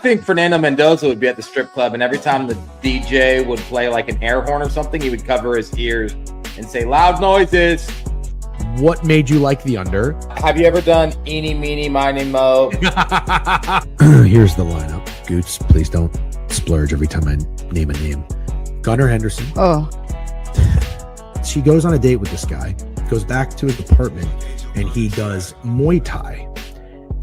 think Fernando Mendoza would be at the strip club, and every time the DJ would play like an air horn or something, he would cover his ears and say loud noises. What made you like the under? Have you ever done eeny, meeny, miny, mo? Here's the lineup. Goots, please don't splurge every time I name a name. Gunnar Henderson. Oh. She goes on a date with this guy, goes back to his apartment, and he does Muay Thai.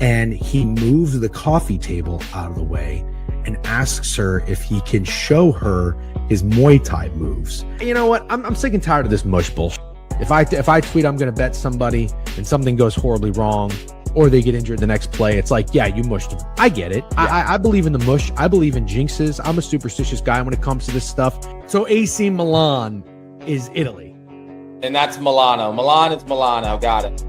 And he moves the coffee table out of the way and asks her if he can show her his Muay Thai moves. You know what? I'm sick and tired of this mush bullshit. If I tweet I'm going to bet somebody and something goes horribly wrong or they get injured the next play, it's like, yeah, you mushed them. I get it. Yeah. I believe in the mush. I believe in jinxes. I'm a superstitious guy when it comes to this stuff. So AC Milan is Italy. And that's Milano. Milan is Milano. Got it.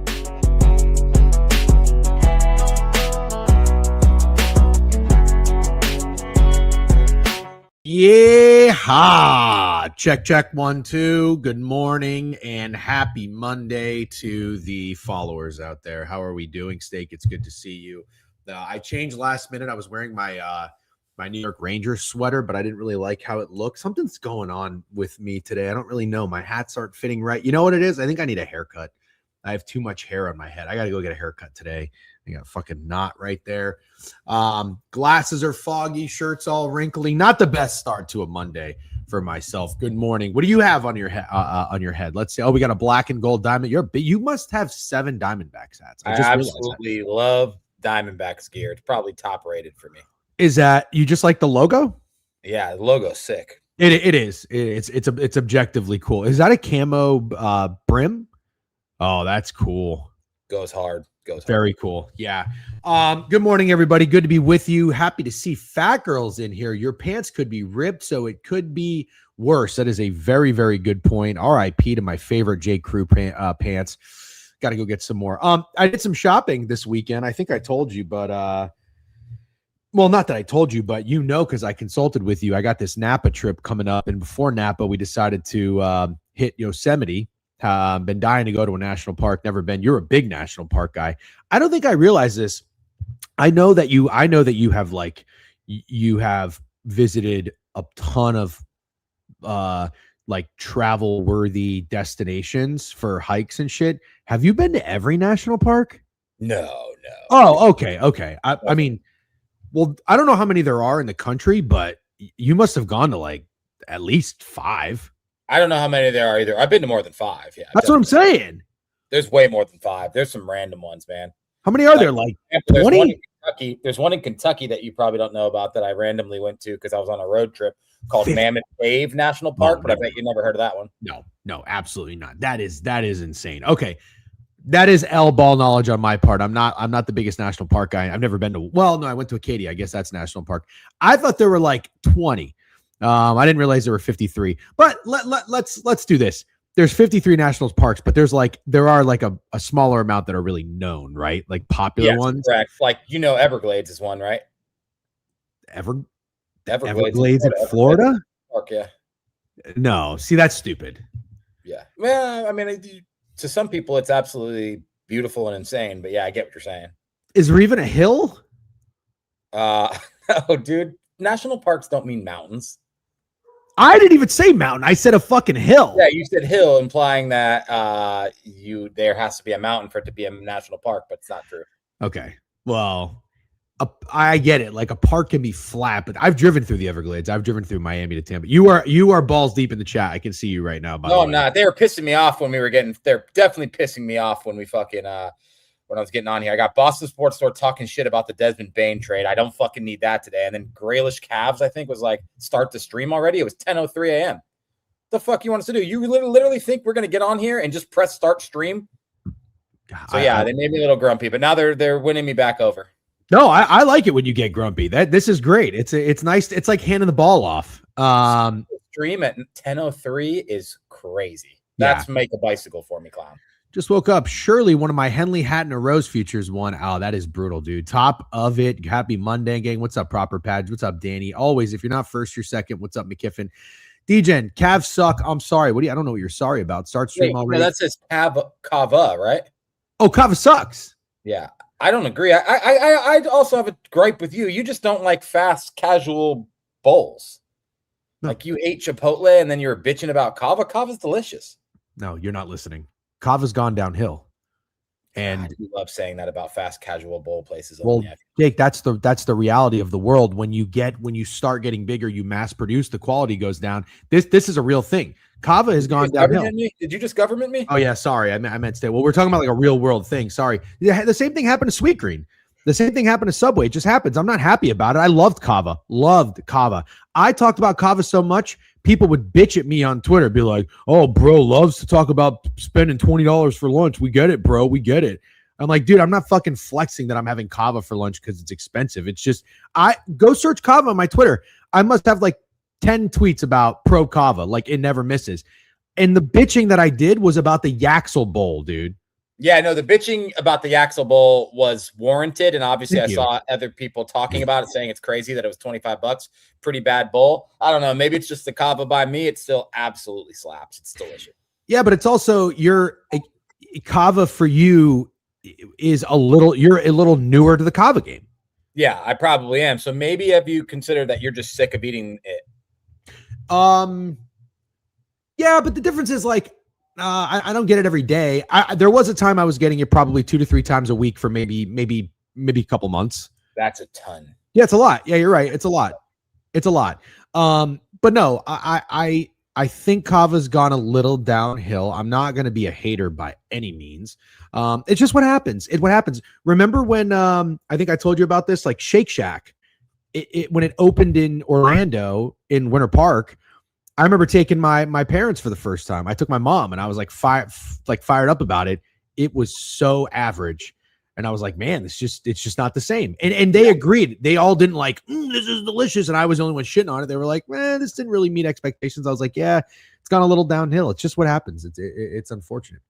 Yeah, check 1 2. Good morning and happy Monday to the followers out there. How are we doing, Steak? It's good to see you. I changed last minute. I was wearing my my New York Rangers sweater, but I didn't really like how it looked. Something's going on with me today. I don't really know. My hats aren't fitting right. You know what it is? I think I need a haircut. I have too much hair on my head. I got to go get a haircut today. I got a fucking knot right there. Glasses are foggy, shirt's all wrinkly. Not the best start to a Monday for myself. Good morning. What do you have on your head? Let's see. Oh, we got a black and gold diamond. You must have 7 Diamondbacks hats. I absolutely love Diamondbacks gear. It's probably top rated for me. Is that you just like the logo? Yeah, the logo's sick. It is. It's objectively cool. Is that a camo brim? Oh, that's cool. Goes hard. Very cool. Yeah. Good morning, everybody. Good to be with you. Happy to see fat girls in here. Your pants could be ripped, so it could be worse. That is a very, very good point. RIP to my favorite J. Crew pants. Got to go get some more. I did some shopping this weekend. I think I told you, but well, not that I told you, but you know, because I consulted with you. I got this Napa trip coming up, and before Napa, we decided to hit Yosemite. Been dying to go to a national park. Never been. You're a big national park guy. I don't think I realized this. I know that you have you have visited a ton of like travel worthy destinations for hikes and shit. Have you been to every national park? No. Oh, okay. I mean, well, I don't know how many there are in the country, but you must have gone to like at least 5. I don't know how many there are either. I've been to more than 5. Yeah, that's definitely what I'm saying. There's way more than 5. There's some random ones, man. How many are there? Like 20? There's one in Kentucky that you probably don't know about that I randomly went to because I was on a road trip called Mammoth Cave National Park, but I bet you never heard of that one. No, absolutely not. That is insane. Okay. That is L ball knowledge on my part. I'm not the biggest national park guy. I've never been to, well, no, I went to Acadia. I guess that's national park. I thought there were like 20. I didn't realize there were 53, but let's do this. There's 53 national parks, but there are like a smaller amount that are really known, right? Like popular ones. Correct. Like, Everglades is one, right? Everglades in Florida? Park, yeah. No, see, that's stupid. Yeah. Well, I mean, to some people it's absolutely beautiful and insane, but yeah, I get what you're saying. Is there even a hill? Oh, dude, national parks don't mean mountains. I didn't even say mountain. I said a fucking hill. Yeah, you said hill, implying that there has to be a mountain for it to be a national park, but it's not true. Okay. Well, I get it. Like a park can be flat, but I've driven through the Everglades. I've driven through Miami to Tampa. You are balls deep in the chat. I can see you right now. No, I'm not. They were pissing me off when we were getting. They're definitely pissing me off when we fucking when I was getting on here. I got Boston Sports Store talking shit about the Desmond Bain trade. I don't fucking need that today. And then Grayish Cavs, I think, was like, start the stream already. It was 10:03 a.m. The fuck you want us to do? You literally think we're going to get on here and just press start stream? So, yeah, they made me a little grumpy, but now they're winning me back over. No, I like it when you get grumpy. This is great. It's nice. It's like handing the ball off. Stream at 10:03 is crazy. That's make a bicycle for me, clown. Just woke up. Surely one of my Henley Hat and a Rose futures won. Oh, that is brutal, dude. Top of it. Happy Monday, gang. What's up, Proper Padge? What's up, Danny? Always, if you're not first, you're second. What's up, McKiffin? Degen, Cavs suck. I'm sorry. I don't know what you're sorry about. Start stream already. No, that says Kava, right? Oh, Kava sucks. Yeah. I don't agree. I also have a gripe with you. You just don't like fast, casual bowls. No. Like you ate Chipotle and then you're bitching about kava. Kava's delicious. No, you're not listening. Kava's gone downhill. And God, you love saying that about fast casual bowl places. Well, Jake, that's the reality of the world. When you start getting bigger, you mass produce, the quality goes down. This is a real thing. Kava has gone downhill. Did you just government me? Oh yeah, sorry. I meant to say. Well, we're talking about like a real world thing. Sorry. Yeah, the same thing happened to Sweet Green. The same thing happened to Subway. It just happens. I'm not happy about it. I loved Kava. I talked about Kava so much, people would bitch at me on Twitter, be like, "Oh, bro loves to talk about spending $20 for lunch. We get it, bro. We get it." I'm like, dude, I'm not fucking flexing that I'm having Kava for lunch because it's expensive. It's just, I go search Kava on my Twitter. I must have like 10 tweets about pro Kava. Like it never misses. And the bitching that I did was about the Yaxel Bowl, dude. Yeah, no, the bitching about the Yaxel Bowl was warranted. And obviously I saw other people talking about it, saying it's crazy that it was $25. Pretty bad bowl. I don't know. Maybe it's just the Kava by me. It still absolutely slaps. It's delicious. Yeah, but it's also Kava for you is you're a little newer to the Kava game. Yeah, I probably am. So maybe have you considered that you're just sick of eating it? Yeah, but the difference is like, I don't get it every day. There was a time I was getting it probably 2 to 3 times a week for maybe a couple months. That's a ton. Yeah, it's a lot. Yeah, you're right. It's a lot. But no, I think Kava's gone a little downhill. I'm not going to be a hater by any means. It's just what happens. What happens. Remember when I think I told you about this, like Shake Shack, when it opened in Orlando in Winter Park, I remember taking my parents for the first time. I took my mom and I was like fired up about it. It was so average. And I was like, man, it's just not the same. And they agreed. They all didn't like, this is delicious. And I was the only one shitting on it. They were like, this didn't really meet expectations. I was like, yeah, it's gone a little downhill. It's just what happens. It's unfortunate.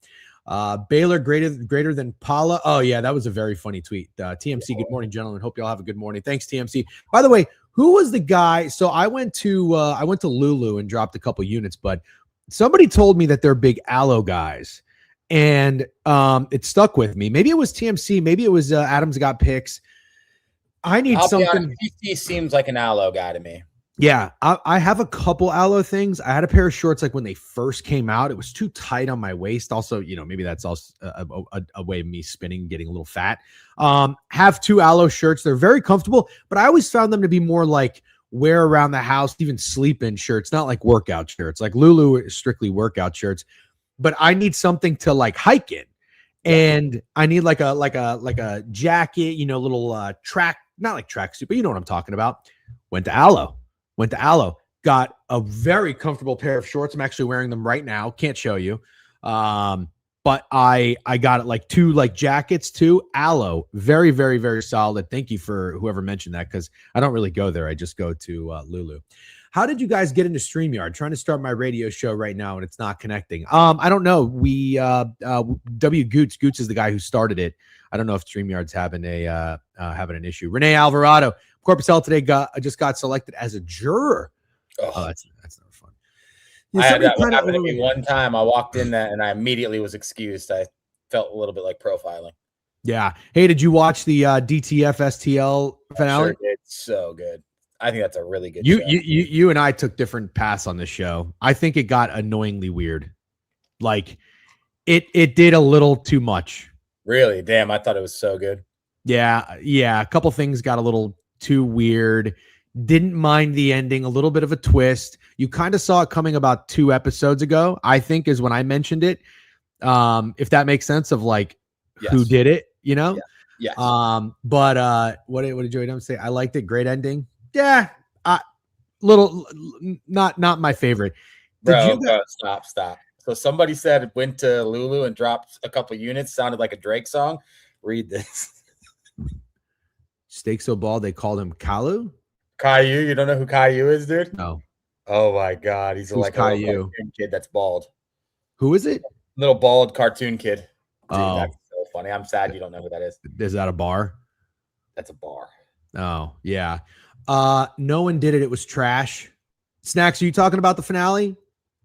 Baylor greater than Paula. Oh yeah, that was a very funny tweet. TMC, good morning, gentlemen. Hope y'all have a good morning. Thanks, TMC. By the way, who was the guy? So I went to Lulu and dropped a couple units, but somebody told me that they're big aloe guys. And it stuck with me. Maybe it was TMC. Maybe it was Adams Got Picks. I need something. PC seems like an aloe guy to me. Yeah, I have a couple aloe things. I had a pair of shorts like when they first came out. It was too tight on my waist. Also, maybe that's also a way of me spinning, getting a little fat. Have 2 aloe shirts. They're very comfortable, but I always found them to be more like wear around the house, even sleep in shirts, not like workout shirts. Like Lulu is strictly workout shirts. But I need something to like hike in, and I need like a jacket, little track, not like tracksuit, but you know what I'm talking about. Went to aloe, got a very comfortable pair of shorts. I'm actually wearing them right now. Can't show you. But I got it like 2 like jackets too. Aloe, very, very, very solid. Thank you for whoever mentioned that, because I don't really go there. I just go to Lulu. How did you guys get into StreamYard? Trying to start my radio show right now and it's not connecting. I don't know. We Goots is the guy who started it. I don't know if StreamYard's having an issue. Renee Alvarado, Corpus Hell today just got selected as a juror. Oh, that's never fun. I had that happen to me one time. I walked in that and I immediately was excused. I felt a little bit like profiling. Yeah. Hey, did you watch the DTF STL finale? Sure did. So good. I think that's a really good show. You and I took different paths on this show. I think it got annoyingly weird. Like it did a little too much. Really? Damn, I thought it was so good. Yeah. A couple things got a little too weird. Didn't mind the ending, a little bit of a twist. You kind of saw it coming about 2 episodes ago, I think, is when I mentioned it. If that makes sense, of like who did it, Yeah. Yes. But what did Joey Dumb say? I liked it. Great ending. Yeah, little not my favorite. Bro, stop. So somebody said went to Lulu and dropped a couple units. Sounded like a Drake song. Read this. Steak so bald they called him Kalu. Caillou, you don't know who Caillou is, dude? No. Oh my God, he's like a cartoon kid that's bald. Who is it? Little bald cartoon kid. Dude, oh, that's so funny. I'm sad you don't know who that is. Is that a bar? That's a bar. Oh yeah. No one did it. It was trash. Snacks, are you talking about the finale?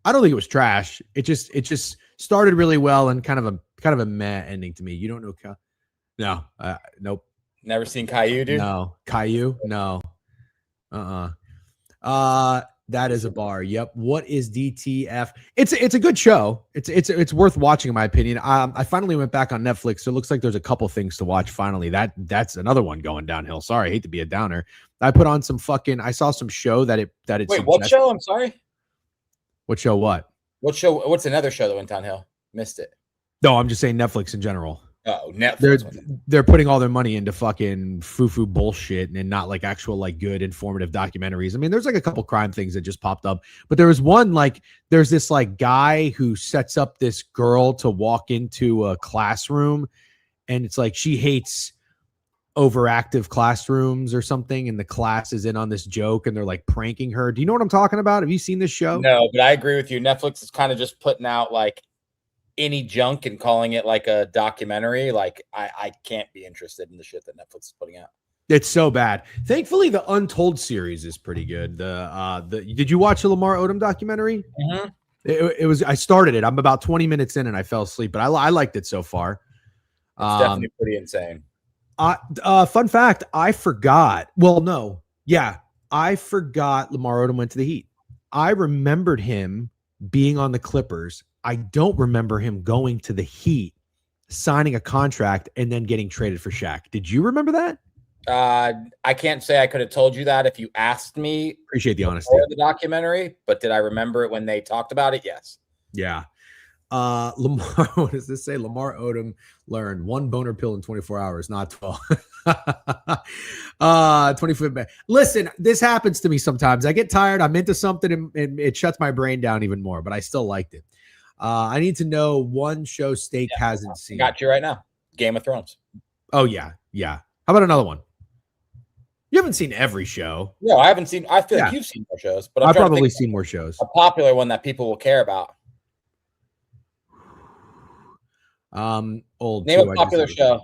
I don't think it was trash. It just started really well and kind of a meh ending to me. You don't know. No. Nope. Never seen Caillou, dude? No. Caillou? No. That is a bar. Yep. What is DTF? It's a good show. It's worth watching in my opinion. I finally went back on Netflix, so it looks like there's a couple things to watch finally. That's another one going downhill. Sorry, I hate to be a downer. I put on some I saw some show that it Wait, what show? I'm sorry. What show? What show? What's another show that went downhill? Missed it. No, I'm just saying Netflix in general. Oh, Netflix. They're putting all their money into fucking foo-foo bullshit and not like actual like good informative documentaries. I mean, there's like a couple crime things that just popped up, but there was one like there's this like guy who sets up this girl to walk into a classroom, and it's like she hates overactive classrooms or something, and the class is in on this joke and they're like pranking her. Do you know what I'm talking about? Have you seen this show? No, but I agree with you. Netflix is kind of just putting out like any junk and calling it like a documentary. Like I can't be interested in the shit that Netflix is putting out. It's so bad. Thankfully, the Untold series is pretty good. Did you watch the Lamar Odom documentary? Mm-hmm. It was. I started it. I'm about 20 minutes in and I fell asleep, but I liked it so far. It's definitely pretty insane. Fun fact: I forgot. Well, no, yeah, I forgot Lamar Odom went to the Heat. I remembered him being on the Clippers. I don't remember him going to the Heat, signing a contract, and then getting traded for Shaq. Did you remember that? I can't say I could have told you that if you asked me. Appreciate the honesty. The documentary, but did I remember it when they talked about it? Yes. Yeah. Lamar, what does this say? Lamar Odom learned 1 boner pill in 24 hours, not 12. 24. Listen, this happens to me sometimes. I get tired. I'm into something and it shuts my brain down even more, but I still liked it. I need to know one show Steak hasn't seen. Got you right now. Game of Thrones. Oh, yeah. Yeah. How about another one? You haven't seen every show. No, I haven't seen. I feel like you've seen more shows, but I've probably seen more shows. A popular one that people will care about. Old. Name a popular show.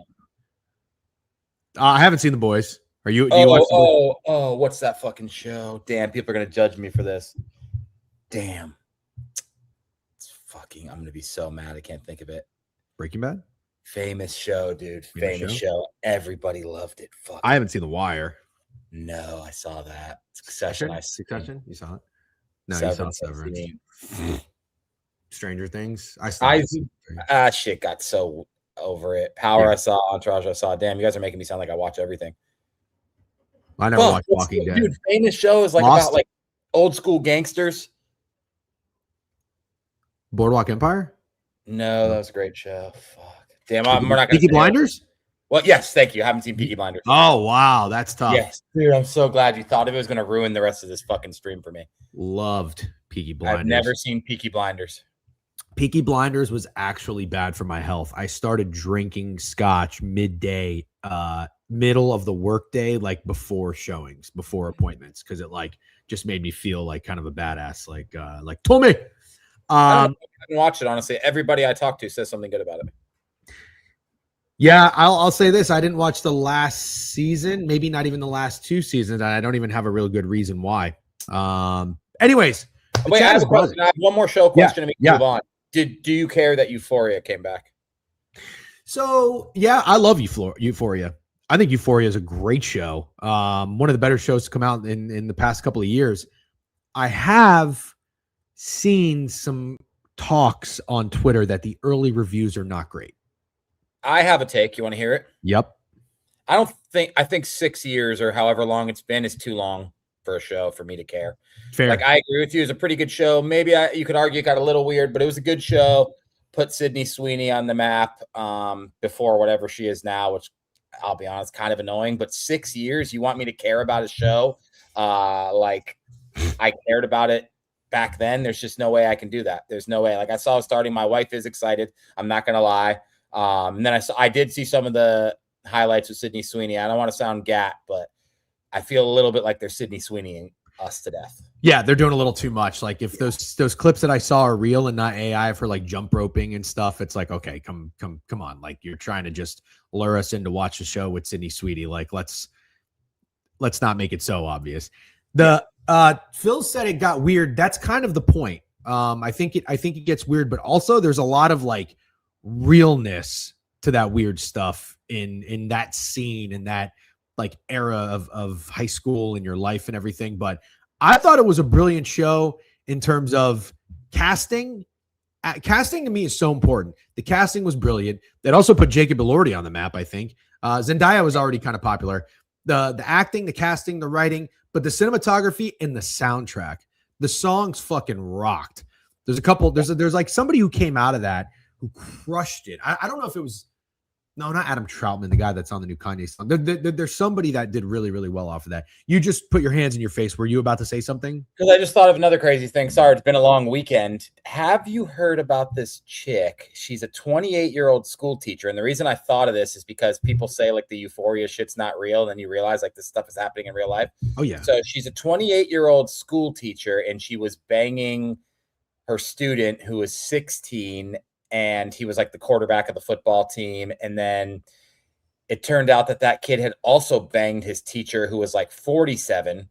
I haven't seen The Boys. Are you? Do you watch what's that fucking show? Damn, people are gonna judge me for this. Damn. I'm gonna be so mad. I can't think of it. Breaking Bad. Famous show, dude. Famous show. Everybody loved it. Fuck. I haven't seen The Wire. No, I saw that. Succession. Succession. You saw it? No, you saw Severance. Stranger Things. Shit got so over it. Power. I saw Entourage. I saw. Damn, you guys are making me sound like I watch everything. I never watched Walking Dead. Dude, famous show is like Lost. About like old school gangsters. Boardwalk Empire? No, that was a great show. Fuck. Damn, we're not going to. Peaky Blinders? Well, yes, thank you. I haven't seen Peaky Blinders. Oh, wow. That's tough. Yes, dude, I'm so glad you thought it was going to ruin the rest of this fucking stream for me. Loved Peaky Blinders. I've never seen Peaky Blinders. Peaky Blinders was actually bad for my health. I started drinking scotch midday, middle of the workday, like before showings, before appointments, because it like just made me feel like kind of a badass, like Tommy. I haven't watched it, honestly. Everybody I talk to says something good about it. Yeah, I'll say this. I didn't watch the last season, maybe not even the last 2 seasons, and I don't even have a real good reason why. Anyways. Wait, I have a question. I have one more show question to move on. Do you care that Euphoria came back? So, yeah, I love Euphoria. I think Euphoria is a great show. One of the better shows to come out in the past couple of years. I have seen some talks on Twitter that the early reviews are not great. I have a take. You want to hear it? Yep. I think 6 years or however long it's been is too long for a show for me to care. Fair. Like, I agree with you. It's a pretty good show. Maybe you could argue it got a little weird, but it was a good show. Put Sydney Sweeney on the map before whatever she is now, which I'll be honest, kind of annoying. But 6 years, you want me to care about a show like I cared about it back then? There's just no way I can do that. There's no way. Like, I saw it starting. My wife is excited. I'm not going to lie. And then I did see some of the highlights with Sydney Sweeney. I don't want to sound gat, but I feel a little bit like they're Sydney Sweeneying us to death. Yeah, they're doing a little too much. Like, if those clips that I saw are real and not AI for like jump roping and stuff, it's like, okay, come on. Like, you're trying to just lure us in to watch the show with Sydney Sweeney. Like, let's not make it so obvious. Phil said it got weird. That's kind of the point. I think it gets weird, but also there's a lot of like realness to that weird stuff in that scene, in that like era of high school in your life and everything. But I thought it was a brilliant show in terms of casting. Casting to me is so important. The casting was brilliant. That also put Jacob Elordi on the map, I think. Zendaya was already kind of popular. The acting, the casting, the writing, but the cinematography and the soundtrack. The songs fucking rocked. There's a couple, there's like somebody who came out of that who crushed it. I don't know if it was, no, not Adam Troutman, the guy that's on the new Kanye song. There's somebody that did really, really well off of that. You just put your hands in your face. Were you about to say something? Because I just thought of another crazy thing. Sorry, it's been a long weekend. Have you heard about this chick? She's a 28-year-old school teacher. And the reason I thought of this is because people say like the euphoria shit's not real. And then you realize like this stuff is happening in real life. Oh, yeah. So she's a 28-year-old school teacher and she was banging her student who was 16. And he was like the quarterback of the football team. And then it turned out that that kid had also banged his teacher who was like 47.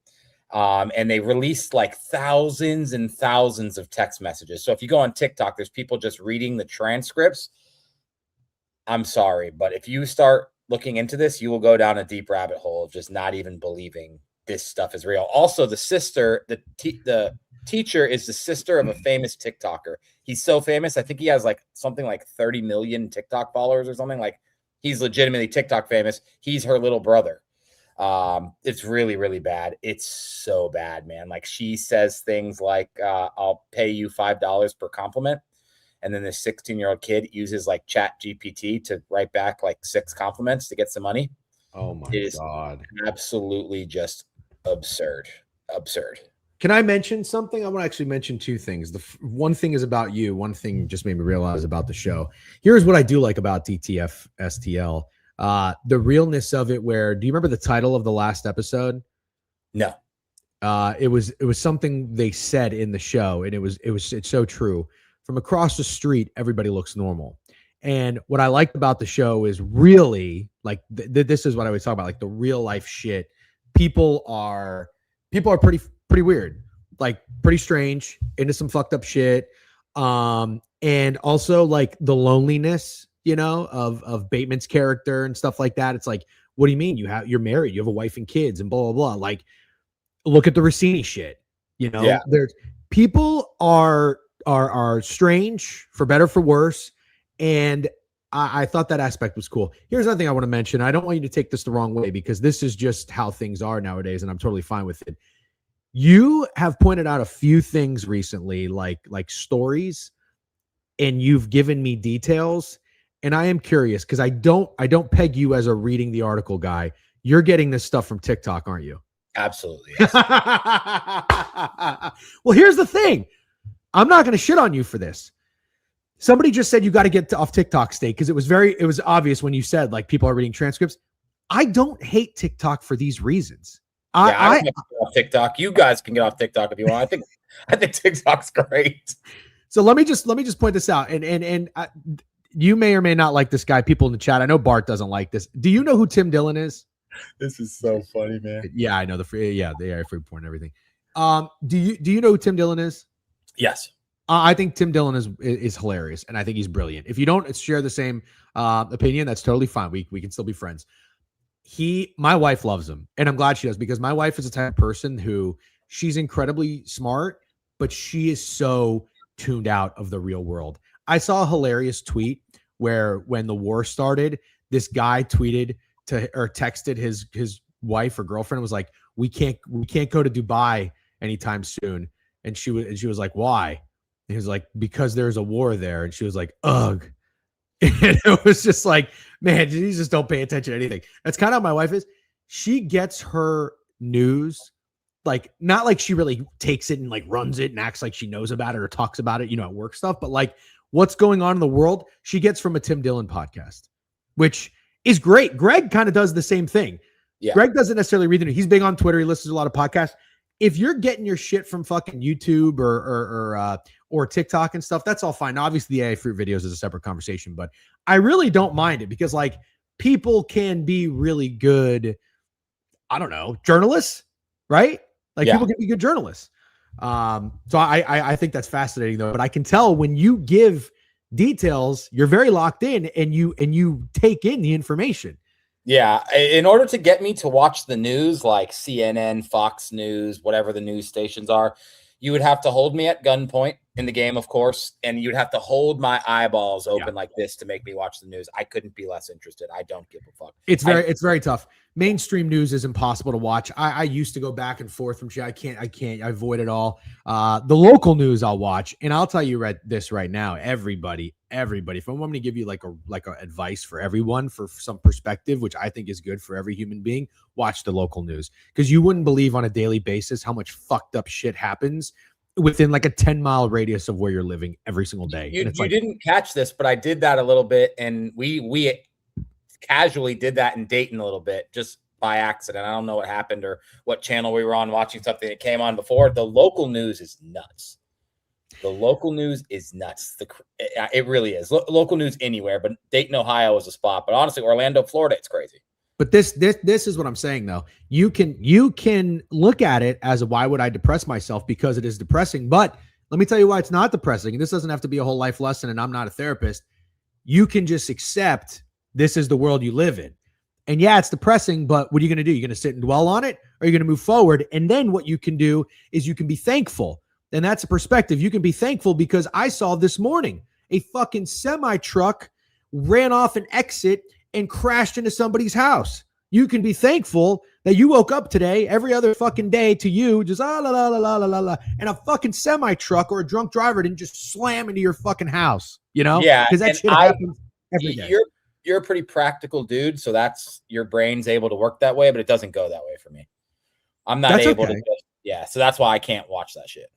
And they released like thousands and thousands of text messages. So if you go on TikTok, there's people just reading the transcripts. I'm sorry, but if you start looking into this, you will go down a deep rabbit hole of just not even believing this stuff is real. Also, the sister, the teacher is the sister of a famous TikToker. He's so famous. I think he has like something like 30 million TikTok followers or something. Like he's legitimately TikTok famous. He's her little brother. It's really, really bad. It's so bad, man. Like she says things like, I'll pay you $5 per compliment. And then this 16-year-old kid uses like Chat GPT to write back like 6 compliments to get some money. Oh my God. Absolutely just absurd. Absurd. Can I mention something? I want to actually mention 2 things. The one thing is about you. One thing just made me realize about the show. Here's what I do like about DTF STL. The realness of it where, do you remember the title of the last episode? No. It was something they said in the show, and it's so true. From across the street, everybody looks normal. And what I liked about the show is really like this is what I was talking about, like the real life shit. People are pretty weird, like pretty strange, into some fucked up shit. And also like the loneliness, you know, of Bateman's character and stuff like that. It's like, what do you mean you're married, you have a wife and kids and blah, blah, blah. Like, look at the Rossini shit, you know, there's people are strange for better, for worse. And I thought that aspect was cool. Here's another thing I want to mention. I don't want you to take this the wrong way because this is just how things are nowadays. And I'm totally fine with it. You have pointed out a few things recently, like stories, and you've given me details. And I am curious because I don't peg you as a reading the article guy. You're getting this stuff from TikTok, aren't you? Absolutely. Yes. Well, here's the thing. I'm not going to shit on you for this. Somebody just said you got to get off TikTok state because it was obvious when you said like people are reading transcripts. I don't hate TikTok for these reasons. I get off TikTok. You guys can get off TikTok if you want. I think TikTok's great. So let me just point this out. And you may or may not like this guy. People in the chat. I know Bart doesn't like this. Do you know who Tim Dillon is? This is so funny, man. Yeah, I know the area free point and everything. Do you know who Tim Dillon is? Yes. I think Tim Dillon is hilarious, and I think he's brilliant. If you don't share the same opinion, that's totally fine. We can still be friends. My wife loves him, and I'm glad she does because my wife is the type of person who she's incredibly smart, but she is so tuned out of the real world. I saw a hilarious tweet where when the war started, this guy tweeted or texted his wife or girlfriend and was like, we can't go to Dubai anytime soon. And she was like, why? And he was like, because there's a war there. And she was like, ugh. And it was just like, man, you just don't pay attention to anything. That's kind of how my wife is. She gets her news, like, not like she really takes it and like runs it and acts like she knows about it or talks about it, you know, at work stuff, but like what's going on in the world, she gets from a Tim Dillon podcast, which is great. Greg kind of does the same thing. Yeah. Greg doesn't necessarily read the news. He's big on Twitter. He listens to a lot of podcasts. If you're getting your shit from fucking YouTube or TikTok and stuff, that's all fine. Obviously, the AI fruit videos is a separate conversation, but I really don't mind it because like people can be really good, I don't know, journalists, right? Like people can be good journalists. So I think that's fascinating though. But I can tell when you give details, you're very locked in, and you take in the information. Yeah, in order to get me to watch the news, like CNN, Fox News, whatever the news stations are, you would have to hold me at gunpoint in the game, of course, and you'd have to hold my eyeballs open like this to make me watch the news. I couldn't be less interested. I don't give a fuck. It's very tough. Mainstream news is impossible to watch. I used to go back and forth from shit. I can't. I avoid it all. The local news I'll watch, and I'll tell you this right now. Everybody. If I want me to give you like a advice for everyone for some perspective, which I think is good for every human being, watch the local news, because you wouldn't believe on a daily basis how much fucked up shit happens within like a 10-mile radius of where you're living every single day. You didn't catch this, but I did that a little bit, and we casually did that in Dayton a little bit, just by accident. I don't know what happened or what channel we were on watching something that came on before. The local news is nuts. The local news is nuts. It really is. Local news anywhere, but Dayton, Ohio is a spot. But honestly, Orlando, Florida, it's crazy. But this is what I'm saying, though. You can look at it as why would I depress myself, because it is depressing. But let me tell you why it's not depressing. And this doesn't have to be a whole life lesson, and I'm not a therapist. You can just accept this is the world you live in. And yeah, it's depressing, but what are you going to do? You're going to sit and dwell on it, or you're going to move forward? And then what you can do is you can be thankful. And that's a perspective. You can be thankful because I saw this morning a fucking semi-truck ran off an exit and crashed into somebody's house. You can be thankful that you woke up today, every other fucking day to you, just la la la la la la, and a fucking semi-truck or a drunk driver didn't just slam into your fucking house, you know? Yeah. Because that shit happens every day. You're a pretty practical dude, so that's your brain's able to work that way, but it doesn't go that way for me. I'm not able to so that's why I can't watch that shit.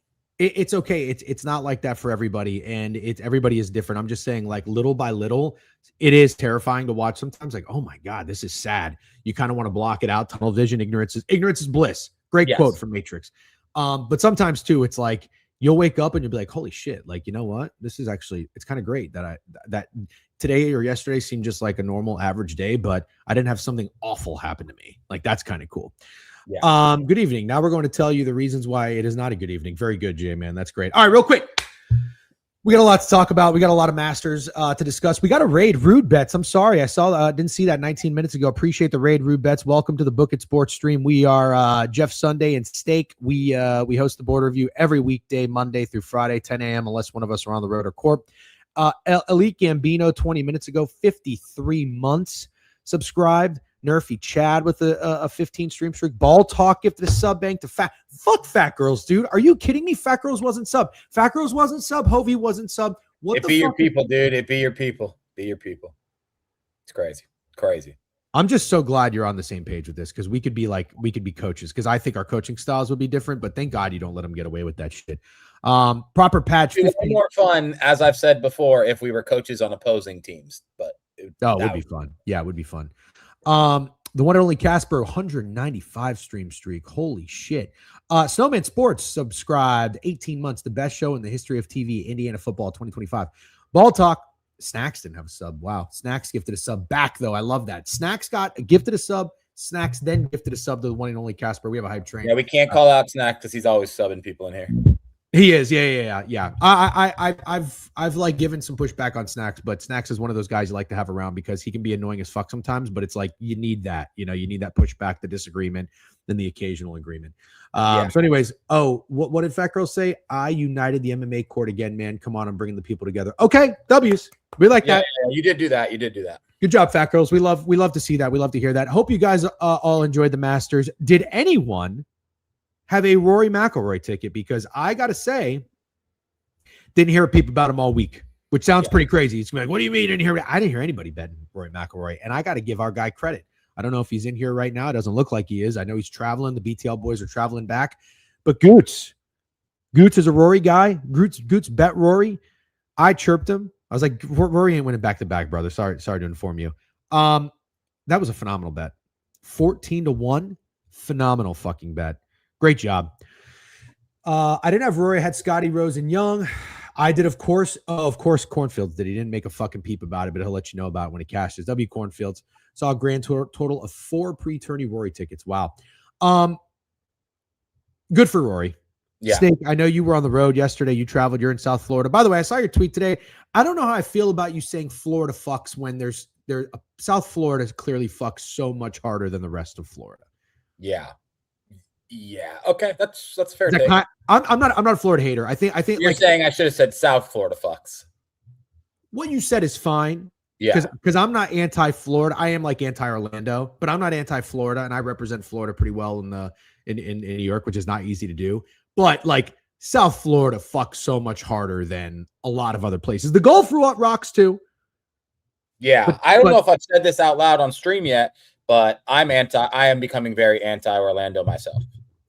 It's okay. It's not like that for everybody, and everybody is different. I'm just saying, like, little by little, it is terrifying to watch sometimes. Like, oh my God, this is sad. You kind of want to block it out. Tunnel vision. Ignorance is bliss. Great quote from Matrix. But sometimes too, it's like you'll wake up and you'll be like, holy shit, like, you know what? This is actually, it's kind of great that that today or yesterday seemed just like a normal average day, but I didn't have something awful happen to me. Like, that's kind of cool. Yeah. Good evening. Now we're going to tell you the reasons why it is not a good evening. Very good, Jay, man. That's great. All right, real quick. We got a lot to talk about. We got a lot of Masters to discuss. We got a raid, Rude Bets. I'm sorry. I saw, didn't see that 19 minutes ago. Appreciate the raid, Rude Bets. Welcome to the Book It Sports stream. We are Jeff Sunday and Steak. We host the board review every weekday, Monday through Friday, 10 a.m., unless one of us are on the road or corp. Elite Gambino, 20 minutes ago, 53 months subscribed. Nerfy Chad with a 15 stream streak. Ball Talk gifted a sub bank to fuck Fat Girls, dude. Are you kidding me? Fat Girls wasn't sub. Fat Girls wasn't sub. Hovey wasn't sub. What the fuck? It be your people, dude. It be your people. Be your people. It's crazy. Crazy. I'm just so glad you're on the same page with this, because we could be coaches, because I think our coaching styles would be different, but thank God you don't let them get away with that shit. Proper patch. It would be more fun, as I've said before, if we were coaches on opposing teams, but it would be fun. Yeah, it would be fun. The one and only Casper, 195 stream streak. Holy shit. Snowman Sports subscribed 18 months, the best show in the history of TV, Indiana football 2025. Ball Talk. Snacks didn't have a sub. Wow. Snacks gifted a sub back, though. I love that. Snacks gifted a sub. Snacks then gifted a sub to the one and only Casper. We have a hype train. Yeah, we can't call out Snack because he's always subbing people in here. He is, yeah. I've like given some pushback on Snacks, but Snacks is one of those guys you like to have around because he can be annoying as fuck sometimes. But it's like you need that, you need that pushback, the disagreement, then the occasional agreement. So, anyways, what did Fat Girl say? I united the MMA court again, man. Come on, I'm bringing the people together. Okay, W's. We like that. Yeah, you did do that. Good job, Fat Girls. We love to see that. We love to hear that. Hope you guys all enjoyed the Masters. Did anyone have a Rory McIlroy ticket? Because I got to say, didn't hear people about him all week, which sounds pretty crazy. It's like, what do you mean you didn't hear? I didn't hear anybody betting Rory McIlroy, and I got to give our guy credit. I don't know if he's in here right now. It doesn't look like he is. I know he's traveling. The BTL boys are traveling back. But Goots is a Rory guy. Goots bet Rory. I chirped him. I was like, Rory ain't winning back-to-back, brother. Sorry to inform you. That was a phenomenal bet. 14-1. Phenomenal fucking bet. Great job. I didn't have Rory. I had Scotty, Rose, and Young. I did, of course. Of course, Cornfields did. He didn't make a fucking peep about it, but he'll let you know about it when he cashes. W. Cornfields saw a grand total of 4 pre-tourney Rory tickets. Wow. Good for Rory. Yeah. Snake, I know you were on the road yesterday. You traveled. You're in South Florida. By the way, I saw your tweet today. I don't know how I feel about you saying Florida fucks when South Florida clearly fucks so much harder than the rest of Florida. Yeah. Yeah. Okay. That's a fair That take. I'm not a Florida hater. I think You're like saying I should have said South Florida fucks. what you said is fine. Yeah. Because I'm not anti-Florida. I am like anti-Orlando, but I'm not anti-Florida, and I represent Florida pretty well in New York, which is not easy to do. But like South Florida fucks so much harder than a lot of other places. The Gulf rocks too. Yeah. I don't know if I've said this out loud on stream yet, but I am becoming very anti-Orlando myself.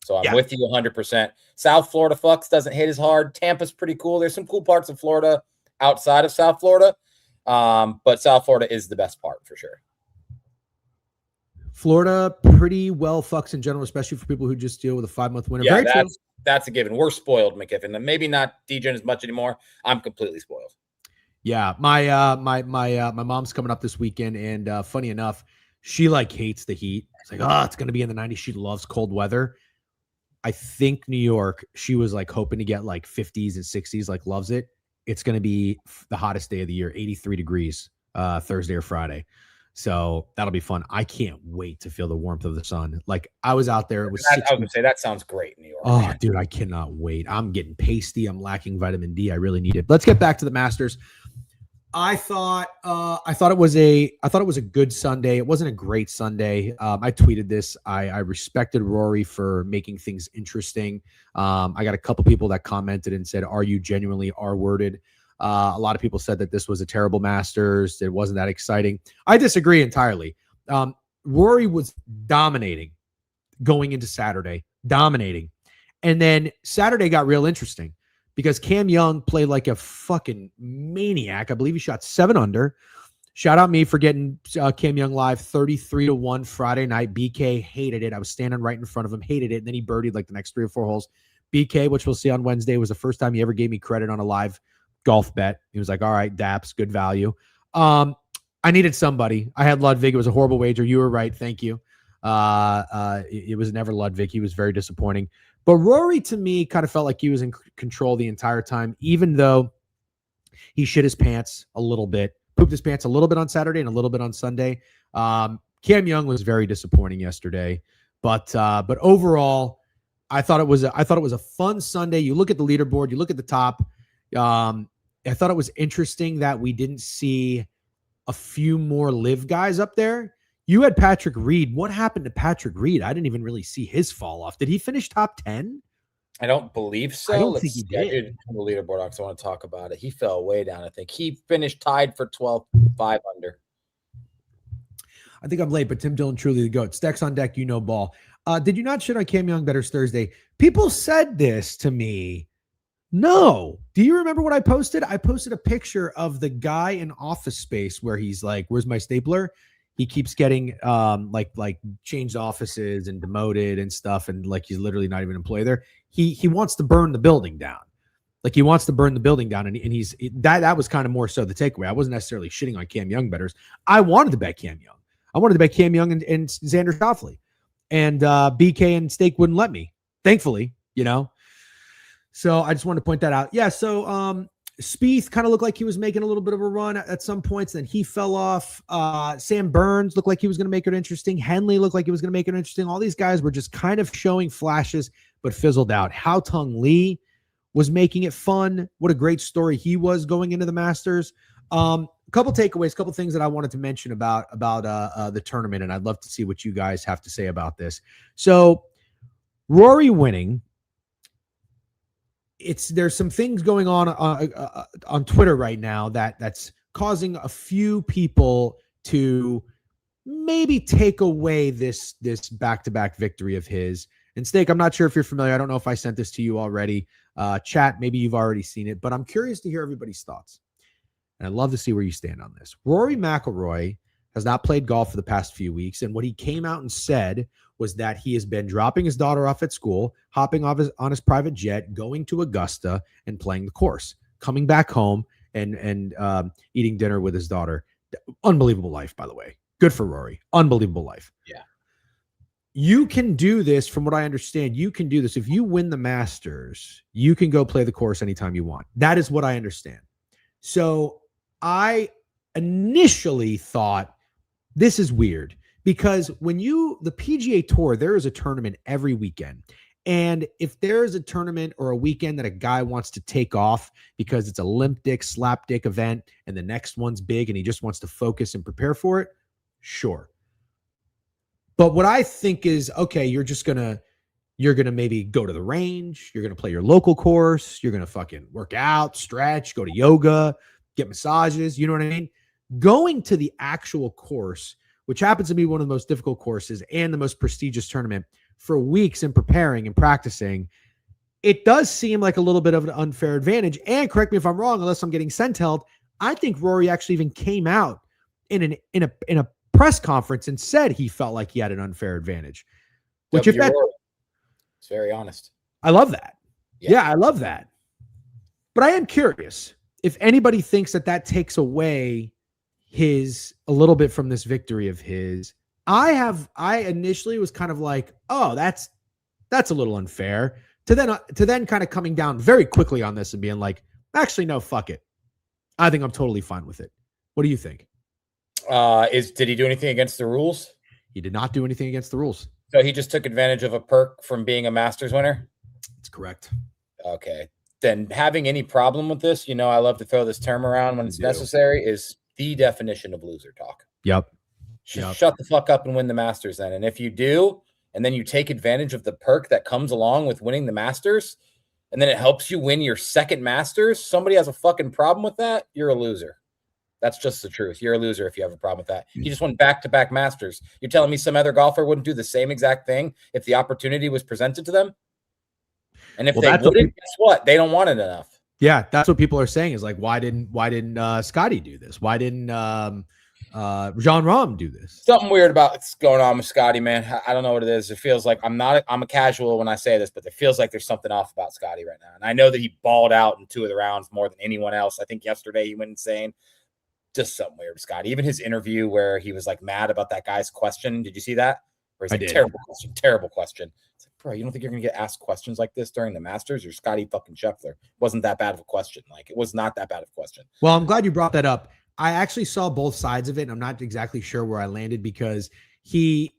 So I'm with you 100%. South Florida fucks doesn't hit as hard. Tampa's pretty cool. There's some cool parts of Florida outside of South Florida. But South Florida is the best part for sure. Florida pretty well fucks in general, especially for people who just deal with a 5-month winter. Yeah, that's a given. We're spoiled, McKiffin. And maybe not Degen as much anymore. I'm completely spoiled. Yeah, my mom's coming up this weekend, and funny enough, she like hates the heat. It's like, oh, it's gonna be in the 90s. She loves cold weather. I think New York, she was like hoping to get like 50s and 60s, like loves it. It's gonna be the hottest day of the year, 83 degrees, Thursday or Friday. So that'll be fun. I can't wait to feel the warmth of the sun. Like I was out there. It was. I was gonna say that sounds great in New York. Oh, man. dude, I cannot wait. I'm getting pasty. I'm lacking vitamin D. I really need it. Let's get back to the Masters. I thought it was a good Sunday. It wasn't a great Sunday. I tweeted this. I respected Rory for making things interesting. I got a couple people that commented and said, "Are you genuinely R-worded?" A lot of people said that this was a terrible Masters. It wasn't that exciting. I disagree entirely. Rory was dominating going into Saturday, dominating. And then Saturday got real interesting because Cam Young played like a fucking maniac. I believe he shot 7 under. Shout out me for getting Cam Young live 33-1 Friday night. BK hated it. I was standing right in front of him, hated it. And then he birdied like the next 3 or 4 holes. BK, which we'll see on Wednesday, was the first time he ever gave me credit on a live golf bet. He was like, all right, Daps, good value. I needed somebody. I had Ludwig. It was a horrible wager. You were right. Thank you. It was never Ludwig. He was very disappointing. But Rory, to me, kind of felt like he was in control the entire time, even though he shit his pants a little bit, pooped his pants a little bit on Saturday and a little bit on Sunday. Cam Young was very disappointing yesterday, but overall, I thought it was a fun Sunday. You look at the leaderboard, you look at the top. I thought it was interesting that we didn't see a few more live guys up there. You had Patrick Reed. What happened to Patrick Reed? I didn't even really see his fall off. Did he finish top 10? I don't believe so. I don't think he did. I did the leaderboard because I want to talk about it. He fell way down. I think he finished tied for 12, 5 under. I think I'm late, but Tim Dillon truly the GOAT. Stacks on deck, you know ball. Did you not shit on Cam Young bettors Thursday? People said this to me. No. Do you remember what I posted? I posted a picture of the guy in Office Space where he's like, where's my stapler? He keeps getting like changed offices and demoted and stuff, and like he's literally not even an employee there. He wants to burn the building down. Like he wants to burn the building down, and he's that was kind of more so the takeaway. I wasn't necessarily shitting on Cam Young bettors. I wanted to bet Cam Young. I wanted to bet Cam Young and Xander Schauffele. And BK and Steak wouldn't let me, thankfully, you know. So I just wanted to point that out. Yeah, so Spieth kind of looked like he was making a little bit of a run at some points. Then he fell off. Sam Burns looked like he was going to make it interesting. Henley looked like he was going to make it interesting. All these guys were just kind of showing flashes, but fizzled out. Hao Tung Lee was making it fun. What a great story he was going into the Masters. A couple takeaways, a couple things that I wanted to mention about the tournament, and I'd love to see what you guys have to say about this. So Rory winning. There's some things going on Twitter right now that's causing a few people to maybe take away this back-to-back victory of his. And Steak, I'm not sure if you're familiar. I don't know if I sent this to you already. Chat, maybe you've already seen it, but I'm curious to hear everybody's thoughts. And I'd love to see where you stand on this. Rory McIlroy has not played golf for the past few weeks, and what he came out and said was that he has been dropping his daughter off at school, hopping off on his private jet, going to Augusta and playing the course, coming back home and eating dinner with his daughter. Unbelievable life, by the way. Good for Rory. Unbelievable life. Yeah. you can do this. From what I understand, you can do this. If you win the Masters, you can go play the course anytime you want. That is what I understand. So I initially thought this is weird because the PGA Tour, there is a tournament every weekend. And if there is a tournament or a weekend that a guy wants to take off because it's a limp dick, slap dick event and the next one's big and he just wants to focus and prepare for it, sure. But what I think is, okay, you're going to maybe go to the range. You're going to play your local course. You're going to fucking work out, stretch, go to yoga, get massages. You know what I mean? Going to the actual course, which happens to be one of the most difficult courses and the most prestigious tournament, for weeks and preparing and practicing, it does seem like a little bit of an unfair advantage. And correct me if I'm wrong, unless I'm getting sent-held, I think Rory actually even came out in a press conference and said he felt like he had an unfair advantage. Which if that, it's very honest. I love that. Yeah, I love that. But I am curious if anybody thinks that takes away a little bit from this victory of his. I initially was kind of like, oh, that's a little unfair, to then kind of coming down very quickly on this and being like, actually, no, fuck it. I think I'm totally fine with it. What do you think? Did he do anything against the rules? He did not do anything against the rules. So he just took advantage of a perk from being a Masters winner? That's correct. Okay. Then having any problem with this, I love to throw this term around when it's necessary, is the definition of loser talk. Yep. Shut the fuck up and win the Masters then. And if you do, and then you take advantage of the perk that comes along with winning the Masters, and then it helps you win your second Masters, somebody has a fucking problem with that, you're a loser. That's just the truth. You're a loser if you have a problem with that. He just won back-to-back Masters. You're telling me some other golfer wouldn't do the same exact thing if the opportunity was presented to them? And if they wouldn't, guess what? They don't want it enough. Yeah, that's what people are saying is like, why didn't Scotty do this? Why didn't John Rahm do this? Something weird about what's going on with Scotty, man. I don't know what it is. It feels like I'm a casual when I say this, but it feels like there's something off about Scotty right now. And I know that he balled out in 2 of the rounds more than anyone else. I think yesterday he went insane. Just something weird with Scotty. Even his interview where he was like mad about that guy's question. Did you see that? Where he's like, terrible question. It's like, bro, you don't think you're going to get asked questions like this during the Masters? You're Scotty fucking Scheffler. Wasn't that bad of a question. Like, it was not that bad of a question. Well, I'm glad you brought that up. I actually saw both sides of it. And I'm not exactly sure where I landed because he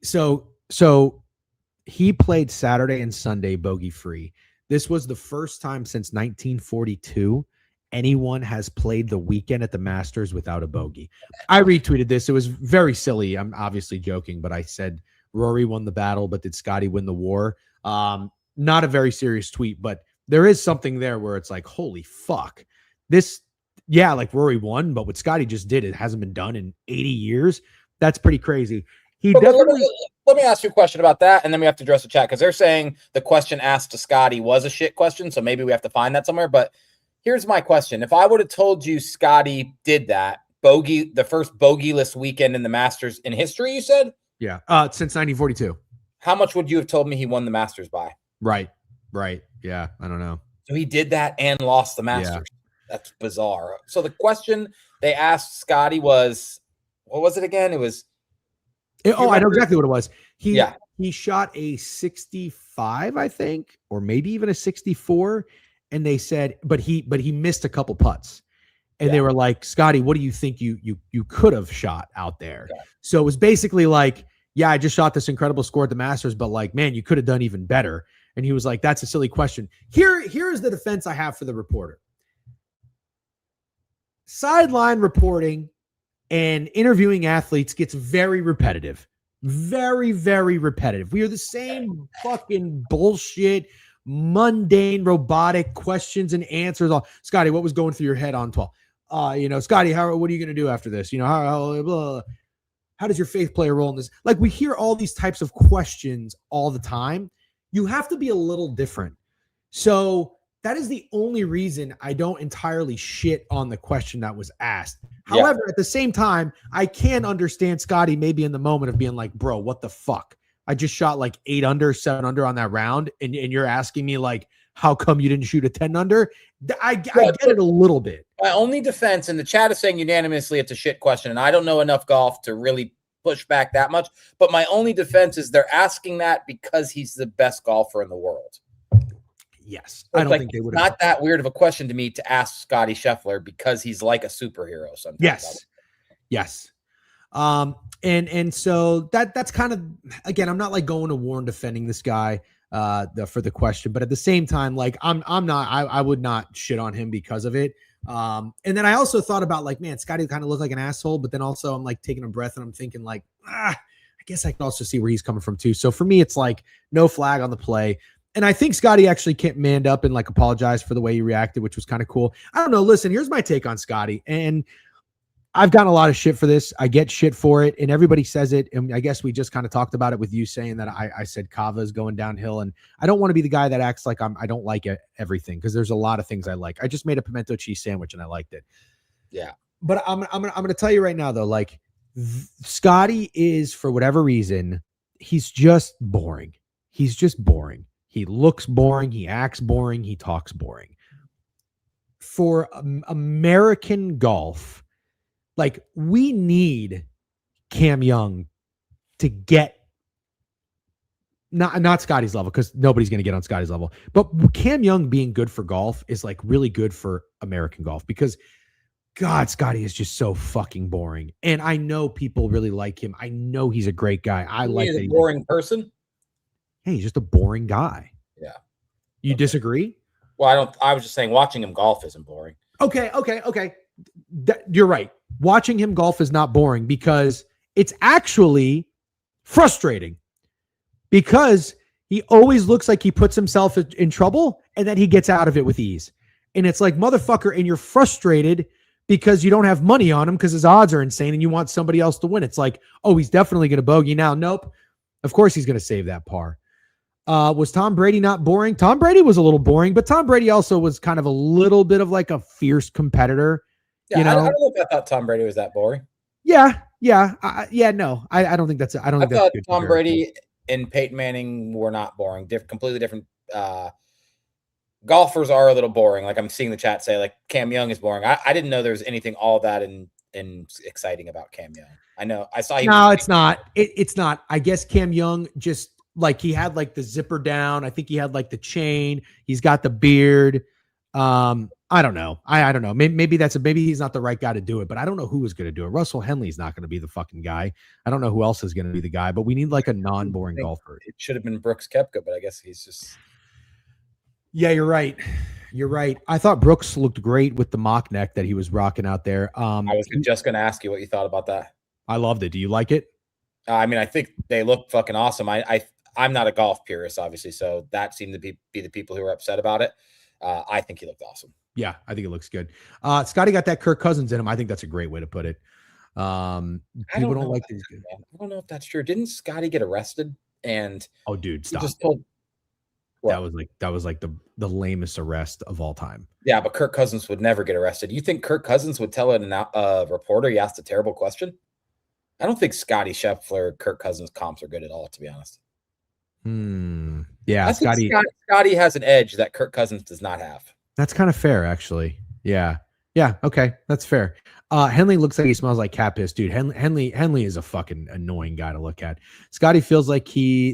played Saturday and Sunday bogey free. This was the first time since 1942 anyone has played the weekend at the Masters without a bogey. I retweeted this. It was very silly. I'm obviously joking, but I said Rory won the battle, but did Scotty win the war? Not a very serious tweet, but there is something there where it's like, holy fuck. Like Rory won, but what Scotty just did, it hasn't been done in 80 years. That's pretty crazy. Let me ask you a question about that, and then we have to address the chat because they're saying the question asked to Scotty was a shit question, so maybe we have to find that somewhere. But here's my question. If I would have told you Scotty did that, the first bogeyless weekend in the Masters in history, you said? Yeah, since 1942. How much would you have told me he won the Masters by? Right. Yeah, I don't know. So he did that and lost the Masters. Yeah. That's bizarre. So the question they asked Scotty was, what was it again? It was. I know exactly what it was. He shot a 65, I think, or maybe even a 64. And they said, but he missed a couple putts. And they were like, Scotty, what do you think you could have shot out there? Yeah. So it was basically like, yeah, I just shot this incredible score at the Masters, but like, man, you could have done even better. And he was like, that's a silly question. Here's the defense I have for the reporter. Sideline reporting and interviewing athletes gets very repetitive. Very, very repetitive. We are the same fucking bullshit, mundane, robotic questions and answers. Scotty, what was going through your head on 12? Scotty, what are you going to do after this? How does your faith play a role in this? Like, we hear all these types of questions all the time. You have to be a little different. So that is the only reason I don't entirely shit on the question that was asked. Yeah. However, at the same time, I can understand Scotty maybe in the moment of being like, bro, what the fuck? I just shot like 8 under, 7 under on that round. And you're asking me like, how come you didn't shoot a 10 under? I get it a little bit. My only defense, and the chat is saying unanimously it's a shit question, and I don't know enough golf to really push back that much. But my only defense is they're asking that because he's the best golfer in the world. Yes. So I don't think they would have. Not that weird of a question to me to ask Scotty Scheffler because he's like a superhero sometimes. Yes. Yes. And so that's kind of, again, I'm not like going to war and defending this guy for the question, but at the same time, like I would not shit on him because of it. And then I also thought about like, man, Scotty kind of looked like an asshole, but then also I'm like taking a breath and I'm thinking like, I guess I can also see where he's coming from too. So for me, it's like no flag on the play. And I think Scotty actually can't manned up and like apologize for the way he reacted, which was kind of cool. I don't know. Listen, here's my take on Scotty. And I've gotten a lot of shit for this. I get shit for it, and everybody says it. And I guess we just kind of talked about it with you saying that I said Kava is going downhill, and I don't want to be the guy that acts like I don't like everything, because there's a lot of things I like. I just made a pimento cheese sandwich and I liked it. Yeah, but I'm gonna tell you right now though, like Scotty is, for whatever reason, he's just boring. He's just boring. He looks boring. He acts boring. He talks boring. For American golf, like, we need Cam Young to get not Scotty's level, because nobody's going to get on Scotty's level, but Cam Young being good for golf is like really good for American golf, because God, Scotty is just so fucking boring. And I know people really like him. I know he's a great guy. I like that. He's a boring person. Hey, he's just a boring guy. Yeah. You disagree? Well, I was just saying watching him golf isn't boring. Okay. You're right. Watching him golf is not boring, because it's actually frustrating, because he always looks like he puts himself in trouble and then he gets out of it with ease. And it's like, motherfucker, and you're frustrated because you don't have money on him because his odds are insane and you want somebody else to win. It's like, oh, he's definitely going to bogey now. Nope. Of course he's going to save that par. Was Tom Brady not boring? Tom Brady was a little boring, but Tom Brady also was kind of a little bit of like a fierce competitor. Yeah, I don't know if I thought Tom Brady was that boring. Yeah. No, I don't think that's. I thought Tom Brady and Peyton Manning were not boring. Completely different. Golfers are a little boring. Like, I'm seeing the chat say like Cam Young is boring. I didn't know there was anything all that and exciting about Cam Young. I know I saw. No, it's not. It's not. I guess Cam Young just, like, he had like the zipper down. I think he had like the chain. He's got the beard. I don't know. I don't know. Maybe he's not the right guy to do it, but I don't know who is going to do it. Russell Henley's not going to be the fucking guy. I don't know who else is going to be the guy, but we need like a non-boring golfer. It should have been Brooks Koepka, but I guess he's just. Yeah, you're right. I thought Brooks looked great with the mock neck that he was rocking out there. I was just going to ask you what you thought about that. I loved it. Do you like it? I mean, I think they look fucking awesome. I'm not a golf purist, obviously, so that seemed to be the people who were upset about it. I think he looked awesome. Yeah, I think it looks good. Scotty got that Kirk Cousins in him. I think that's a great way to put it. People don't like these. I don't know if that's true. Didn't Scotty get arrested? And oh, dude, stop. Just told. That was like the lamest arrest of all time. Yeah, but Kirk Cousins would never get arrested. You think Kirk Cousins would tell a reporter he asked a terrible question? I don't think Scotty Scheffler, Kirk Cousins comps are good at all, to be honest. Yeah, Scotty has an edge that Kirk Cousins does not have. That's kind of fair, actually. Yeah. Okay, that's fair. Henley looks like he smells like cat piss, dude. Henley is a fucking annoying guy to look at. Scotty feels like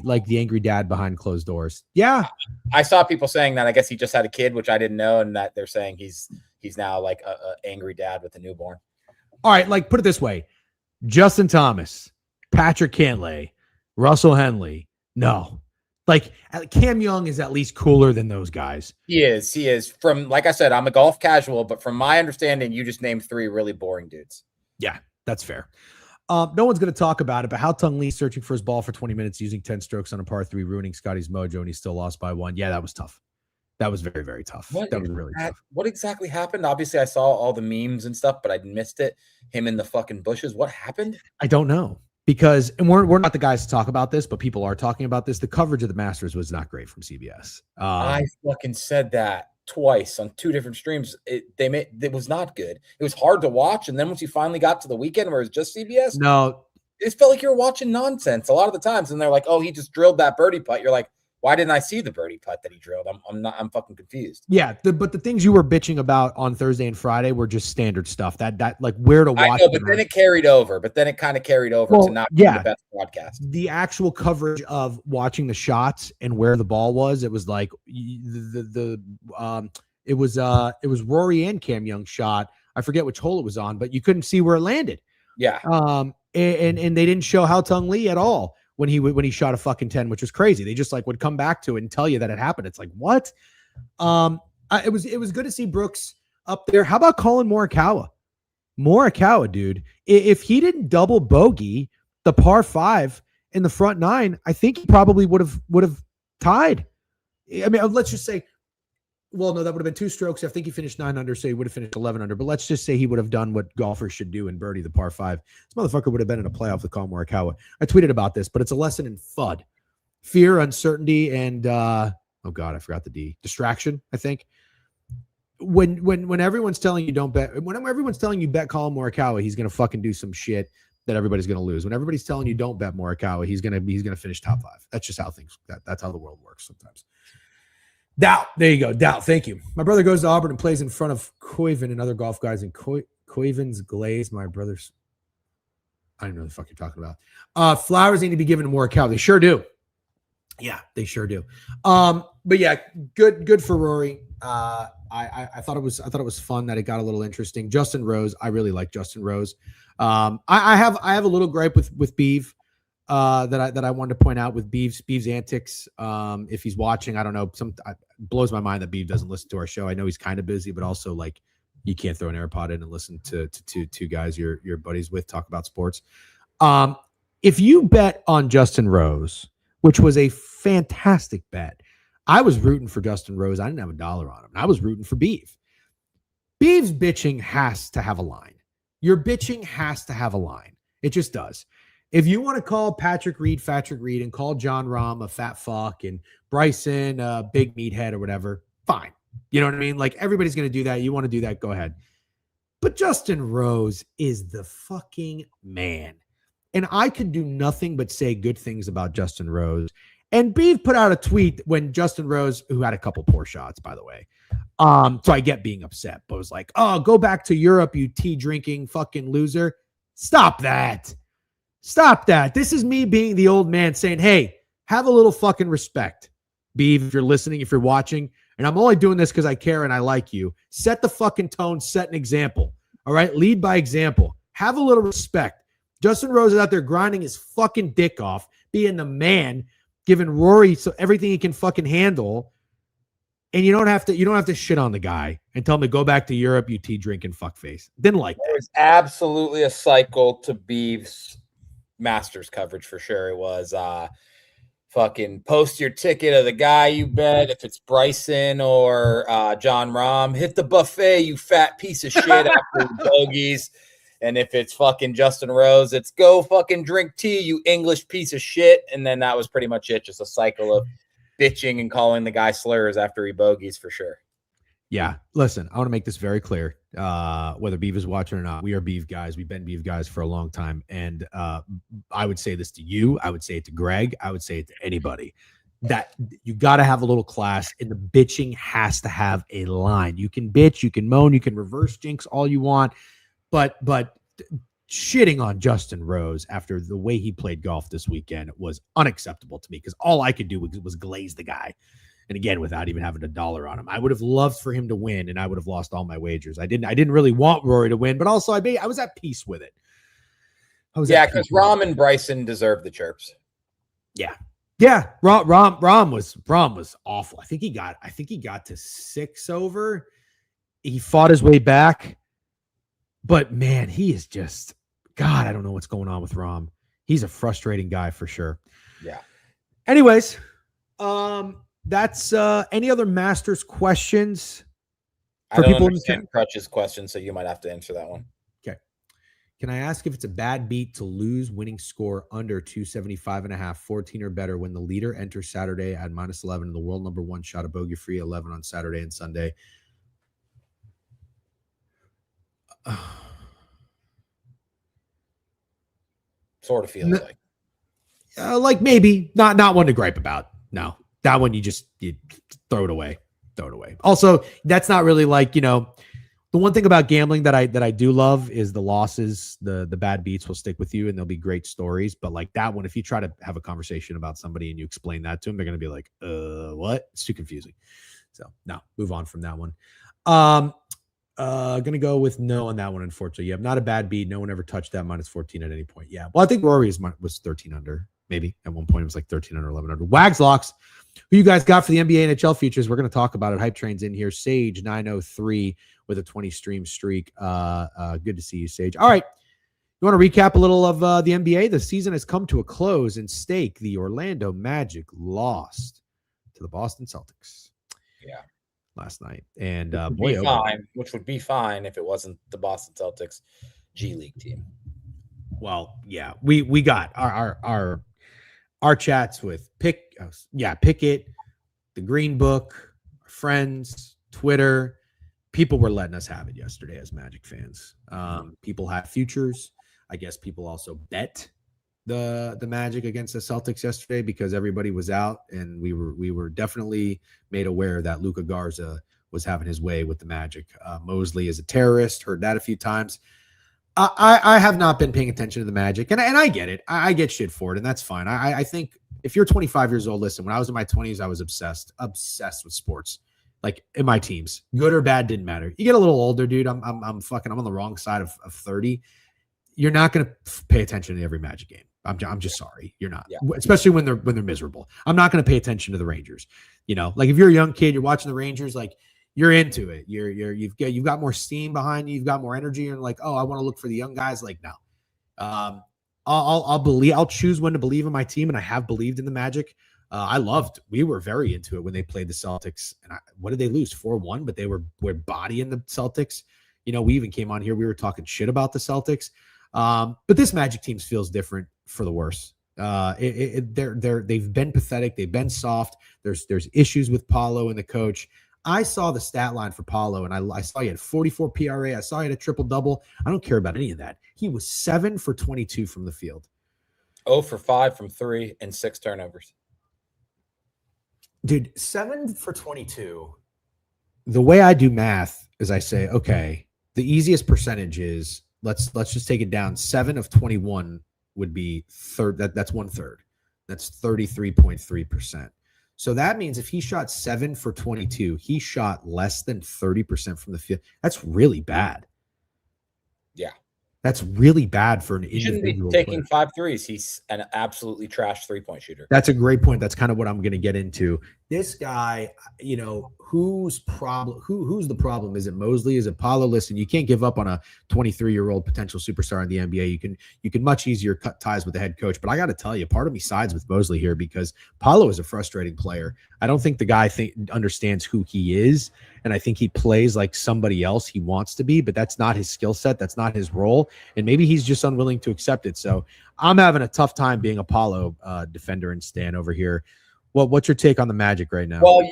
like the angry dad behind closed doors. Yeah, I saw people saying that. I guess he just had a kid, which I didn't know, and that they're saying he's now like a angry dad with a newborn. All right, like, put it this way: Justin Thomas, Patrick Cantlay, Russell Henley. No. Like, Cam Young is at least cooler than those guys. He is. From, like I said, I'm a golf casual, but from my understanding, you just named 3 really boring dudes. Yeah, that's fair. No one's going to talk about it, but Haotong Lee searching for his ball for 20 minutes, using 10 strokes on a par 3, ruining Scotty's mojo, and he still lost by 1. Yeah, that was tough. That was very, very tough. That was really tough. What exactly happened? Obviously, I saw all the memes and stuff, but I missed it. Him in the fucking bushes. What happened? I don't know. Because, and we're not the guys to talk about this, but people are talking about this. The coverage of the Masters was not great from CBS. I fucking said that twice on 2 different streams. It was not good. It was hard to watch, and then once you finally got to the weekend where it was just CBS, no, it felt like you were watching nonsense a lot of the times. And they're like, "Oh, he just drilled that birdie putt." You're like, Why didn't I see the birdie putt that he drilled? I'm fucking confused. Yeah, but the things you were bitching about on Thursday and Friday were just standard stuff. That like where to watch. I know, but then it carried over. But then it kind of carried over to not being the best broadcast. The actual coverage of watching the shots and where the ball was, it was like it was Rory and Cam Young's shot. I forget which hole it was on, but you couldn't see where it landed. Yeah. And they didn't show Hao Tung Lee at all when he shot a fucking 10, which was crazy. They just like would come back to it and tell you that it happened. It's like, what? It was good to see Brooks up there. How about Colin Morikawa? Morikawa, dude. If he didn't double bogey the par 5 in the front 9, I think he probably would have tied. I mean, let's just say, well, no, that would have been 2 strokes. I think he finished 9 under, so he would have finished 11 under. But let's just say he would have done what golfers should do and birdie the par 5. This motherfucker would have been in a playoff with Colin Morikawa. I tweeted about this, but it's a lesson in FUD. Fear, uncertainty, and oh God, I forgot the D. Distraction, I think. When everyone's telling you don't bet, when everyone's telling you bet Colin Morikawa, he's gonna fucking do some shit that everybody's gonna lose. When everybody's telling you don't bet Morikawa, he's gonna finish top 5. That's just how things. That's how the world works sometimes. Doubt. There you go. Doubt. Thank you. My brother goes to Auburn and plays in front of Koiven and other golf guys in Koiven's Glaze. My brother's. I don't know what the fuck you're talking about. Flowers need to be given to Morikawa. They sure do. Yeah, they sure do. But yeah, good for Rory. I thought it was fun that it got a little interesting. Justin Rose, I really like Justin Rose. I have a little gripe with Biev that I wanted to point out with Biev's antics. If he's watching, I don't know. It blows my mind that Biev doesn't listen to our show. I know he's kind of busy, but also like you can't throw an AirPod in and listen to two guys you're buddies with talk about sports. If you bet on Justin Rose, which was a fantastic bet, I was rooting for Justin Rose. I didn't have $1 on him. I was rooting for Biev. Biev's bitching has to have a line. Your bitching has to have a line. It just does. If you want to call Patrick Reed and call John Rahm a fat fuck and Bryson a big meathead or whatever, fine. You know what I mean? Like everybody's going to do that. You want to do that, go ahead. But Justin Rose is the fucking man. And I could do nothing but say good things about Justin Rose. And Biev put out a tweet when Justin Rose, who had a couple poor shots, by the way. So I get being upset, but it was like, oh, go back to Europe, you tea drinking fucking loser. Stop that. Stop that. This is me being the old man saying, hey, have a little fucking respect. Biev, if you're listening, if you're watching, and I'm only doing this because I care and I like you, set the fucking tone, set an example. All right? Lead by example. Have a little respect. Justin Rose is out there grinding his fucking dick off, being the man, giving Rory everything he can fucking handle. And you don't have to shit on the guy and tell him to go back to Europe, you tea drinking fuckface. Didn't like that. There's absolutely a cycle to Biev's Masters coverage for sure. It was fucking post your ticket of the guy you bet. If it's Bryson or John Rahm, hit the buffet, you fat piece of shit after the bogeys. And if it's fucking Justin Rose, it's go fucking drink tea, you English piece of shit. And then that was pretty much it. Just a cycle of bitching and calling the guy slurs after he bogeys for sure. Yeah. Listen, I want to make this very clear. Whether Biev is watching or not, we are Biev guys. We've been Biev guys for a long time. And I would say this to you. I would say it to Greg. I would say it to anybody. That you got to have a little class, and the bitching has to have a line. You can bitch, you can moan, you can reverse jinx all you want. But shitting on Justin Rose after the way he played golf this weekend was unacceptable to me because all I could do was glaze the guy. And again, without even having $1 on him, I would have loved for him to win, and I would have lost all my wagers. I didn't really want Rory to win, but also I was at peace with it. Because Rahm and Bryson deserve the chirps. Yeah. Rahm was awful. I think he got to 6 over. He fought his way back. But man, he is just God. I don't know what's going on with Rahm. He's a frustrating guy for sure. Yeah. Anyways, that's any other Masters questions for people? I don't understand Crutch's question, so you might have to answer that one. Okay. Can I ask if it's a bad beat to lose winning score under 275.5, 14 or better when the leader enters Saturday at -11 and the world number 1 shot a bogey free 11 on Saturday and Sunday? Sort of feels like maybe not one to gripe about. No, That one you throw it away. Throw it away. Also, that's not really like, the one thing about gambling that I do love is the losses, the bad beats will stick with you and there'll be great stories. But like that one, if you try to have a conversation about somebody and you explain that to them, they're going to be like, what? It's too confusing. So no, move on from that one. Gonna go with no on that one. Unfortunately, yeah, not a bad beat. No one ever touched that -14 at any point. Yeah, well, I think Rory was 13 under. Maybe at one point it was like 13 under, 11 under. Wags locks. Who you guys got for the NBA NHL futures? We're gonna talk about it. Hype Train's in here. Sage 903 with a 20 stream streak. Good to see you, Sage. All right. You want to recap a little of the NBA? The season has come to a close in stake. The Orlando Magic lost to the Boston Celtics. Yeah. Last night. And which would be fine if it wasn't the Boston Celtics G League team. Well, yeah, we got our chats with Pickett, the Green Book, our friends, Twitter. People were letting us have it yesterday as Magic fans. People had futures. I guess people also bet the Magic against the Celtics yesterday because everybody was out, and we were definitely made aware that Luka Garza was having his way with the Magic. Mosley is a terrorist. Heard that a few times. I have not been paying attention to the Magic, and I get it. I get shit for it, and that's fine. I think if you're 25 years old, listen. When I was in my 20s, I was obsessed with sports. Like in my teams, good or bad didn't matter. You get a little older, dude. I'm on the wrong side of 30. You're not going to pay attention to every Magic game. I'm just sorry. You're not, especially when they're miserable. I'm not going to pay attention to the Rangers. Like if you're a young kid, you're watching the Rangers, like you're into it. You've got more steam behind you. You've got more energy. You're like, oh, I want to look for the young guys. Like, no, I'll choose when to believe in my team. And I have believed in the Magic. We were very into it when they played the Celtics. And what did they lose? 4-1, but they were bodying the Celtics. We even came on here. We were talking shit about the Celtics. But this Magic team feels different for the worse. They've been pathetic. They've been soft. There's issues with Paulo and the coach. I saw the stat line for Paulo, and I saw he had 44 PRA. I saw he had a triple-double. I don't care about any of that. He was 7 for 22 from the field. 0 for 5 from 3 and 6 turnovers. Dude, 7 for 22. The way I do math is I say, okay, the easiest percentage is let's just take it down. 7 of 21 would be third. That's 1/3. That's 33.3%. So that means if he shot 7 for 22, he shot less than 30% from the field. That's really bad. Yeah. That's really bad for an individual. He shouldn't be taking 5 threes. He's an absolutely trash 3-point shooter. That's a great point. That's kind of what I'm going to get into. This guy, who's the problem? Is it Mosley? Is it Paulo? Listen, you can't give up on a 23-year-old potential superstar in the NBA. You can much easier cut ties with the head coach. But I got to tell you, part of me sides with Mosley here because Paulo is a frustrating player. I don't think the guy understands who he is. And I think he plays like somebody else he wants to be, but that's not his skill set. That's not his role. And maybe he's just unwilling to accept it. So I'm having a tough time being a Paulo defender and Stan over here. What's your take on the Magic right now? Well,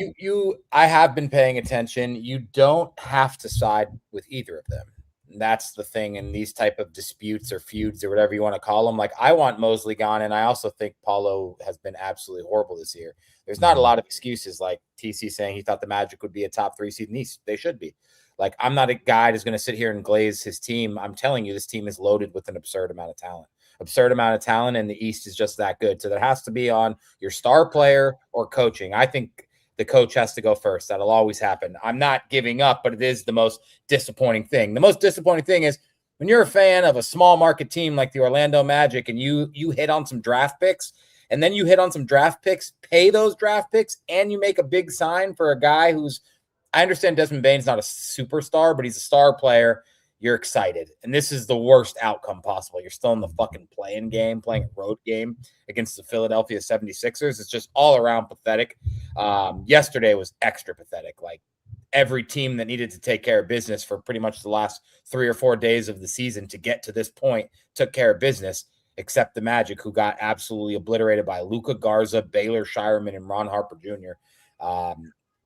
I have been paying attention. You don't have to side with either of them. And that's the thing in these type of disputes or feuds or whatever you want to call them. Like I want Mosley gone, and I also think Paulo has been absolutely horrible this year. There's not a lot of excuses like TC saying he thought the Magic would be a top 3 seed in the East. They should be. Like I'm not a guy who's going to sit here and glaze his team. I'm telling you, this team is loaded with an absurd amount of talent. And the East is just that good. So there has to be on your star player or coaching. I think the coach has to go first. That'll always happen. I'm not giving up, but it is the most disappointing thing. The most disappointing thing is when you're a fan of a small market team like the Orlando Magic and you hit on some draft picks, and then you hit on some draft picks, pay those draft picks, and you make a big sign for a guy who's – I understand Desmond Bane's not a superstar, but he's a star player. You're excited. And this is the worst outcome possible. You're still in the fucking play-in game, playing a road game against the Philadelphia 76ers. It's just all around pathetic. Yesterday was extra pathetic. Like every team that needed to take care of business for pretty much the last 3 or 4 days of the season to get to this point took care of business, except the Magic, who got absolutely obliterated by Luka Garza, Baylor Shireman, and Ron Harper Jr.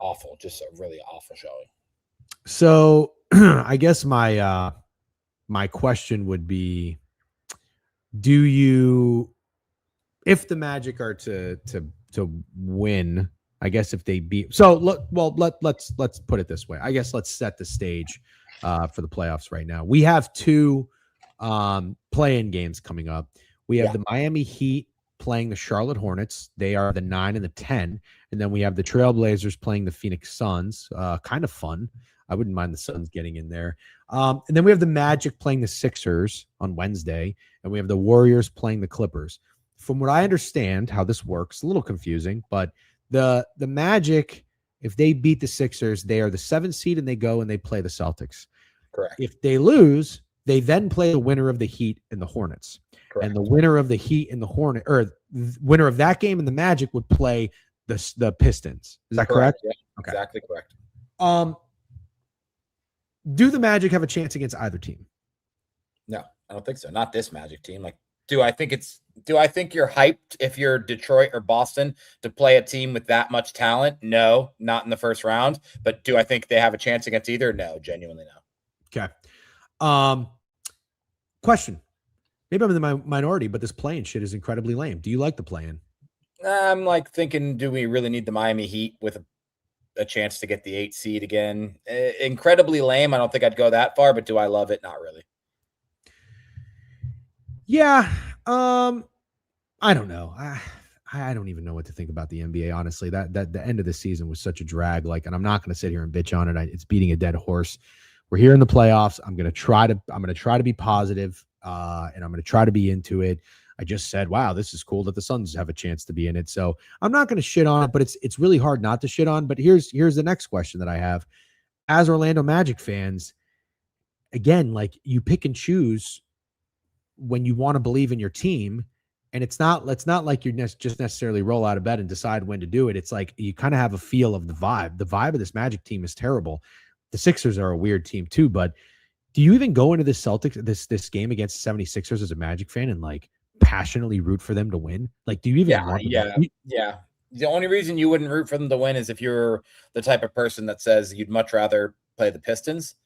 Awful. Just a really awful showing. So I guess my question would be, if the Magic are to win I guess if they beat, so look, well, let's put it this way. I guess let's set the stage for the playoffs right now. We have two play-in games coming up. We have the Miami Heat playing the Charlotte Hornets. They are the 9 and the 10, and then we have the Trailblazers playing the Phoenix Suns. Kind of fun. I wouldn't mind the Suns getting in there. And then we have the Magic playing the Sixers on Wednesday, and we have the Warriors playing the Clippers. From what I understand, how this works, a little confusing, but the Magic, if they beat the Sixers, they are the 7th seed and they go and they play the Celtics. Correct. If they lose, they then play the winner of the Heat and the Hornets. Correct. And the winner of the Heat and the Hornet, or winner of that game and the Magic would play the Pistons. Is that correct? Yeah, okay. Exactly correct. Do the Magic have a chance against either team? No, I don't think so. Not this Magic team. Like, do I think you're hyped if you're Detroit or Boston to play a team with that much talent? No, not in the first round. But do I think they have a chance against either? No, genuinely no. Okay. Question. Maybe I'm in the minority, but this play-in shit is incredibly lame. Do you like the play-in? I'm like thinking, do we really need the Miami Heat with a chance to get the 8th seed again? Incredibly lame. I don't think I'd go that far, but do I love it? Not really. Yeah. I don't know. I don't even know what to think about the NBA, honestly. That the end of the season was such a drag. Like, and I'm not going to sit here and bitch on it. It's beating a dead horse. We're here in the playoffs. I'm going to try to be positive, and I'm going to try to be into it. I just said, wow, this is cool that the Suns have a chance to be in it. So I'm not going to shit on it, but it's really hard not to shit on. But here's the next question that I have. As Orlando Magic fans, again, like, you pick and choose when you want to believe in your team. And it's not like you just necessarily roll out of bed and decide when to do it. It's like you kind of have a feel of the vibe. The vibe of this Magic team is terrible. The Sixers are a weird team too, but do you even go into this game against the 76ers as a Magic fan and like passionately root for them to win? Like, do you even want them? Yeah. The only reason you wouldn't root for them to win is if you're the type of person that says you'd much rather play the Pistons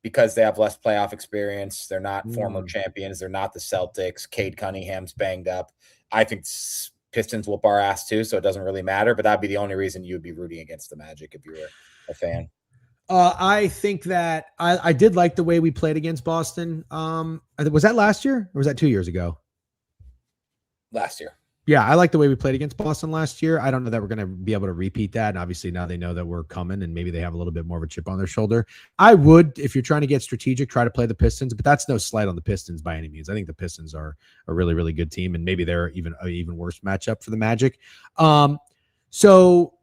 because they have less playoff experience. They're not former champions. They're not the Celtics. Cade Cunningham's banged up. I think Pistons whoop our ass too, so it doesn't really matter, but that'd be the only reason you would be rooting against the Magic if you were a fan. I think that I did like the way we played against Boston. Was that last year or was that 2 years ago? Last year. Yeah, I like the way we played against Boston last year. I don't know that we're going to be able to repeat that. And obviously now they know that we're coming and maybe they have a little bit more of a chip on their shoulder. I would, if you're trying to get strategic, try to play the Pistons, but that's no slight on the Pistons by any means. I think the Pistons are a really, really good team, and maybe they're even an even worse matchup for the Magic. So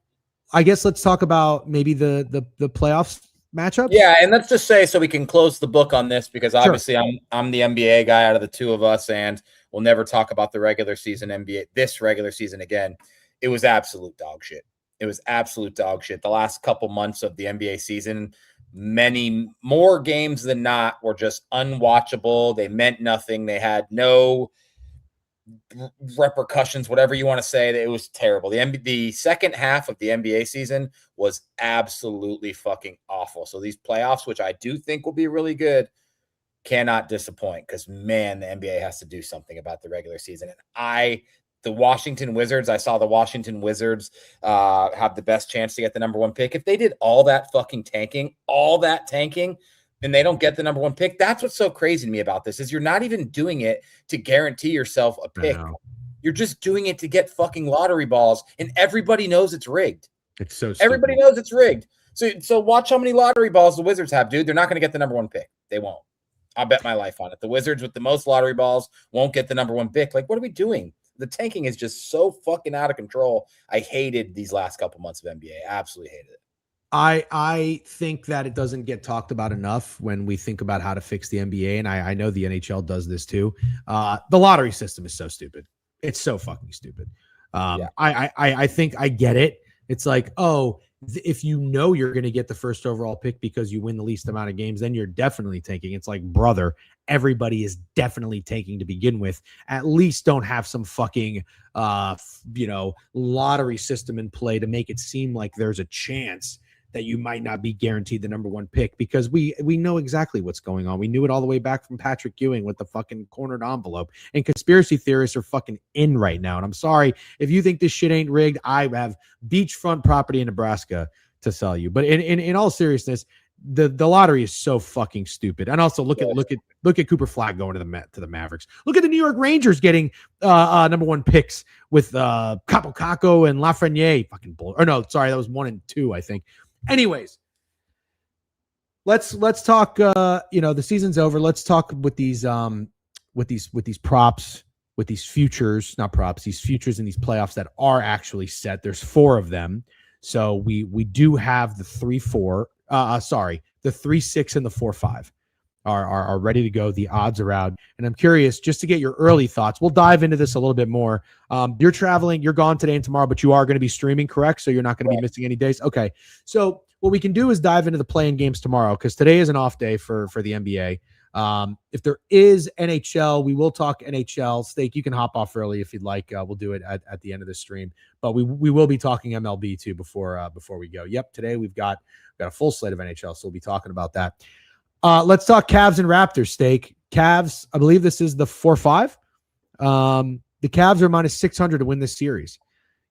I guess let's talk about maybe the playoffs matchups. Yeah, and let's just say, so we can close the book on this, because obviously I'm the NBA guy out of the two of us, and we'll never talk about the regular season NBA, this regular season again. It was absolute dog shit. It was absolute dog shit. The last couple months of the NBA season, many more games than not were just unwatchable. They meant nothing. They had no repercussions, whatever you want to say. It was terrible. The second half of the NBA season was absolutely fucking awful. So these playoffs, which I do think will be really good, cannot disappoint, because man, the NBA has to do something about the regular season. And the Washington Wizards, I saw the Washington Wizards have the best chance to get the number 1 pick. If they did all that tanking, and they don't get the number 1 pick, that's what's so crazy to me about this, is you're not even doing it to guarantee yourself a pick. You're just doing it to get fucking lottery balls, and everybody knows it's rigged. It's so stupid. Everybody knows it's rigged. So watch how many lottery balls the Wizards have, dude. They're not going to get the number 1 pick. They won't. I'll bet my life on it. The Wizards with the most lottery balls won't get the number 1 pick. Like, what are we doing? The tanking is just so fucking out of control. I hated these last couple months of NBA. Absolutely hated it. I think that it doesn't get talked about enough when we think about how to fix the NBA. And I know the NHL does this too. The lottery system is so stupid. It's so fucking stupid. I think I get it. It's like, if you know you're going to get the first overall pick because you win the least amount of games, then you're definitely tanking. It's like, brother, everybody is definitely tanking to begin with. At least don't have some fucking, lottery system in play to make it seem like there's a chance that you might not be guaranteed the number one pick, because we know exactly what's going on. We knew it all the way back from Patrick Ewing with the fucking cornered envelope, and conspiracy theorists are fucking in right now. And I'm sorry if you think this shit ain't rigged. I have beachfront property in Nebraska to sell you. But in all seriousness, the lottery is so fucking stupid. And also look at Cooper Flagg going to the Mavericks. Look at the New York Rangers getting number one picks with Capo Caco and Lafreniere. Fucking bull. Or no, sorry, that was 1 and 2, I think. Anyways, let's talk. The season's over. Let's talk with these props, with these futures, not props, these futures in these playoffs that are actually set. There's 4 of them. So we do have the 3-4. The 3-6 and the 4-5 are ready to go. The odds are out, and I'm curious just to get your early thoughts. We'll dive into this a little bit more. You're traveling, you're gone today and tomorrow, but you are going to be streaming, correct? So you're not going to be missing any days. Okay. So what we can do is dive into the play-in games tomorrow, because today is an off day for the NBA. If there is NHL, we will talk NHL. Steak, you can hop off early if you'd like. We'll do it at the end of the stream, but we will be talking MLB too before we go. Yep, today we've got a full slate of NHL, so we'll be talking about that. Let's talk Cavs and Raptors. Steak, Cavs. I believe this is the 4-5. The Cavs are minus 600 to win this series.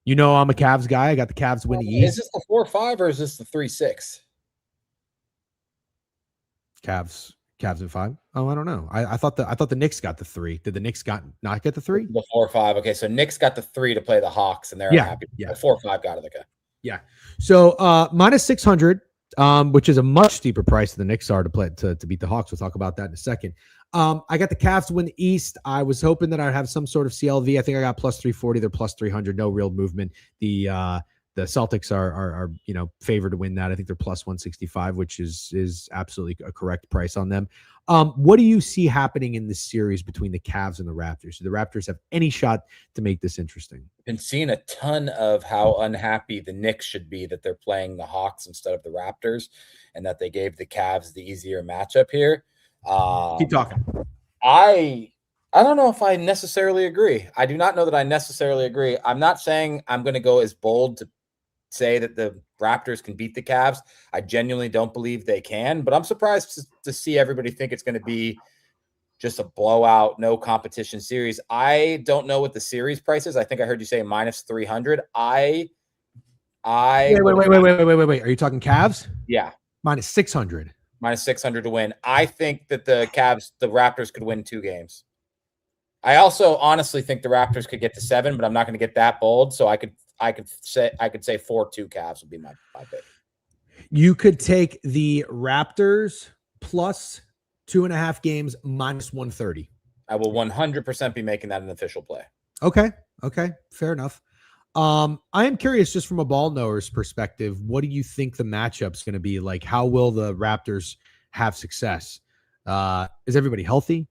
You know I'm a Cavs guy. I got the Cavs win the East. Is this the 4-5 or is this the 3-6? Cavs and 5. Oh, I don't know. I thought the Knicks got the 3. Did the Knicks not get the 3? The 4-5. Okay, so Knicks got the 3 to play the Hawks, and they're happy. Yeah. The 4-5 got it. Okay. Yeah. So minus 600, which is a much steeper price than the Knicks are to beat the Hawks. We'll talk about that in a second. I got the Cavs to win the East. I was hoping that I'd have some sort of CLV. I think I got plus 340. They're plus 300. No real movement. The Celtics are favored to win that. I think they're plus 165, which is absolutely a correct price on them. What do you see happening in this series between the Cavs and the Raptors? Do the Raptors have any shot to make this interesting? Been seeing a ton of how unhappy the Knicks should be that they're playing the Hawks instead of the Raptors, and that they gave the Cavs the easier matchup here. Keep talking. I don't know if I necessarily agree. I do not know that I necessarily agree. I'm not saying I'm going to go as bold to say that the Raptors can beat the Cavs. I genuinely don't believe they can, but I'm surprised to see everybody think it's going to be just a blowout, no competition series. I don't know what the series price is. I think I heard you say minus 300. Wait. Are you talking Cavs? Yeah. Minus 600. Minus 600 to win. I think that the Raptors could win 2 games. I also honestly think the Raptors could get to 7, but I'm not going to get that bold. So I could say 4-2 Cavs would be my pick. You could take the Raptors plus 2.5 games minus 130. I will 100% be making that an official play. Okay. Fair enough. I am curious, just from a ball knower's perspective, what do you think the matchup's going to be like? How will the Raptors have success? Is everybody healthy?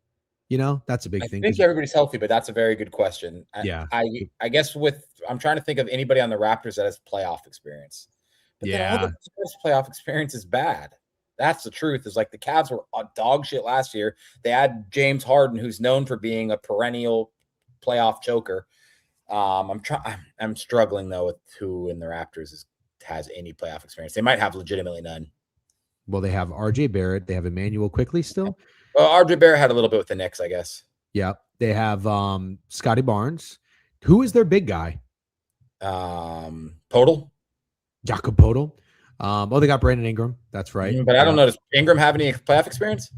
That's a big thing. I think everybody's healthy, but that's a very good question. I guess I'm trying to think of anybody on the Raptors that has playoff experience. But then all the playoff experience is bad. That's the truth. Is like the Cavs were dog shit last year. They had James Harden, who's known for being a perennial playoff choker. I'm struggling though with who in the Raptors has any playoff experience. They might have legitimately none. Well, they have RJ Barrett. They have Emmanuel Quickly still. Well, RJ Barrett had a little bit with the Knicks, I guess. Yeah. They have Scotty Barnes. Who is their big guy? Podol. Jakob Podol. They got Brandon Ingram. That's right. But I don't know. Does Ingram have any playoff experience?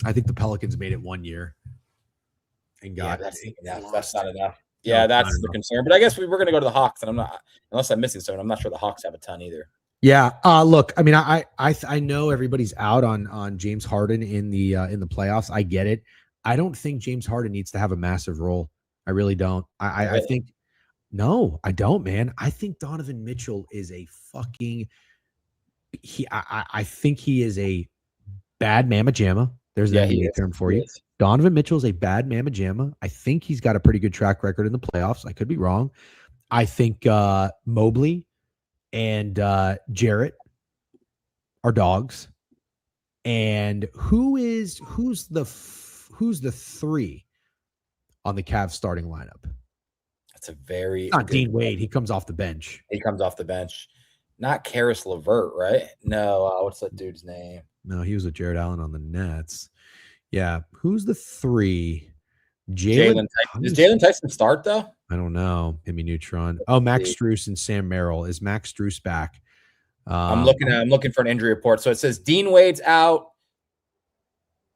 I think the Pelicans made it 1 year and got that's not enough. Yeah, that's the concern. But I guess we're going to go to the Hawks, and I'm not, unless I'm missing someone, I'm not sure the Hawks have a ton either. Yeah. Look, I mean, I know everybody's out on James Harden in the playoffs. I get it. I don't think James Harden needs to have a massive role. I really don't. I think no, I don't, man. I think Donovan Mitchell is a fucking I think he is a bad mamma jamma. There's that term for you. Donovan Mitchell is a bad mamma jamma. I think he's got a pretty good track record in the playoffs. I could be wrong. I think Mobley and Jarrett are dogs. And who's the 3 on the Cavs starting lineup? That's a very not Dean Wade. He comes off the bench. Not Karis LeVert, right? No, what's that dude's name? No, he was with Jared Allen on the Nets. Yeah. Who's the 3? Jalen Tyson. Does Jalen Tyson start though? I don't know. Hit me Neutron. Oh, Max Strus and Sam Merrill. Is Max Strus back? I'm looking for an injury report. So it says Dean Wade's out.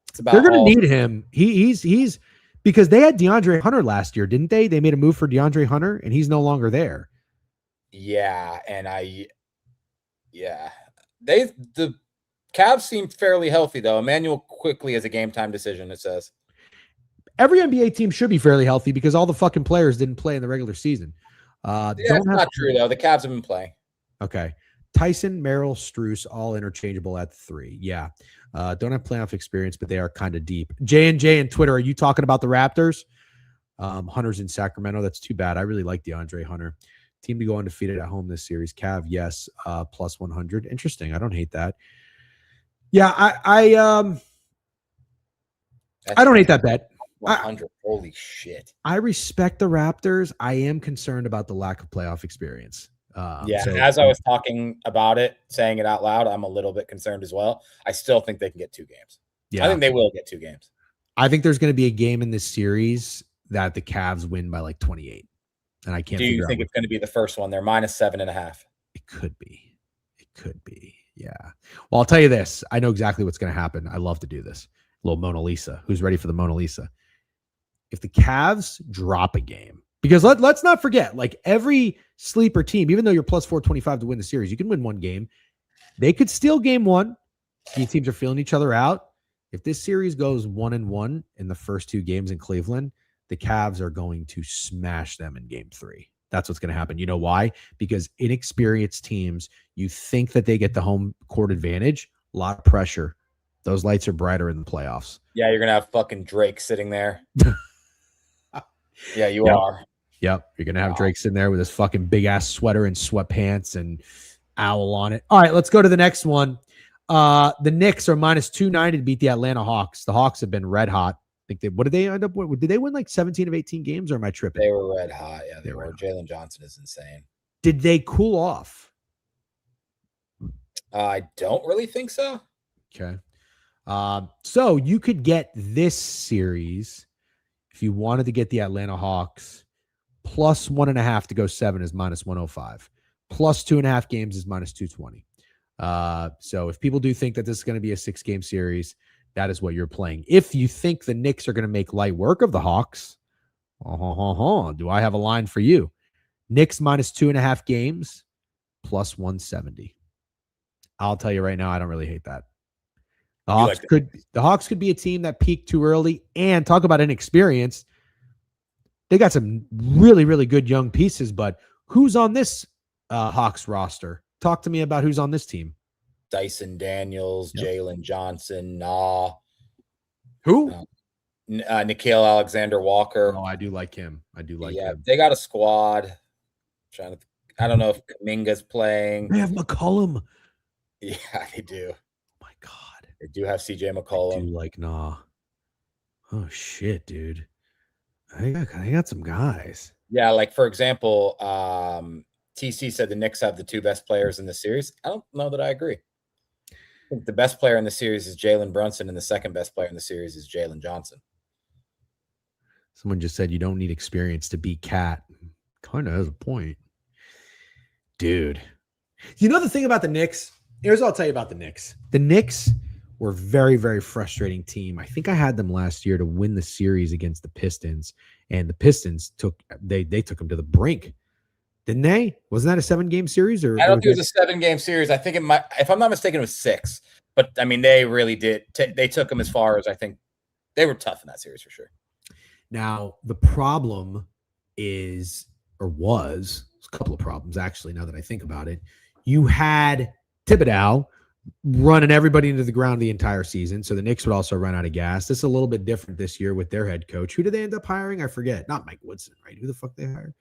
It's about they're going to need him. He's because they had DeAndre Hunter last year, didn't they? They made a move for DeAndre Hunter, and he's no longer there. Yeah, and the Cavs seem fairly healthy though. Emmanuel quickly as a game time decision. It says every NBA team should be fairly healthy because all the fucking players didn't play in the regular season. That's not true though. The Cavs have been playing. Okay. Tyson, Merrill, Strus, all interchangeable at 3. Yeah. Don't have playoff experience, but they are kind of deep. J&J and Twitter, are you talking about the Raptors? Hunter's in Sacramento. That's too bad. I really like DeAndre Hunter. Team to go undefeated at home this series. Cav, yes. Plus 100. Interesting. I don't hate that. Yeah, I don't hate that bet. 100. Holy shit. I respect the Raptors. I am concerned about the lack of playoff experience. As I was talking about it, saying it out loud, I'm a little bit concerned as well. I still think they can get 2 games. Yeah, I think they will get 2 games. I think there's going to be a game in this series that the Cavs win by like 28. And I can't. Do you think it's going to be the first one? They're minus 7.5. It could be. It could be. Yeah. Well, I'll tell you this. I know exactly what's going to happen. I love to do this. A little Mona Lisa. Who's ready for the Mona Lisa? If the Cavs drop a game, because let's not forget, like every sleeper team, even though you're plus 425 to win the series, you can win 1 game. They could steal game 1. These teams are feeling each other out. If this series goes 1-1 in the first 2 games in Cleveland, the Cavs are going to smash them in game 3. That's what's going to happen. You know why? Because inexperienced teams, you think that they get the home court advantage, a lot of pressure. Those lights are brighter in the playoffs. Yeah, you're going to have fucking Drake sitting there. Yeah, you are. Yep. You're going to have Drake sitting there with his fucking big ass sweater and sweatpants and owl on it. All right, let's go to the next one. The Knicks are minus 290 to beat the Atlanta Hawks. The Hawks have been red hot. I think what did they end up with? Did they win like 17 of 18 games, or am I tripping? They were red hot. Yeah, they were. Jalen Johnson is insane. Did they cool off? I don't really think so. Okay. So you could get this series if you wanted to get the Atlanta Hawks plus 1.5 to go 7 is minus 105. Plus 2.5 games is minus 220. So if people do think that this is going to be a 6-game series, that is what you're playing. If you think the Knicks are going to make light work of the Hawks, do I have a line for you? Knicks minus 2.5 games, plus 170. I'll tell you right now, I don't really hate that. The Hawks could be a team that peaked too early, and talk about inexperience. They got some really, really good young pieces, but who's on this Hawks roster? Talk to me about who's on this team. Dyson Daniels, Jalen Johnson, Who? Nickeil Alexander-Walker. Oh, I do like him. Him. They got a squad. I don't know if Kuminga's playing. They have McCollum. Yeah, they do. Oh my God. They do have CJ McCollum. I do like Oh shit, dude. I got some guys. Yeah, like for example, TC said the Knicks have the 2 best players in the series. I don't know that I agree. I think the best player in the series is Jalen Brunson, and the second best player in the series is Jalen Johnson. Someone just said you don't need experience to beat Cat. Kind of has a point. Dude. You know the thing about the Knicks? Here's what I'll tell you about the Knicks. The Knicks were a very, very frustrating team. I think I had them last year to win the series against the Pistons, and the Pistons took them to the brink. Didn't they? Wasn't that a 7-game series? Or I don't think it was a 7-game series. I think it might, if I'm not mistaken, it was 6. But I mean, they really did. They took them as far as I think they were tough in that series for sure. Now, the problem was a couple of problems actually, now that I think about it. You had Thibodeau running everybody into the ground the entire season, so the Knicks would also run out of gas. This is a little bit different this year with their head coach. Who did they end up hiring? I forget. Not Mike Woodson, right? Who the fuck they hired?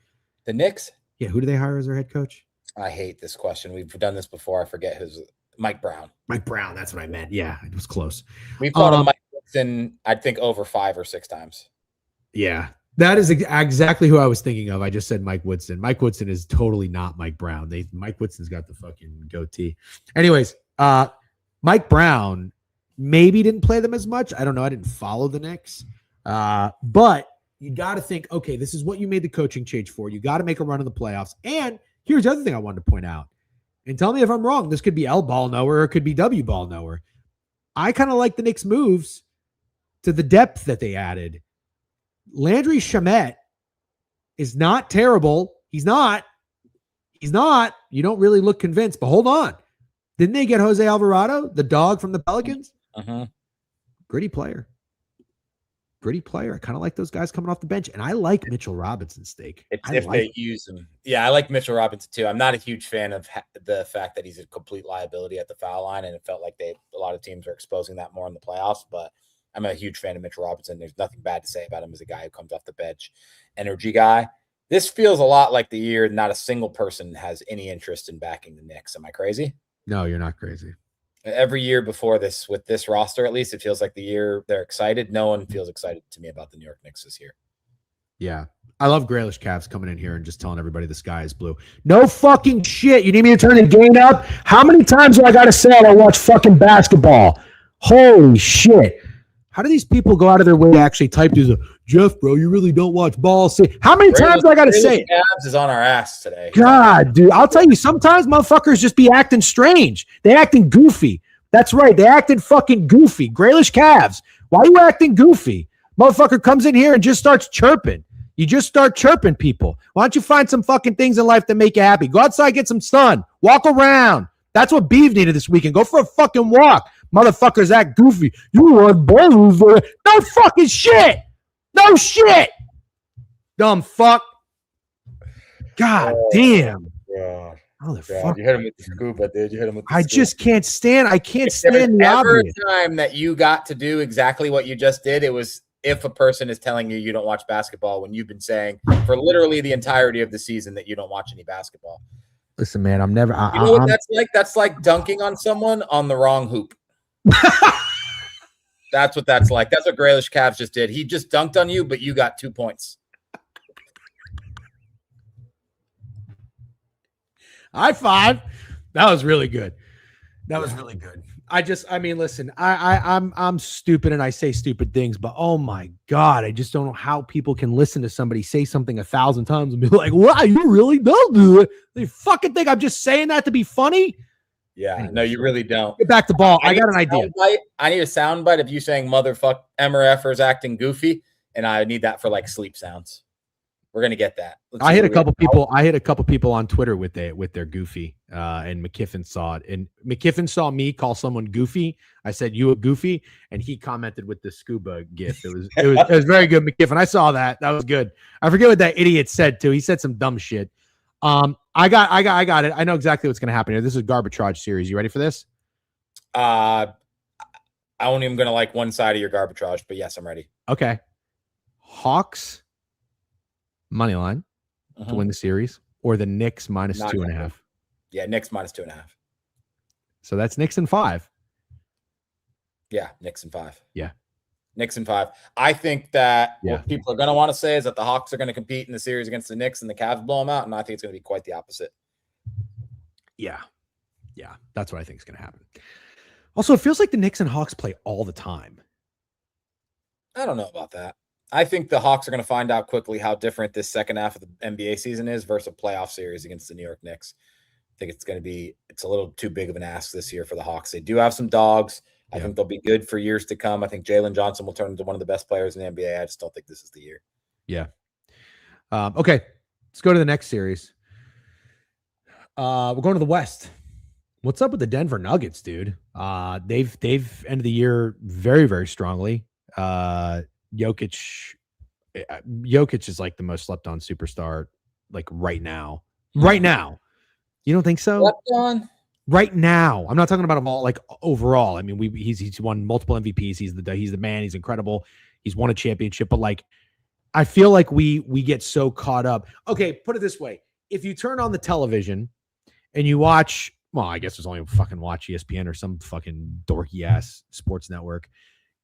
The Knicks? Yeah, who do they hire as their head coach? I hate this question. We've done this before. I forget who's Mike Brown. Mike Brown, that's what I meant. Yeah, it was close. We've called him Mike Woodson, I think, over 5 or 6 times. Yeah, That is exactly who I was thinking of. I just said Mike Woodson. Mike Woodson is totally not Mike Brown. Mike Woodson's got the fucking goatee. Anyways, Mike Brown maybe didn't play them as much. I don't know. I didn't follow the Knicks. But you got to think, okay, this is what you made the coaching change for. You got to make a run in the playoffs. And here's the other thing I wanted to point out. And tell me if I'm wrong. This could be L ball knower or it could be W ball knower. I kind of like the Knicks' moves to the depth that they added. Landry Shamet is not terrible. He's not. You don't really look convinced, but hold on. Didn't they get Jose Alvarado, the dog from the Pelicans? Uh-huh. Gritty player. I kind of like those guys coming off the bench. And I like Mitchell Robinson's stake. They use him. Yeah, I like Mitchell Robinson too. I'm not a huge fan of the fact that he's a complete liability at the foul line. And it felt like a lot of teams are exposing that more in the playoffs. But I'm a huge fan of Mitchell Robinson. There's nothing bad to say about him as a guy who comes off the bench. Energy guy. This feels a lot like the year not a single person has any interest in backing the Knicks. Am I crazy? No, you're not crazy. Every year before this, with this roster, at least, it feels like the year they're excited. No one feels excited to me about the New York Knicks this year. Yeah. I love Graylish Cavs coming in here and just telling everybody the sky is blue. No fucking shit. You need me to turn the game up? How many times do I got to say I watch fucking basketball? Holy shit. How do these people go out of their way to actually type these? Jeff, bro, you really don't watch ball. See, how many times do I got to say it? Cavs is on our ass today. God, dude, I'll tell you, sometimes motherfuckers just be acting strange. They acting goofy. That's right. They acted fucking goofy. Graylish Cavs. Why are you acting goofy? Motherfucker comes in here and just starts chirping. You just start chirping people. Why don't you find some fucking things in life that make you happy? Go outside, get some sun. Walk around. That's what Biev needed this weekend. Go for a fucking walk. Motherfuckers act goofy. You want balls? No fucking shit. No shit. Dumb fuck. God damn. God. Motherfucker. You hit him with the scuba, dude. You hit him with the I scuba. just can't stand. I can't If stand the ever obvious. a time that you got to do exactly what you just did, it was if a person is telling you don't watch basketball when you've been saying for literally the entirety of the season that you don't watch any basketball. Listen, man, I'm never. You know what that's like? That's like dunking on someone on the wrong hoop. That's what that's like. That's what Graylish Cavs just did. He just dunked on you, but you got 2 points. High five. That was really good. I mean, listen, I'm stupid and I say stupid things, but oh my God, I just don't know how people can listen to somebody say something 1,000 times and be like, wow, you really don't do it. They fucking think I'm just saying that to be funny. Yeah, anyway, no, you really don't. Get back to ball. I got an idea. I need a soundbite of you saying motherfuck MRFers acting goofy, and I need that for like sleep sounds. We're gonna get that. I hit a couple people on Twitter with their goofy, and McKiffin saw it. And McKiffin saw me call someone goofy. I said, "You a goofy," and he commented with the scuba gif. It was very good, McKiffin. I saw that. That was good. I forget what that idiot said too. He said some dumb shit. I got it. I know exactly what's gonna happen here. This is a Garbatrage series. You ready for this? I only am gonna like one side of your Garbatrage, but yes, I'm ready. Okay. Hawks money line to win the series, or the Knicks minus 2.5. Yeah, Knicks minus 2.5. So that's Knicks in 5. Yeah, Knicks in 5. Yeah. Knicks in 5. I think that what people are going to want to say is that the Hawks are going to compete in the series against the Knicks and the Cavs blow them out, and I think it's going to be quite the opposite. Yeah. Yeah, that's what I think is going to happen. Also, it feels like the Knicks and Hawks play all the time. I don't know about that. I think the Hawks are going to find out quickly how different this second half of the NBA season is versus a playoff series against the New York Knicks. I think it's a little too big of an ask this year for the Hawks. They do have some dogs. I think they'll be good for years to come. I think Jalen Johnson will turn into one of the best players in the NBA. I just don't think this is the year. Yeah. Okay. Let's go to the next series. We're going to the West. What's up with the Denver Nuggets, dude? They've ended the year very, very strongly. Jokic is like the most slept on superstar, like right now. Right now. You don't think so? Slept on? Right now. I'm not talking about him all like overall. I mean, he's won multiple MVPs. He's the man. He's incredible. He's won a championship, but like I feel like we get so caught up. Okay, put it this way. If you turn on the television and you watch, well, I guess there's only fucking watch ESPN or some fucking dorky ass sports network.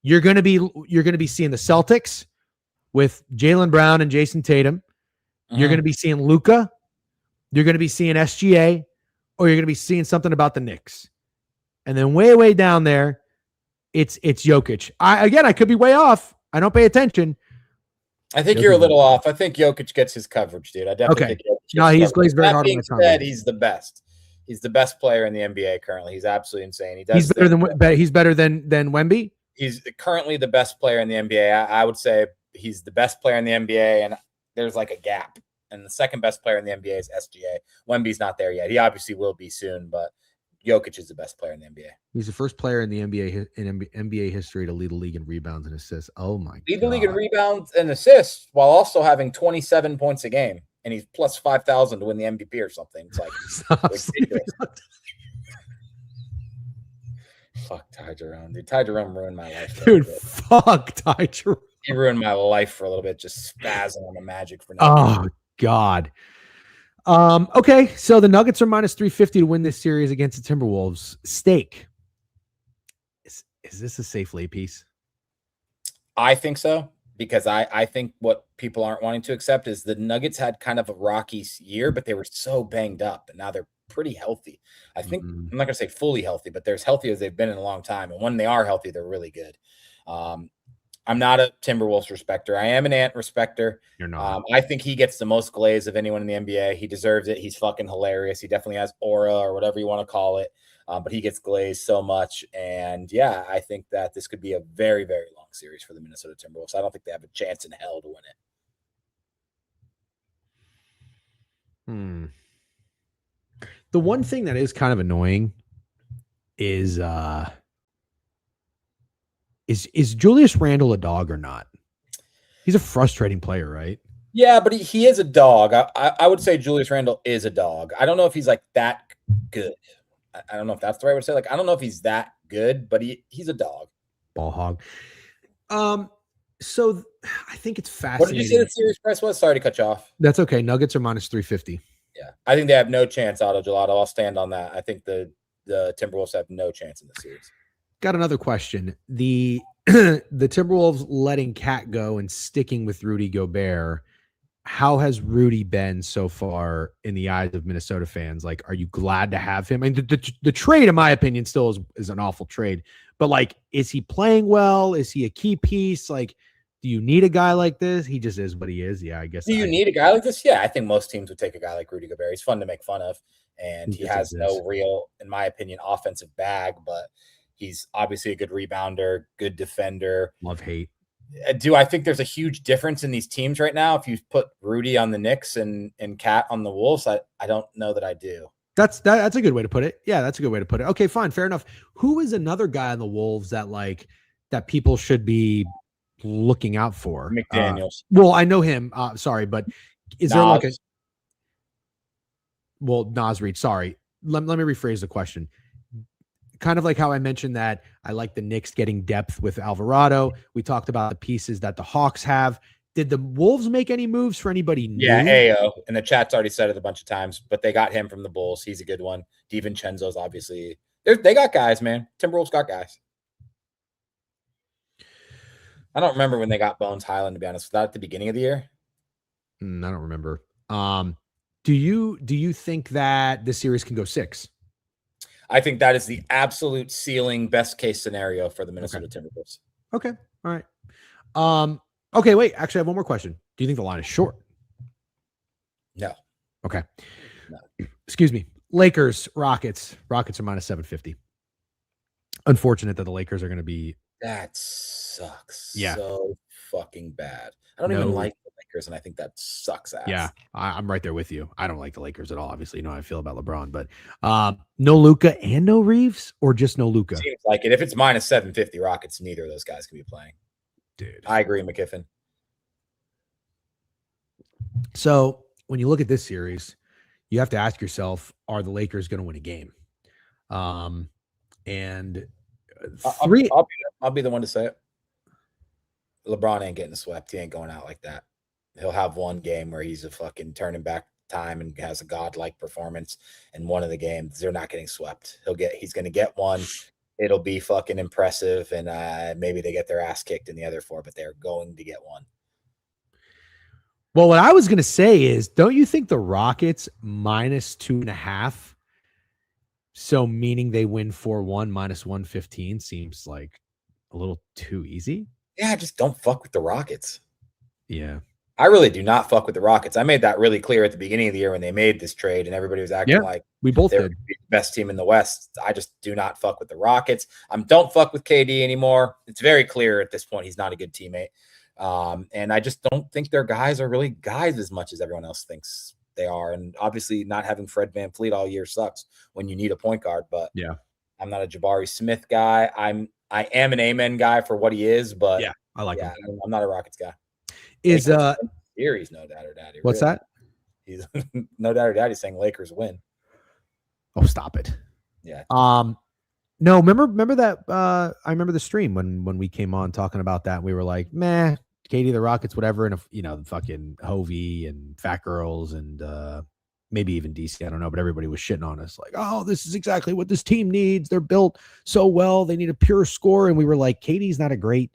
You're gonna be seeing the Celtics, with Jaylen Brown and Jason Tatum. You're going to be seeing Luka. You're going to be seeing SGA, or you're going to be seeing something about the Knicks. And then way down there, it's Jokic. I could be way off. I don't pay attention. I think you're a little off. I think Jokic gets his coverage, dude. I definitely think Jokic gets he's glazed very hard. That being said, he's the best. He's the best player in the NBA currently. He's absolutely insane. He's better than Wemby. He's currently the best player in the NBA. I would say he's the best player in the NBA, and there's like a gap. And the second best player in the NBA is SGA. Wemby's not there yet. He obviously will be soon, but Jokic is the best player in the NBA. He's the first player in the NBA history to lead the league in rebounds and assists. Oh my god. Lead the league in rebounds and assists while also having 27 points a game. And he's plus 5,000 to win the MVP or something. It's like ridiculous. Fuck Ty Jerome. Dude, Ty Jerome ruined my life. Dude, fuck Ty Jerome. He ruined my life for a little bit, just spazzing on the Magic for nothing. Oh God. Okay, so the Nuggets are minus 350 to win this series against the Timberwolves. Steak. Is this a safe lay piece? I think so, because I think what people aren't wanting to accept is the Nuggets had kind of a rocky year, but they were so banged up, and now they're pretty healthy. I think I'm not going to say fully healthy, but they're as healthy as they've been in a long time. And when they are healthy, they're really good. I'm not a Timberwolves respecter. I am an Ant respecter. You're not. I think he gets the most glaze of anyone in the NBA. He deserves it. He's fucking hilarious. He definitely has aura or whatever you want to call it. But he gets glazed so much. And yeah, I think that this could be a very, very long series for the Minnesota Timberwolves. I don't think they have a chance in hell to win it. The one thing that is kind of annoying is Julius Randle a dog or not? He's a frustrating player, right? Yeah, but he is a dog. I would say Julius Randle is a dog. I don't know if he's like that good. I don't know if that's the right way to say. Like, I don't know if he's that good, but he's a dog. Ball hog. So I think it's fascinating. What did you say the series price was? Sorry to cut you off. That's okay. Nuggets are minus 350. Yeah, I think they have no chance. Auto Gelato. I'll stand on that. I think the Timberwolves have no chance in the series. Got another question. The Timberwolves letting Cat go and sticking with Rudy Gobert. How has Rudy been so far in the eyes of Minnesota fans? Like, are you glad to have him? I mean, the trade, in my opinion, still is an awful trade. But like, is he playing well? Is he a key piece? Like, do you need a guy like this? He just is what he is. Yeah, I guess. Do you need a guy like this? Yeah, I think most teams would take a guy like Rudy Gobert. He's fun to make fun of, and he has no real, in my opinion, offensive bag. But he's obviously a good rebounder, good defender. Love hate. Do I think there's a huge difference in these teams right now? If you put Rudy on the Knicks and Cat on the Wolves, I don't know that I do. That's a good way to put it. Yeah, that's a good way to put it. Okay, fine, fair enough. Who is another guy on the Wolves that people should be looking out for? McDaniels. Well, I know him. Sorry, but is there like a Naz Reid? Sorry, let me rephrase the question. Kind of like how I mentioned that I like the Knicks getting depth with Alvarado. We talked about the pieces that the Hawks have. Did the Wolves make any moves for anybody new? Yeah, Ayo. And the chat's already said it a bunch of times, but they got him from the Bulls. He's a good one. DiVincenzo's obviously. They got guys, man. Timberwolves got guys. I don't remember when they got Bones Highland, to be honest. Was that at the beginning of the year? I don't remember. Do you think that this series can go 6? I think that is the absolute ceiling, best case scenario for the Minnesota Timberwolves. Okay. All right. Okay, wait. Actually, I have one more question. Do you think the line is short? No. Okay. No. Excuse me. Lakers, Rockets. Rockets are minus 750. Unfortunate that the Lakers are going to be. That sucks. Yeah. So fucking bad. I don't even like the Lakers, and I think that sucks ass. Yeah, I'm right there with you. I don't like the Lakers at all. Obviously, you know how I feel about LeBron, but no Luka and no Reeves, or just no Luka? Seems like it. If it's minus 750 Rockets, neither of those guys can be playing. Dude, I agree, McKiffin. So when you look at this series, you have to ask yourself, are the Lakers going to win a game? And I'll be the one to say it. LeBron ain't getting swept. He ain't going out like that. He'll have one game where he's a fucking turning back time and has a godlike performance. And one of the games, they're not getting swept. He's going to get one. It'll be fucking impressive. And maybe they get their ass kicked in the other 4, but they're going to get one. Well, what I was going to say is, don't you think the Rockets -2.5, so meaning they win 4-1, -115 seems like a little too easy? Yeah, just don't fuck with the Rockets. Yeah. I really do not fuck with the Rockets. I made that really clear at the beginning of the year when they made this trade and everybody was acting like we both they were did. the best team in the West. I just do not fuck with the Rockets. Don't fuck with KD anymore. It's very clear at this point he's not a good teammate. And I just don't think their guys are really guys as much as everyone else thinks they are. And obviously not having Fred VanVleet all year sucks when you need a point guard. But yeah, I'm not a Jabari Smith guy. I am an amen guy for what he is, but yeah, I like him. I'm not a Rockets guy. Is series no dad or daddy? What's really. That? He's no dad or daddy saying Lakers win. Oh, stop it. Yeah. No, remember that I remember the stream when we came on talking about that. We were like, meh, Katie, the Rockets, whatever, and fucking Hovey and Fat Girls and maybe even DC, I don't know, but everybody was shitting on us like, oh, this is exactly what this team needs. They're built so well. They need a pure score. And we were like, Katie's not a great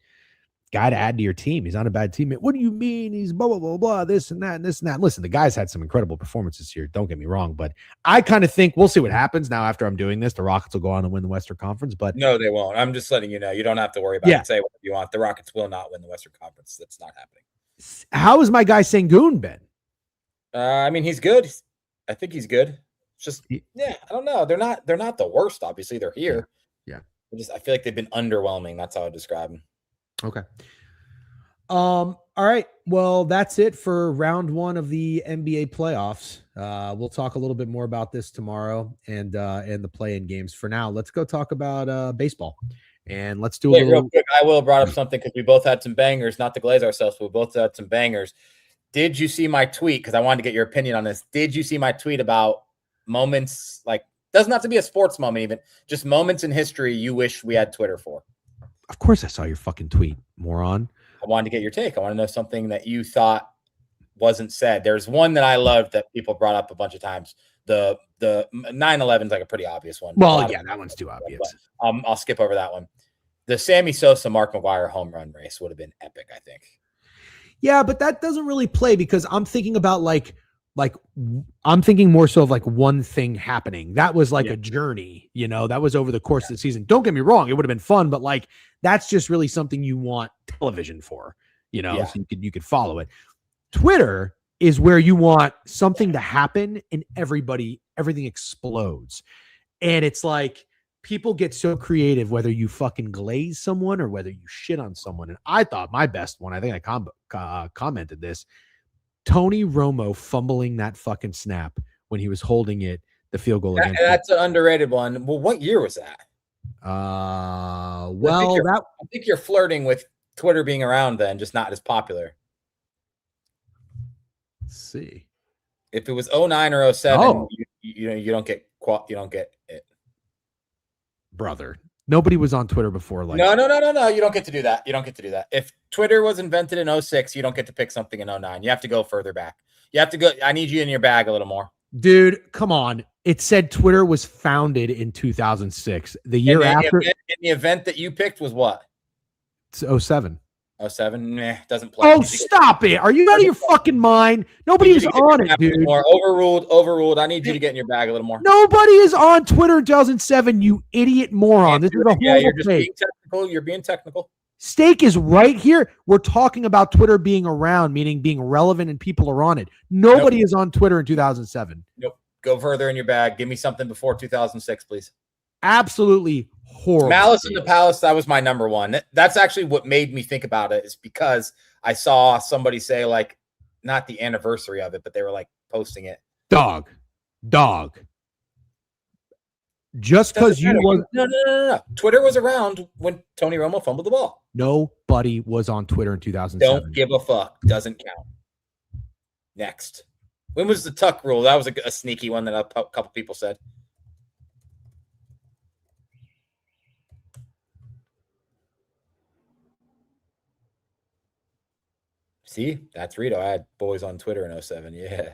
guy to add to your team. He's not a bad teammate. What do you mean? He's blah, blah, blah, blah, this and that and this and that. Listen, the guy's had some incredible performances here. Don't get me wrong, but I kind of think we'll see what happens now after I'm doing this. The Rockets will go on and win the Western Conference, but no, they won't. I'm just letting you know. You don't have to worry about it. Say whatever you want. The Rockets will not win the Western Conference. That's not happening. How has my guy Sengun been? I mean, he's good. I think he's good. It's just, I don't know. They're not the worst. Obviously, they're here. Yeah. I feel like they've been underwhelming. That's how I describe them. Okay. All right. Well, that's it for round 1 of the NBA playoffs. We'll talk a little bit more about this tomorrow and the play-in games. For now, let's go talk about baseball. And let's do a little real quick. I will brought up something because we both had some bangers, not to glaze ourselves, but we both had some bangers. Did you see my tweet? Because I wanted to get your opinion on this. Did you see my tweet about moments, like, doesn't have to be a sports moment even, just moments in history you wish we had Twitter for? Of course I saw your fucking tweet, moron. I wanted to get your take. I want to know something that you thought wasn't said. There's one that I loved that people brought up a bunch of times. The 9/11 is like a pretty obvious one. Well, yeah, that one's too obvious. But, I'll skip over that one. The Sammy Sosa, Mark McGwire home run race would have been epic, I think. Yeah, but that doesn't really play because I'm thinking about like I'm thinking more so of like one thing happening. That was like a journey, that was over the course of the season. Don't get me wrong. It would have been fun, but like, that's just really something you want television for, so you could follow it. Twitter is where you want something to happen and everything explodes. And it's like, people get so creative, whether you fucking glaze someone or whether you shit on someone. And I thought my best one, I think I commented this, Tony Romo fumbling that fucking snap when he was holding it, the field goal. That's an underrated one. Well, what year was that? I think you're flirting with Twitter being around then, just not as popular. Let's see. If it was 09 or 07, you don't get it. Brother. Nobody was on Twitter before. Like, no. You don't get to do that. You don't get to do that. If Twitter was invented in 06, you don't get to pick something in 09. You have to go further back. You have to go. I need you in your bag a little more. Dude, come on. It said Twitter was founded in 2006. The year after. And the event that you picked was what? It's 07. 07? Nah, doesn't play. Oh, stop it. Are you out of your fucking mind? Nobody is on it, dude. More. Overruled. I need you to get in your bag a little more. Nobody is on Twitter in 2007, you idiot moron. This is a you're just being technical. You're being technical. Steak is right here. We're talking about Twitter being around, meaning being relevant and people are on it. Nobody is on Twitter in 2007. Nope. Go further in your bag. Give me something before 2006, please. Absolutely horrible. Malice in the Palace, that was my number one. That's actually what made me think about it, is because I saw somebody say, like, not the anniversary of it, but they were like posting it. Dog. Just because you was no. Twitter was around when Tony Romo fumbled the ball. Nobody was on Twitter in 2007. Don't give a fuck. Doesn't count. Next. When was the tuck rule? That was a sneaky one that a couple people said. See, that's Rito. I had boys on Twitter in 07. Yeah.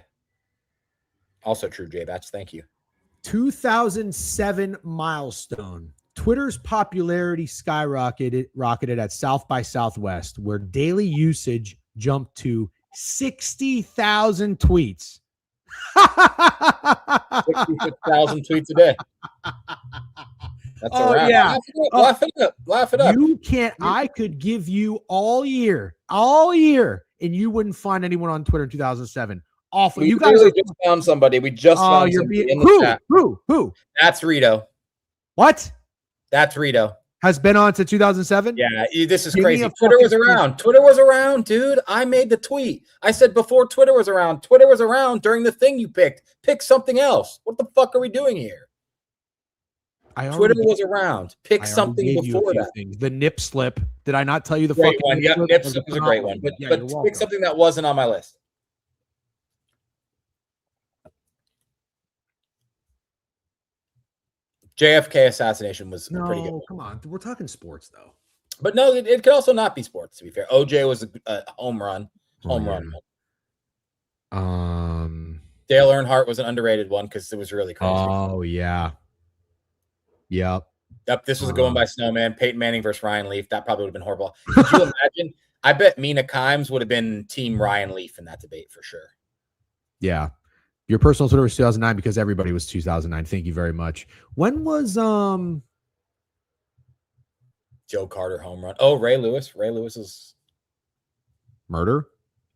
Also true, J-Batch. Thank you. 2007 milestone. Twitter's popularity skyrocketed at South by Southwest, where daily usage jumped to 60,000 tweets. 66,000 tweets a day. That's around. Yeah. Laugh it up. Laugh it up. You can't. I could give you all year, and you wouldn't find anyone on Twitter in 2007. Awful. You guys just found somebody. We just found somebody in the chat. Who? That's Rito. What? That's Rito. Has been on since 2007? Yeah, this is crazy. Twitter was around. Twitter was around, dude. I made the tweet. I said before Twitter was around. Twitter was around during the thing you picked. Pick something else. What the fuck are we doing here? Twitter was around. Pick something before that. The nip slip. Did I not tell you the great fucking one? Yeah, nip slip is a great one. But pick something that wasn't on my list. JFK assassination was pretty good. Come on. We're talking sports, though. But no, it could also not be sports, to be fair. OJ was a home run. Run. Dale Earnhardt was an underrated one because it was really crazy. Oh, yeah. Yep. This was going by Snowman. Peyton Manning versus Ryan Leaf. That probably would have been horrible. Could you imagine? I bet Mina Kimes would have been team Ryan Leaf in that debate for sure. Yeah. Your personal Twitter was 2009 because everybody was 2009. Thank you very much. When was Joe Carter home run? Oh, Ray Lewis. Ray Lewis's murder.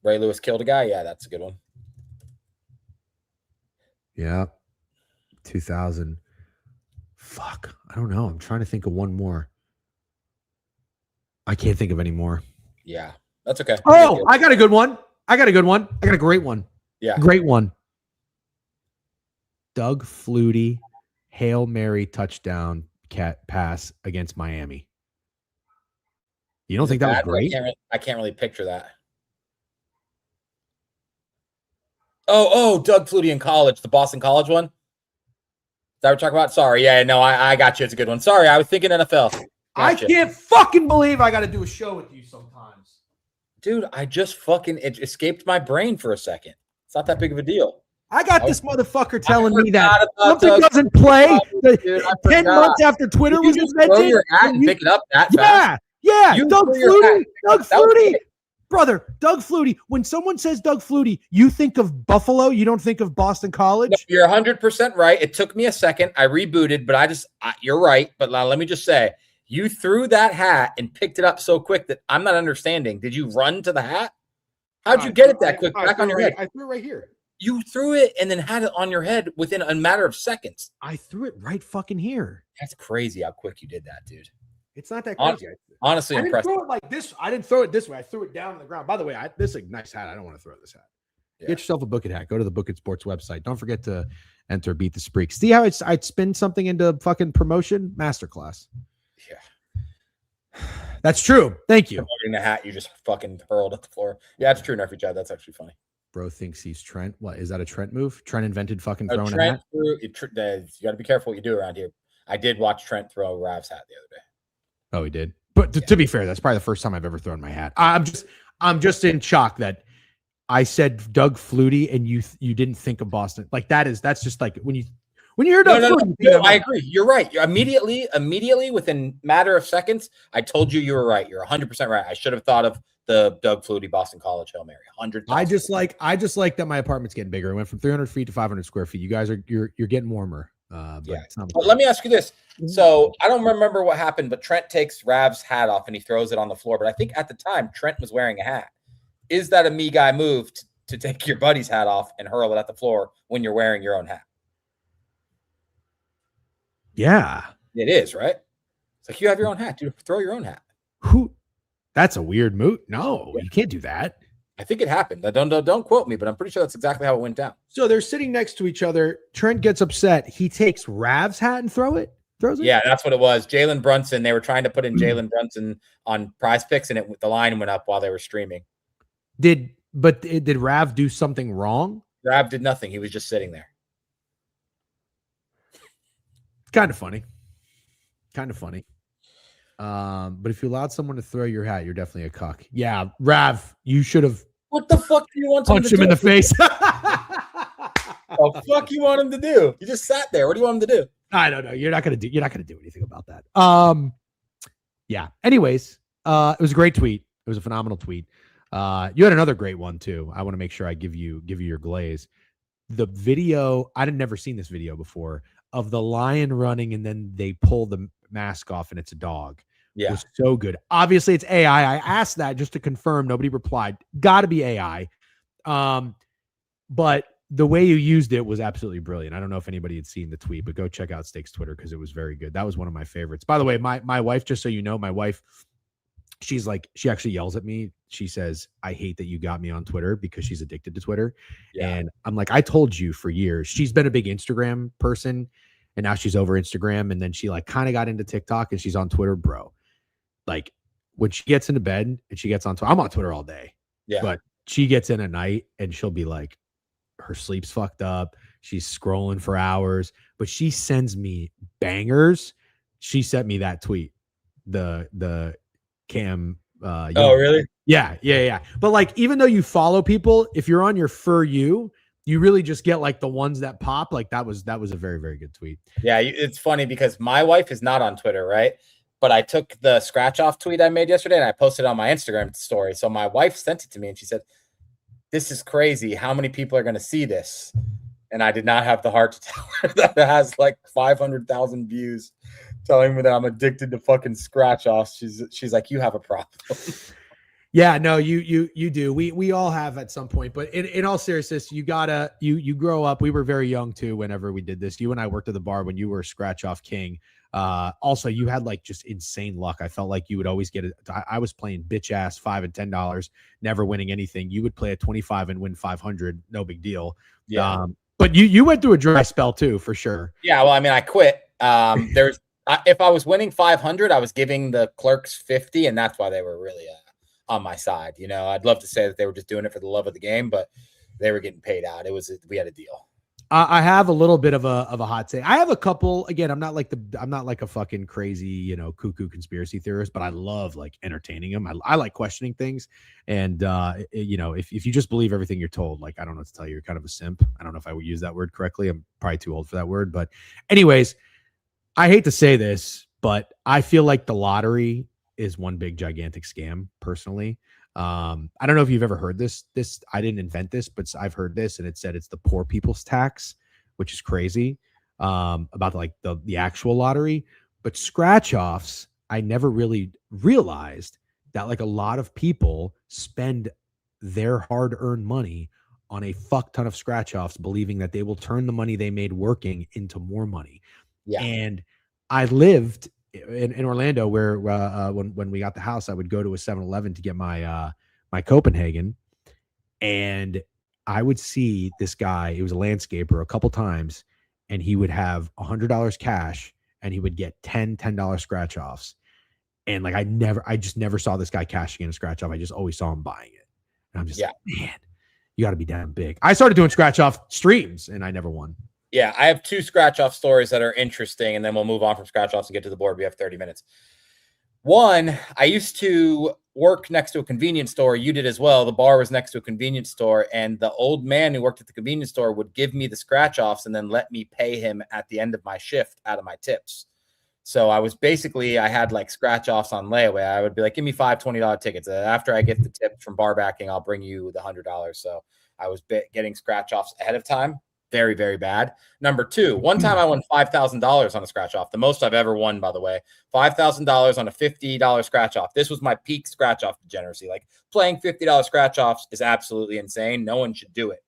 Ray Lewis killed a guy. Yeah, that's a good one. Yeah. 2000. Fuck. I don't know. I'm trying to think of one more. I can't think of any more. Yeah, that's okay. Oh, I got a good one. I got a great one. Yeah. Great one. Doug Flutie, Hail Mary touchdown pass against Miami. You don't think that was great? I can't really picture that. Oh, Doug Flutie in college, the Boston College one. Is that what we're talking about? Sorry. Yeah, no, I got you. It's a good one. Sorry, I was thinking NFL. Gotcha. I can't fucking believe I got to do a show with you sometimes. Dude, it escaped my brain for a second. It's not that big of a deal. I got this motherfucker telling me that something doesn't play. 10 months after Twitter was invented. Throw your hat and pick it up that fast. Yeah. Doug Flutie. Brother, Doug Flutie. When someone says Doug Flutie, you think of Buffalo. You don't think of Boston College. No, you're 100% right. It took me a second. I rebooted, but you're right. But let me just say, you threw that hat and picked it up so quick that I'm not understanding. Did you run to the hat? How'd you get it that quick back on your head? I threw it right here. You threw it and then had it on your head within a matter of seconds. I threw it right fucking here. That's crazy how quick you did that, dude. It's not that crazy. Honestly, impressive. I didn't throw it like this. I didn't throw it this way. I threw it down on the ground. By the way, this is a nice hat. I don't want to throw this hat. Yeah. Get yourself a Book It hat. Go to the Book It Sports website. Don't forget to enter Beat the Spreak. See how I'd spin something into fucking promotion? Masterclass. Yeah. That's true. Thank you. Promoting the hat you just fucking hurled at the floor. Yeah, it's true, Nerfy Chad. That's actually funny. Bro thinks he's Trent. What is that? A Trent move? Trent invented fucking throwing a hat. You got to be careful what you do around here. I did watch Trent throw Rav's hat the other day. Oh, he did. But to be fair, that's probably the first time I've ever thrown my hat. I'm just in shock that I said Doug Flutie and you didn't think of Boston. Like that's just like when you hear Doug Flutie. No, I agree. You're right. Immediately within matter of seconds, I told you were right. You're 100% right. I should have thought of the Doug Flutie Boston College Hail Mary. 100. I just like that my apartment's getting bigger. It went from 300 feet to 500 square feet. You guys you're getting warmer. But let me ask you this. So I don't remember what happened, but Trent takes Rav's hat off and he throws it on the floor. But I think at the time Trent was wearing a hat. Is that a me guy move to take your buddy's hat off and hurl it at the floor when you're wearing your own hat? Yeah, it is, right? It's like you have your own hat, dude. Throw your own hat. That's a weird move. No, you can't do that. I think it happened. Don't quote me, but I'm pretty sure that's exactly how it went down. So they're sitting next to each other. Trent gets upset. He takes Rav's hat and throws it. Yeah, that's what it was. Jalen Brunson. They were trying to put in Jalen Brunson on Prize Picks, and the line went up while they were streaming. Did Rav do something wrong? Rav did nothing. He was just sitting there. Kind of funny. But if you allowed someone to throw your hat, you're definitely a cuck. Yeah, Rav, you should have. What the fuck do you want? Punch him in the face. The fuck you want him to do? You just sat there. What do you want him to do? I don't know. You're not gonna do anything about that. Yeah. Anyways, it was a great tweet. It was a phenomenal tweet. You had another great one too. I want to make sure I give you your glaze. The video, I'd never seen this video before, of the lion running and then they pull the mask off and it's a dog. Yeah. Was so good. Obviously, it's AI. I asked that just to confirm. Nobody replied. Got to be AI. But the way you used it was absolutely brilliant. I don't know if anybody had seen the tweet, but go check out Steak's Twitter because it was very good. That was one of my favorites. By the way, my wife, just so you know, my wife, she's like, she actually yells at me. She says, I hate that you got me on Twitter because she's addicted to Twitter. Yeah. And I'm like, I told you for years. She's been a big Instagram person and now she's over Instagram. And then she like kind of got into TikTok and she's on Twitter, bro. Like when she gets into bed and she gets on Twitter, I'm on Twitter all day. Yeah. But she gets in at night and she'll be like, her sleep's fucked up. She's scrolling for hours, but she sends me bangers. She sent me that tweet. The Cam. Oh, really? Yeah. But like, even though you follow people, if you're on your For You, you really just get like the ones that pop. Like that was a very, very good tweet. Yeah. It's funny because my wife is not on Twitter, right? But I took the scratch off tweet I made yesterday and I posted it on my Instagram story. So my wife sent it to me and she said, this is crazy. How many people are going to see this? And I did not have the heart to tell her that it has like 500,000 views telling me that I'm addicted to fucking scratch offs. She's like, you have a problem. Yeah, no, you do. We all have at some point, but in all seriousness, you gotta, you grow up. We were very young too. Whenever we did this, you and I worked at the bar when you were a scratch off king. Also you had like just insane luck. I felt like you would always get it. I was playing bitch ass $5 and $10, never winning anything. You would play at 25 and win 500. No big deal. Yeah. But you went through a dry spell too, for sure. Yeah. Well, I mean, I quit. If I was winning 500, I was giving the clerks 50, and that's why they were really on my side. You know, I'd love to say that they were just doing it for the love of the game, but they were getting paid out. We had a deal. I have a little bit of a hot take. I have a couple. Again, I'm not like a fucking crazy, cuckoo conspiracy theorist, but I love like entertaining them. I like questioning things. And, if you just believe everything you're told, like, I don't know what to tell you, you're kind of a simp. I don't know if I would use that word correctly. I'm probably too old for that word, but anyways, I hate to say this, but I feel like the lottery is one big gigantic scam personally. I don't know if you've ever heard this, I didn't invent this, but I've heard this and it said it's the poor people's tax, which is crazy, about like the actual lottery, but scratch offs. I never really realized that like a lot of people spend their hard earned money on a fuck ton of scratch offs, believing that they will turn the money they made working into more money. Yeah. And I lived in Orlando where when we got the house, I would go to a 7-Eleven to get my Copenhagen, and I would see this guy. He was a landscaper a couple times, and he would have $100 cash, and he would get $10 scratch offs. And like I just never saw this guy cashing in a scratch off. I just always saw him buying it, and I'm just like, man, you got to be damn big. I started doing scratch off streams, and I never won. Yeah, I have two scratch-off stories that are interesting, and then we'll move on from scratch-offs and get to the board. We have 30 minutes. One, I used to work next to a convenience store. You did as well. The bar was next to a convenience store, and the old man who worked at the convenience store would give me the scratch-offs and then let me pay him at the end of my shift out of my tips. So I had like scratch-offs on layaway. I would be like, give me $5 $20 tickets. After I get the tip from bar backing, I'll bring you the $100. So I was getting scratch-offs ahead of time. Very, very bad. Number two, one time I won $5,000 on a scratch off. The most I've ever won, by the way, $5,000 on a $50 scratch off. This was my peak scratch off degeneracy. Like playing $50 scratch offs is absolutely insane. No one should do it.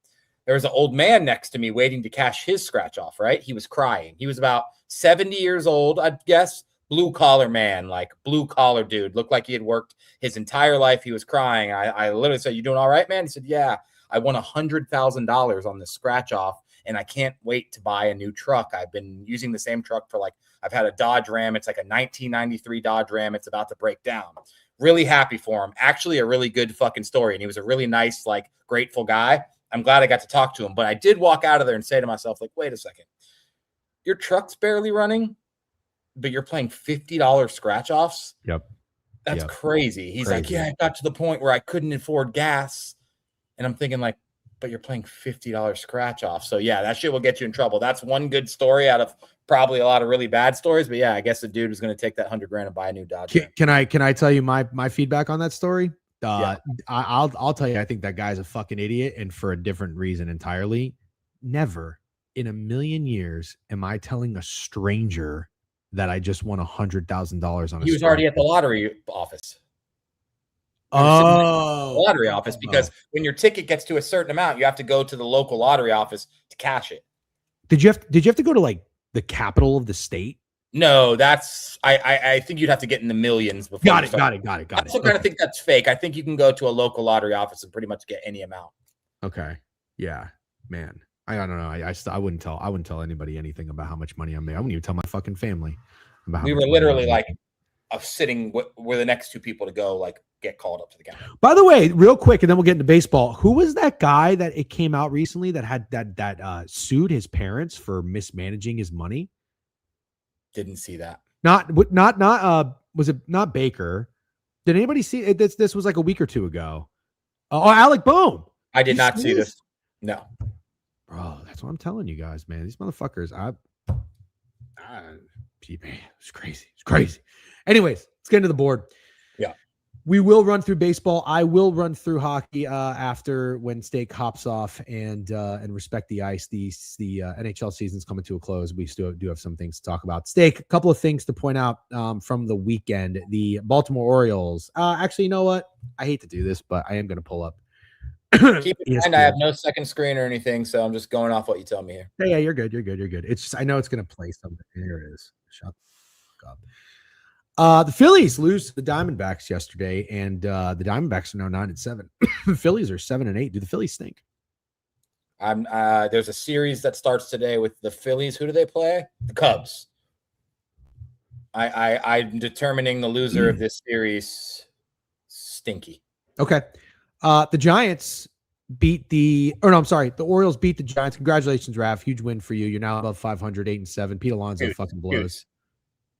There was an old man next to me waiting to cash his scratch off, right? He was crying. He was about 70 years old, I'd guess. Blue collar man, like blue collar dude. Looked like he had worked his entire life. He was crying. I literally said, you doing all right, man? He said, yeah, I won $100,000 on this scratch off. And I can't wait to buy a new truck. I've been using the same truck for I've had a Dodge Ram. It's like a 1993 Dodge Ram. It's about to break down. Really happy for him. Actually, a really good fucking story. And he was a really nice, grateful guy. I'm glad I got to talk to him. But I did walk out of there and say to myself, wait a second. Your truck's barely running, but you're playing $50 scratch offs. Yep. That's crazy. He's like, yeah, I got to the point where I couldn't afford gas. And I'm thinking but you're playing $50 scratch off. So yeah, that shit will get you in trouble. That's one good story out of probably a lot of really bad stories. But yeah, I guess the dude was going to take that $100,000 and buy a new Dodge. Can I tell you my feedback on that story? I'll tell you, I think that guy's a fucking idiot, and for a different reason entirely. Never in a million years am I telling a stranger that I just won $100,000 on a He was already at the lottery office. Lottery office, because when your ticket gets to a certain amount, you have to go to the local lottery office to cash it. Did you have to go to like the capital of the state? No, that's I think you'd have to get in the millions before. Got it. I also kind of think that's fake. I think you can go to a local lottery office and pretty much get any amount. Okay. Yeah, man. I don't know. I wouldn't tell anybody anything about how much money I made. I wouldn't even tell my fucking family about how we much were money literally I made. like sitting where the next two people to go, like get called up to the counter. By the way, real quick, and then we'll get into baseball. Who was that guy that it came out recently that had that sued his parents for mismanaging his money? Didn't see that. Not was it not Baker? Did anybody see it? This was like a week or two ago. Oh, Alec Bohm. I did not see this. No. Bro, that's what I'm telling you guys, man. These motherfuckers, it's crazy. It's crazy. Anyways, let's get into the board. Yeah. We will run through baseball. I will run through hockey after when Steak hops off and respect the ice. The NHL season's coming to a close. We still do have some things to talk about. Steak, a couple of things to point out from the weekend. The Baltimore Orioles. Actually, you know what? I hate to do this, but I am going to pull up. Keep in mind, I have no second screen or anything, so I'm just going off what you tell me here. Yeah, you're good. It's just I know it's going to play something. Here it is. Shut the fuck up. The Phillies lose to the Diamondbacks yesterday, and the Diamondbacks are now 9-7. The Phillies are 7-8. Do the Phillies stink? There's a series that starts today with the Phillies. Who do they play? The Cubs. I'm determining the loser of this series. Stinky. Okay. The Giants beat the Orioles beat the Giants. Congratulations, Raph. Huge win for you. You're now above 500, 8-7. Pete Alonso fucking blows. Goots.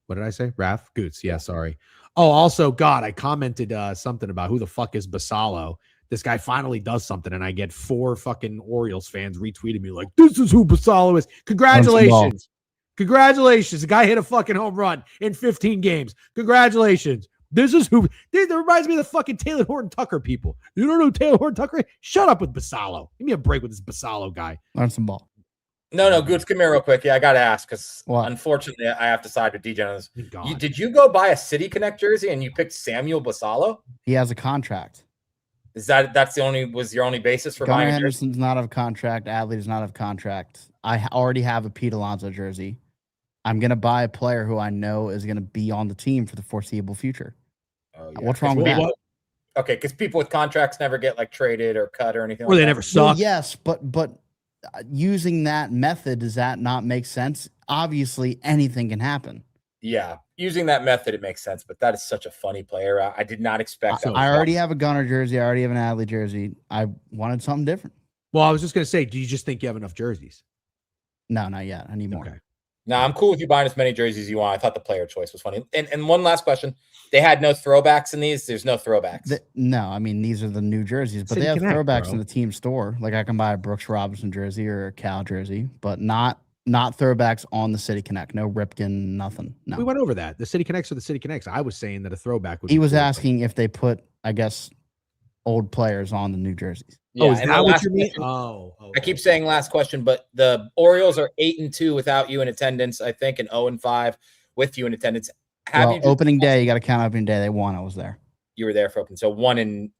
What did I say? Raph? Goots. Yeah, sorry. Oh, also, God, I commented something about who the fuck is Basalo. This guy finally does something, and I get 4 fucking Orioles fans retweeting me like, this is who Basalo is. Congratulations. Congratulations. The guy hit a fucking home run in 15 games. Congratulations. This is who. That reminds me of the fucking Taylor Horton Tucker people. You don't know who Taylor Horton Tucker is? Shut up with Basalo. Give me a break with this Basalo guy. Learn some ball. No, Goots, come here real quick. Yeah, I got to ask because unfortunately I have to side with Degen on this. Did you go buy a City Connect jersey and you picked Samuel Basalo? He has a contract. Was your only basis for Gunnar buying Henderson's not have contract. Adley does not have contract. I already have a Pete Alonso jersey. I'm going to buy a player who I know is going to be on the team for the foreseeable future. Oh, yeah. What's wrong with that? Okay, because people with contracts never get like traded or cut or anything. Or they never suck. Well, yes, but using that method, does that not make sense? Obviously, anything can happen. Yeah, using that method, it makes sense. But that is such a funny player. I did not expect that. I already have a Gunnar jersey. I already have an Adley jersey. I wanted something different. Well, I was just going to say, do you just think you have enough jerseys? No, not yet. I need more. Okay. No, I'm cool with you buying as many jerseys as you want. I thought the player choice was funny. And one last question. They had no throwbacks in these. There's no throwbacks. No, I mean, these are the new jerseys, but City they have Connect, throwbacks bro. in the team store. Like I can buy a Brooks Robinson jersey or a Cal jersey, but not throwbacks on the City Connect. No Ripken, nothing. No. We went over that. The City Connects are the City Connects. I was saying that a throwback would He be was cool. asking if they put, I guess, old players on the new jerseys. Oh, is and that the what last you mean? question- Oh, I keep saying last question, but the Orioles are 8-2 without you in attendance, I think, and 0-5 with you in attendance. Opening day, you got to count opening day. They won. I was there. You were there for open. So 1-5.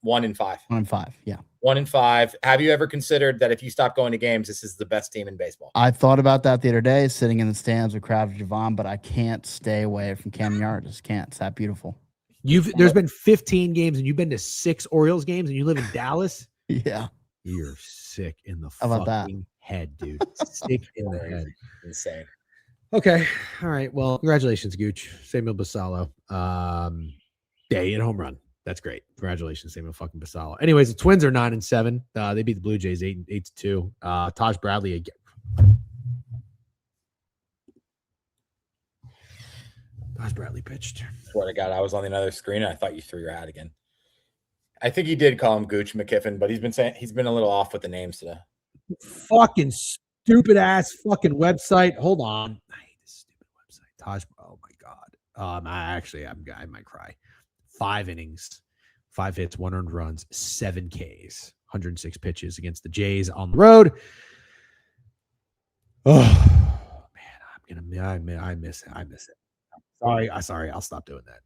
1-5. Yeah. 1-5. Have you ever considered that if you stop going to games, this is the best team in baseball? I thought about that the other day, sitting in the stands with Krabs and Jovan, but I can't stay away from Camden Yards. Just can't. It's that beautiful. There's been 15 games and you've been to 6 Orioles games and you live in Dallas? Yeah. You're sick in the How about that? fucking head, dude. Sick in the head. Insane. Okay. All right. Well, congratulations, Gooch. Samuel Basalo. Yeah, he hit a home run. That's great. Congratulations, Samuel fucking Basalo. Anyways, the Twins are 9-7. They beat the Blue Jays 8-2. Taj Bradley again. Taj Bradley pitched. Swear to God, I was on the other screen and I thought you threw your hat again. I think he did call him Gooch McKiffin, but he's been a little off with the names today. Fucking stupid ass fucking website. Hold on. I hate this stupid website. Taj. Oh my God. I might cry. 5 innings. 5 hits, 1 earned runs, 7 Ks, 106 pitches against the Jays on the road. Oh man, I miss it. Sorry, I'll stop doing that.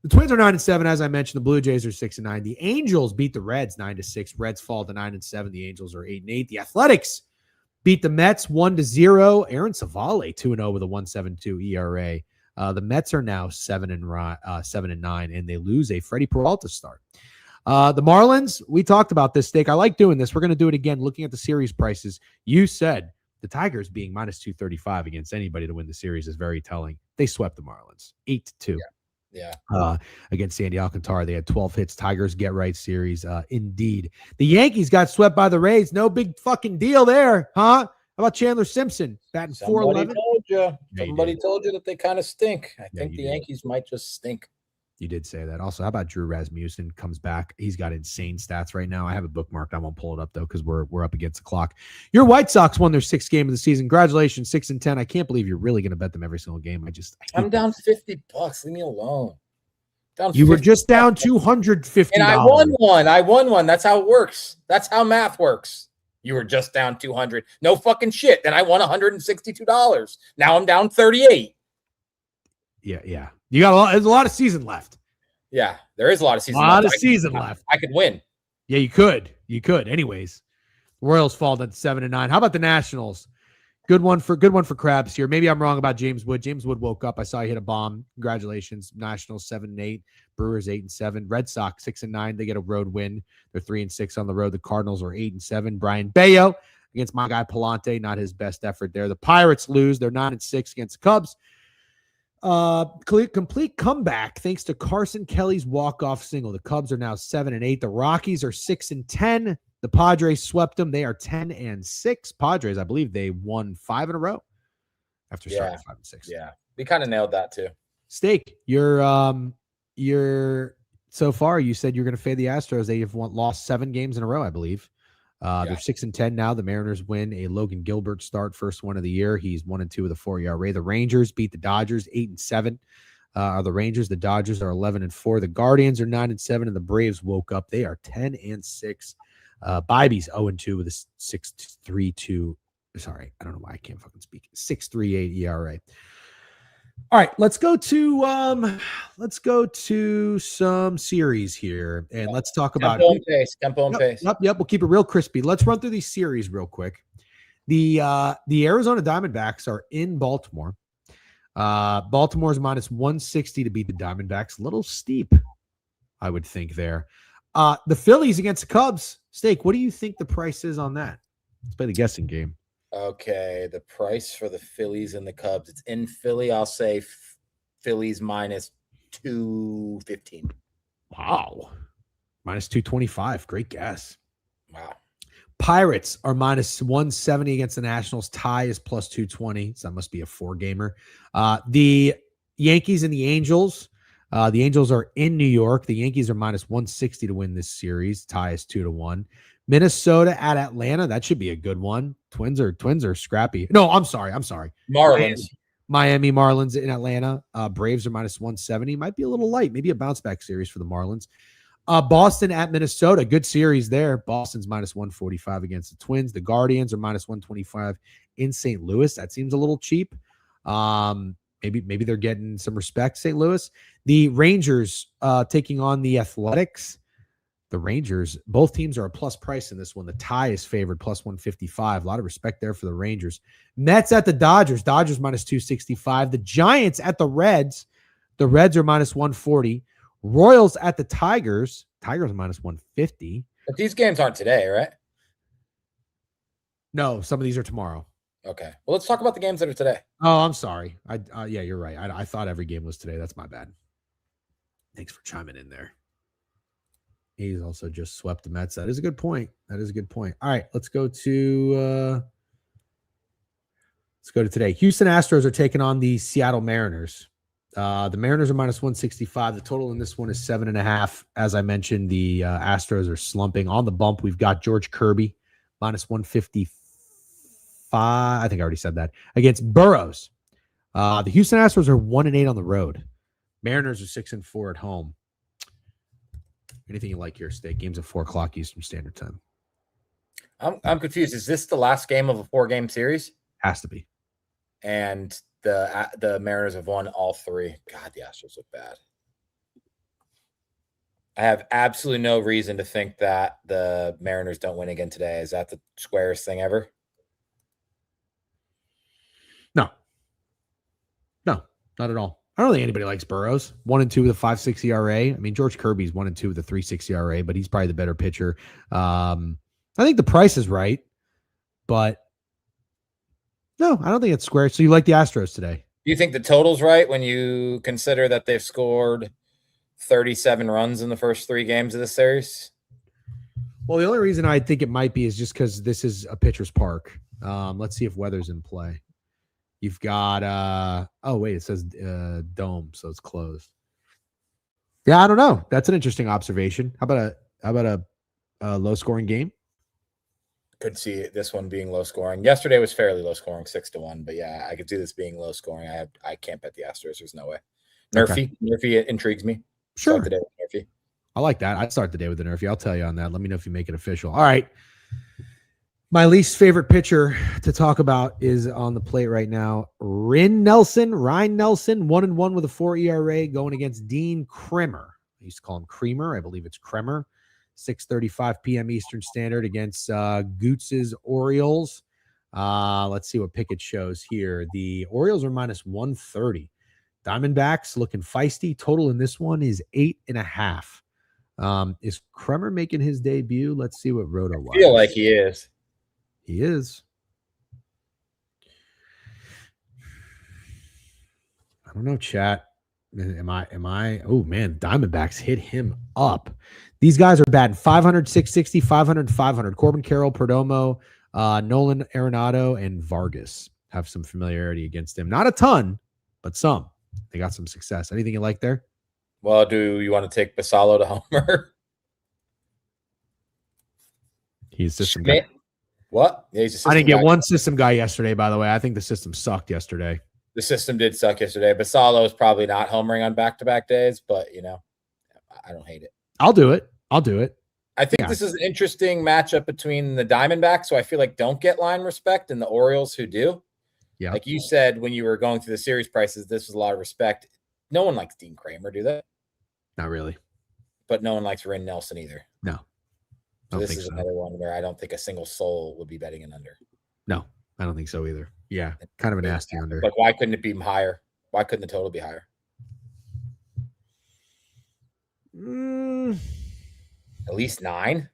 The Twins are 9-7, as I mentioned. The Blue Jays are 6-9. The Angels beat the Reds 9-6. Reds fall to 9-7. The Angels are 8-8. The Athletics beat the Mets 1-0. Aaron Savale 2-0 with a 1.72 ERA. The Mets are now 7-9, and they lose a Freddie Peralta start. The Marlins, we talked about this, Steak. I like doing this. We're going to do it again, looking at the series prices. You said the Tigers being minus 235 against anybody to win the series is very telling. They swept the Marlins 8-2. Yeah. Against Sandy Alcantara. They had 12 hits. Tigers get right series. Indeed. The Yankees got swept by the Rays. No big fucking deal there, huh? How about Chandler Simpson batting 411? Somebody told you that they kind of stink. I think the did. Yankees might just stink. You did say that. Also, how about Drew Rasmussen comes back? He's got insane stats right now. I have it bookmarked. I won't pull it up though because we're up against the clock. Your White Sox won their 6th game of the season. Congratulations, 6-10. I can't believe you're really going to bet them every single game. I'm down $50. Leave me alone. You were just down $250. And I won one. That's how it works. That's how math works. You were just down 200. No fucking shit. Then I won $162. Now I'm down 38. Yeah. You got there's a lot of season left. Yeah, there is a lot of season left. I could win. Yeah, you could. Anyways, the Royals fall to 7-9. How about the Nationals? Good one for Krabs here. Maybe I'm wrong about James Wood. James Wood woke up. I saw he hit a bomb. Congratulations. Nationals 7-8. Brewers 8-7. Red Sox 6-9. They get a road win. They're 3-6 on the road. The Cardinals are 8-7. Brian Bayo against my guy Palante. Not his best effort there. The Pirates lose. They're 9-6 against the Cubs. Complete comeback thanks to Carson Kelly's walk-off single. The Cubs are now 7-8. The Rockies are 6-10. The Padres swept them. They are 10-6. Padres, I believe they won 5 in a row after starting 5-6. Yeah, we kind of nailed that too. Steak, you're so far. You said you're going to fade the Astros. They have lost 7 games in a row, I believe. They're 6-10 now. The Mariners win a Logan Gilbert start, first one of the year. He's 1-2 with a 4 ERA. The Rangers beat the Dodgers 8-7. The Rangers, the Dodgers are 11-4. The Guardians are 9-7, and the Braves woke up. They are 10-6. Bibby's 0-2 with a 6.32. Sorry, I don't know why I can't fucking speak. 6.38 ERA. All right, let's go to some series here, and let's talk about tempo and pace. Yep, we'll keep it real crispy. Let's run through these series real quick. The Arizona Diamondbacks are in Baltimore. Baltimore's minus 160 to beat the Diamondbacks. A little steep, I would think there. The Phillies against the Cubs. Steak, what do you think the price is on that? Let's play the guessing game. Okay, the price for the Phillies and the Cubs. It's in Philly. I'll say Phillies minus 215. Wow. Minus 225. Great guess. Wow. Pirates are minus 170 against the Nationals. Tie is plus 220. So that must be a 4-gamer. The Yankees and the Angels. The Angels are in New York. The Yankees are minus 160 to win this series. Tie is 2-1. Minnesota at Atlanta. That should be a good one. Twins are scrappy. No, I'm sorry. Marlins. Miami Marlins in Atlanta. Braves are minus 170. Might be a little light. Maybe a bounce back series for the Marlins. Boston at Minnesota. Good series there. Boston's minus 145 against the Twins. The Guardians are minus 125 in St. Louis. That seems a little cheap. Maybe they're getting some respect, St. Louis. The Rangers taking on the Athletics. The Rangers, both teams are a plus price in this one. The tie is favored plus 155. A lot of respect there for the Rangers. Mets at the Dodgers. Dodgers minus 265. The Giants at the Reds. The Reds are minus 140. Royals at the Tigers. Tigers are minus 150. But these games aren't today, right? No, some of these are tomorrow. Okay. Well, let's talk about the games that are today. Oh, I'm sorry. Yeah, you're right. I thought every game was today. That's my bad. Thanks for chiming in there. He's also just swept the Mets. That is a good point. All right, let's go to today. Houston Astros are taking on the Seattle Mariners. The Mariners are minus 165. The total in this one is 7.5. As I mentioned, the Astros are slumping. On the bump, we've got George Kirby minus 155. I think I already said that. Against Burrows. The Houston Astros are 1-8 on the road. Mariners are 6-4 at home. Anything you like here, Steak. Game's at 4 o'clock Eastern Standard Time. I'm confused. Is this the last game of a 4-game series? Has to be. And the Mariners have won all 3. God, the Astros look bad. I have absolutely no reason to think that the Mariners don't win again today. Is that the squarest thing ever? No, not at all. I don't think anybody likes Burrows. 1-2 with a 5.6 ERA. I mean, George Kirby's 1-2 with a 3.6 ERA, but he's probably the better pitcher. I think the price is right, but no, I don't think it's square. So you like the Astros today? Do you think the total's right when you consider that they've scored 37 runs in the first 3 games of this series? Well, the only reason I think it might be is just because this is a pitcher's park. Let's see if weather's in play. You've got it says dome, so it's closed. Yeah, I don't know. That's an interesting observation. How about a low scoring game? Could see this one being low scoring. Yesterday was fairly low scoring, 6-1. But yeah, I could see this being low scoring. I can't bet the Astros. There's no way. Nerfy intrigues me. Sure. Start the day with Nerfy. I like that. I'd start the day with the Nerfy. I'll tell you on that. Let me know if you make it official. All right. My least favorite pitcher to talk about is on the plate right now. Ryan Nelson, 1-1 with a 4 ERA going against Dean Kremer. I used to call him Creamer. I believe it's Kremer. 6:35 p.m. Eastern Standard against Goots's Orioles. Let's see what Pickett shows here. The Orioles are minus 130. Diamondbacks looking feisty. Total in this one is 8.5. Is Kremer making his debut? Let's see what Roto was. I feel like he is. He is. I don't know, chat. Am I? Oh, man. Diamondbacks hit him up. These guys are batting 500, 660, 500, 500. Corbin Carroll, Perdomo, Nolan Arenado, and Vargas have some familiarity against him. Not a ton, but some. They got some success. Anything you like there? Well, do you want to take Basallo to homer? He's system guy. What? Yeah, he's a system I didn't get guy. one system guy yesterday, by the way. I think the system sucked yesterday. The system did suck yesterday. Basallo is probably not homering on back-to-back days, but, I don't hate it. I'll do it. I think this is an interesting matchup between the Diamondbacks, who I feel like don't get line respect, and the Orioles, who do. Yeah. Like you said when you were going through the series prices, this was a lot of respect. No one likes Dean Kremer, do they? Not really. But no one likes Ryan Nelson either. No. So this is another one where I don't think a single soul would be betting an under. No, I don't think so either. Yeah, kind of a nasty under. Like, why couldn't it be higher? Why couldn't the total be higher? At least 9?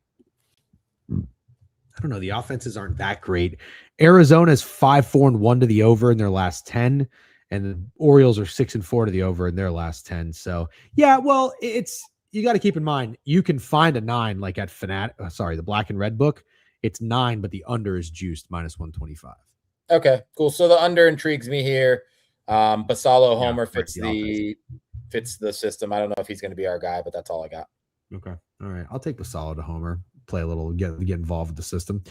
I don't know. The offenses aren't that great. Arizona's 5-4-1 to the over in their last 10, and the Orioles are 6-4 to the over in their last 10. So yeah, well, you got to keep in mind you can find a 9 like at the Black and Red book. It's 9, but the under is juiced minus 125. Okay, cool. So the under intrigues me here. Basallo homer fits the system. I don't know if he's going to be our guy, but that's all I got. Okay. All right. I'll take Basallo to homer, play a little, get involved with the system.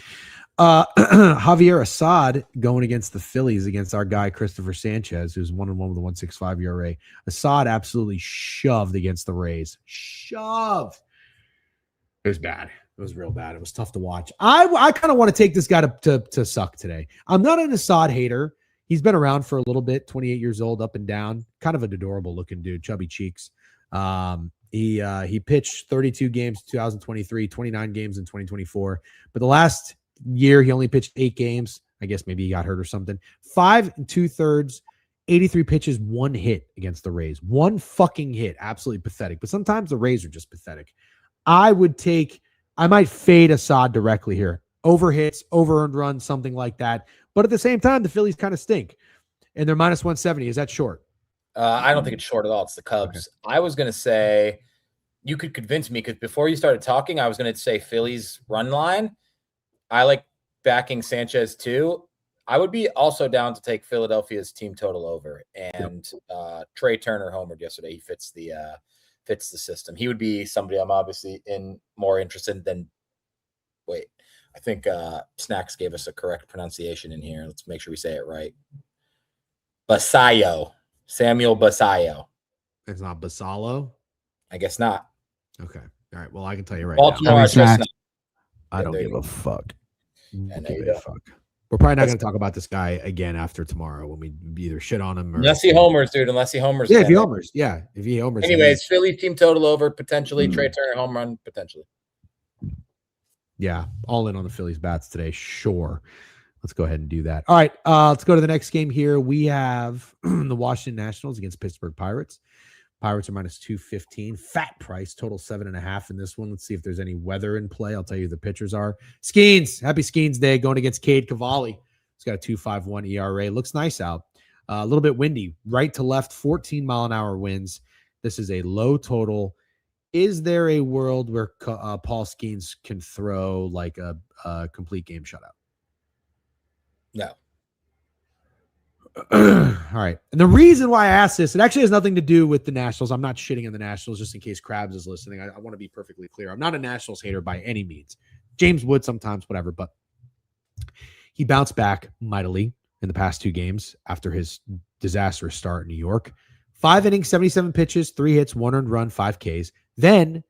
Javier Assad going against the Phillies against our guy, Christopher Sanchez, who's 1-1 with a 1.65 ERA. Assad absolutely shoved against the Rays. Shoved. It was bad. It was real bad. It was tough to watch. I kind of want to take this guy to suck today. I'm not an Assad hater. He's been around for a little bit, 28 years old, up and down. Kind of an adorable looking dude, chubby cheeks. He pitched 32 games in 2023, 29 games in 2024. But the last year, he only pitched 8 games. I guess maybe he got hurt or something. 5 2/3, 83 pitches, 1 hit against the Rays. 1 fucking hit. Absolutely pathetic. But sometimes the Rays are just pathetic. I might fade Assad directly here. Over hits, over earned runs, something like that. But at the same time, the Phillies kind of stink. And they're minus 170. Is that short? I don't think it's short at all. It's the Cubs. Okay. I was going to say, you could convince me, because before you started talking, I was going to say Phillies run line. I like backing Sanchez too. I would be also down to take Philadelphia's team total over. And Trey Turner homered yesterday. He fits the system. He would be somebody I'm obviously more interested in than. Wait, I think Snacks gave us a correct pronunciation in here. Let's make sure we say it right. Basallo. Samuel Basallo. It's not Basallo? I guess not. Okay. All right. Well, I can tell you right Baltimore, Now. I trust not. I don't there give you a fuck. there Give you a go. fuck. We're probably not Let's- going to talk about this guy again after tomorrow when we either shit on him or Unless he homers, dude. Unless he homers. Yeah, again. if he homers. Yeah, if he homers. then Anyways, Philly team total over potentially. Mm. Trey Turner home run potentially. yeah, all in on the Phillies bats today. Sure. Let's go ahead and do that. All right. Let's go to the next game here. We have the Washington Nationals against Pittsburgh Pirates. Pirates are minus 215. Fat price, total 7.5 in this one. Let's see if there's any weather in play. I'll tell you who the pitchers are. Skeens, happy Skeens Day going against Cade Cavalli. He's got a 2.51 ERA. Looks nice out. A little bit windy, right to left, 14 mile an hour winds. This is a low total. Is there a world where Paul Skeens can throw like a complete game shutout? No. All right. And the reason why I asked this, it actually has nothing to do with the Nationals. I'm not shitting on the Nationals just in case Krabs is listening. I want to be perfectly clear. I'm not a Nationals hater by any means. James Wood sometimes, whatever, but he bounced back mightily in the past 2 games after his disastrous start in New York. 5 innings, 77 pitches, 3 hits, 1 earned run, 5 Ks. Then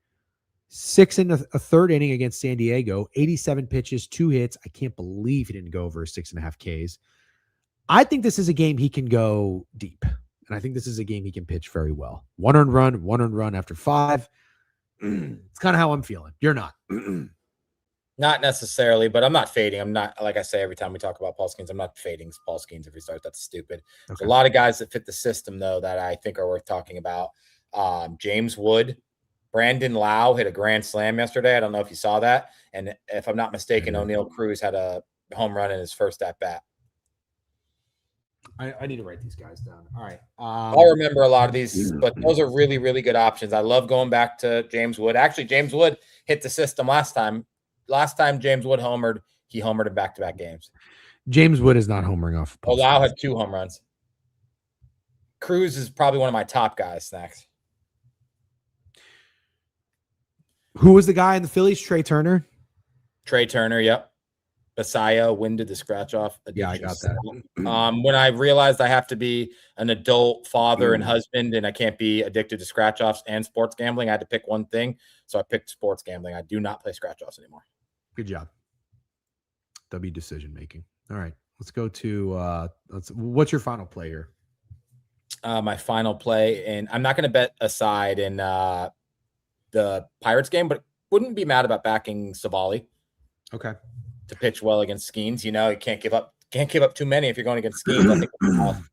6 in a third inning against San Diego, 87 pitches, 2 hits. I can't believe he didn't go over 6.5 Ks. I think this is a game he can go deep. And I think this is a game he can pitch very well. 1 earned run after 5. It's kind of how I'm feeling. You're not. Not necessarily, but I'm not fading. I'm not, like I say every time we talk about Paul Skeens, I'm not fading Paul Skeens if he starts. That's stupid. There's Okay. a lot of guys that fit the system, though, that I think are worth talking about. James Wood, Brandon Lau hit a grand slam yesterday. I don't know if you saw that. And if I'm not mistaken, O'Neal Cruz had a home run in his first at bat. I need to write these guys down. All right. I'll remember a lot of these, but those are really, really good options. I love going back to James Wood. Actually, James Wood hit the system last time. Last time James Wood homered, he homered in back-to-back games. James Wood is not homering off. Lau had 2 home runs. Cruz is probably one of my top guys, Snacks. Who was the guy in the Phillies? Trey Turner? Trey Turner, yep. Basayo winded the scratch off. Yeah, I got that. When I realized I have to be an adult father and husband and I can't be addicted to scratch offs and sports gambling, I had to pick one thing. So I picked sports gambling. I do not play scratch offs anymore. Good job. W decision making. All right. Let's go to what's your final play here? My final play, and I'm not going to bet a side in the Pirates game, but wouldn't be mad about backing Savali. Okay. To pitch well against Skeens. You know, you can't give up too many if you're going against Skeens. I think that's awesome.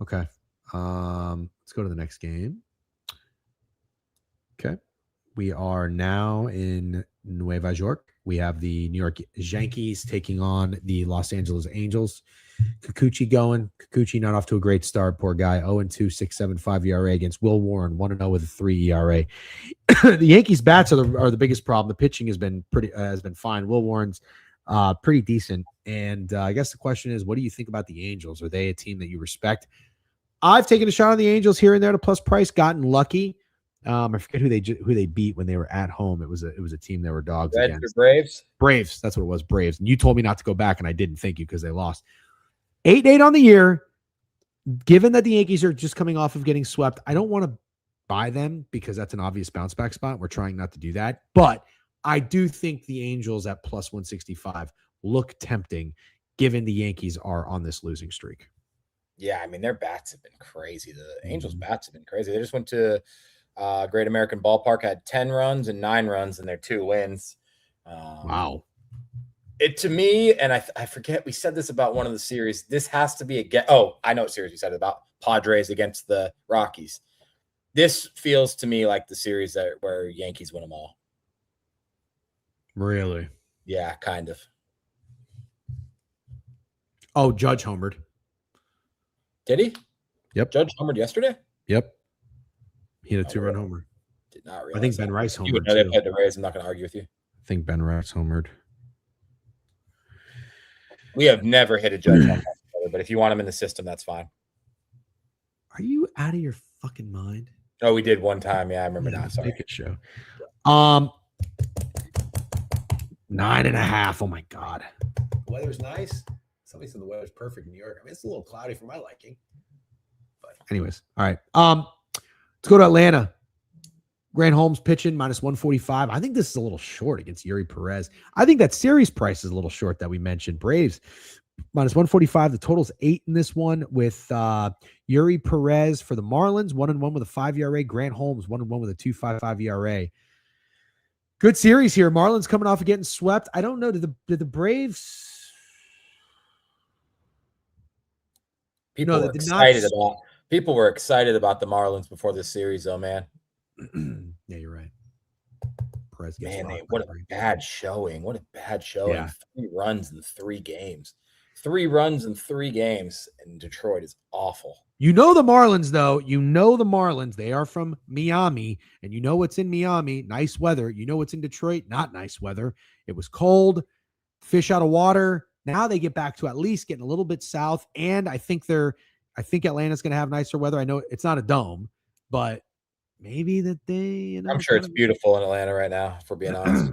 Okay. Let's go to the next game. Okay. We are now in Nueva York. We have the New York Yankees taking on the Los Angeles Angels. Kikuchi going. Kikuchi not off to a great start. Poor guy. 0-2, 6.75 ERA against Will Warren. 1-0 with a 3 ERA. The Yankees bats are the biggest problem. The pitching has been fine. Will Warren's pretty decent. And I guess the question is, what do you think about the Angels? Are they a team that you respect? I've taken a shot on the Angels here and there to plus price, gotten lucky. I forget who they beat when they were at home. It was a team that were dogs Reds against. or Braves? Braves. That's what it was. Braves. And you told me not to go back, and I didn't. Thank you, because they lost. 8-8 on the year. Given that the Yankees are just coming off of getting swept, I don't want to buy them because that's an obvious bounce back spot. We're trying not to do that. But I do think the Angels at plus 165 look tempting given the Yankees are on this losing streak. Yeah, I mean, their bats have been crazy. The Angels' bats have been crazy. They just went to Great American Ballpark, had 10 runs and 9 runs in their 2 wins. Wow. It to me, and I forget, we said this about one of the series. This has to be I know what series we said about Padres against the Rockies. This feels to me like the series where Yankees win them all. Really? Yeah, kind of. Oh, Judge homered. Did he? Yep. Judge homered yesterday? Yep. He had a 2-run homer. Did not realize. I think Ben Rice homered You would know they too. played the Rays. I'm not going to argue with you. I think Ben Rice homered. We have never hit a Judge home run together, but if you want him in the system, that's fine. Are you out of your fucking mind? Oh, we did one time. Yeah, I remember now. Sorry. Make it show. 9.5. Oh my God. The weather's nice. Somebody said the weather's perfect in New York. I mean, it's a little cloudy for my liking. But anyways, all right. Let's go to Atlanta. Grant Holmes pitching -145. I think this is a little short against Yuri Perez. I think that series price is a little short that we mentioned. Braves -145. The total's 8 in this one with Yuri Perez for the Marlins, 1-1 with a 5 ERA. Grant Holmes, 1-1 with a 2.55 ERA. Good series here. Marlins coming off of getting swept. I don't know. Did the Braves? People were excited about the Marlins before this series, though, man. Yeah, you're right. Perez gets what a bad showing. What a bad showing. Yeah. 3 runs in 3 games. 3 runs in 3 games in Detroit is awful. You know the Marlins, though. You know the Marlins. They are from Miami, and you know what's in Miami. Nice weather. You know what's in Detroit. Not nice weather. It was cold. Fish out of water. Now they get back to at least getting a little bit south, and I think Atlanta's going to have nicer weather. I know it's not a dome, but maybe that they. I'm sure it's beautiful in Atlanta right now, if we're being honest.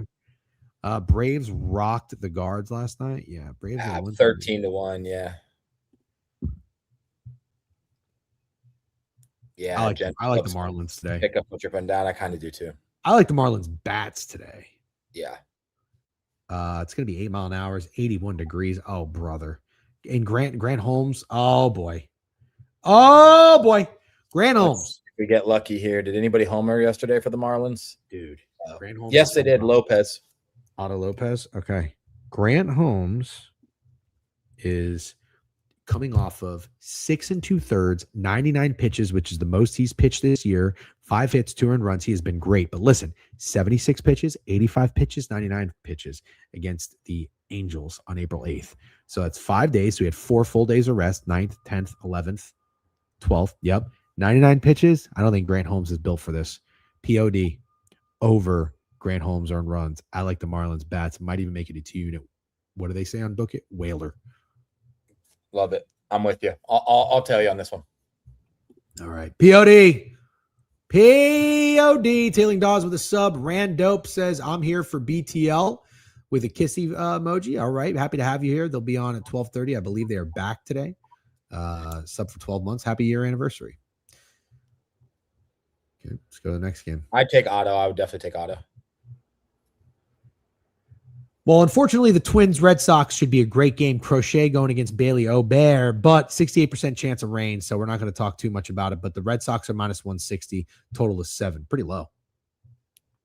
Braves rocked the Guards last night. Yeah, Braves 13-1. Yeah. Yeah, I like the Marlins today. Pick up what you're putting down. I kind of do too. I like the Marlins bats today. Yeah. It's going to be 8 mile an hour, 81 degrees. Oh, brother. And Grant Holmes. Oh, boy. Grant Holmes. We get lucky here. Did anybody homer yesterday for the Marlins? Dude. Grant Holmes. Yes, they did. Lopez. Otto Lopez. Okay. Grant Holmes is coming off of 6 2/3, 99 pitches, which is the most he's pitched this year. 5 hits, 2 earned runs. He has been great. But listen, 76 pitches, 85 pitches, 99 pitches against the Angels on April 8th. So that's 5 days. So we had 4 full days of rest, 9th, 10th, 11th, 12th. Yep. 99 pitches. I don't think Grant Holmes is built for this. POD over Grant Holmes earned runs. I like the Marlins bats. Might even make it a 2-unit. What do they say on Book It? Whaler. Love it. I'm with you. I'll tell you on this one. All right. POD. Tailing Dawes with a sub. Randope says, I'm here for BTL with a kissy emoji. All right. Happy to have you here. They'll be on at 12:30. I believe they are back today. Sub for 12 months. Happy year anniversary. Okay. Let's go to the next game. I'd take Otto. I would definitely take Otto. Well, unfortunately, the Twins Red Sox should be a great game. Crochet going against Bailey O'Bear, but 68% chance of rain, so we're not going to talk too much about it. But the Red Sox are -160, total is 7. Pretty low.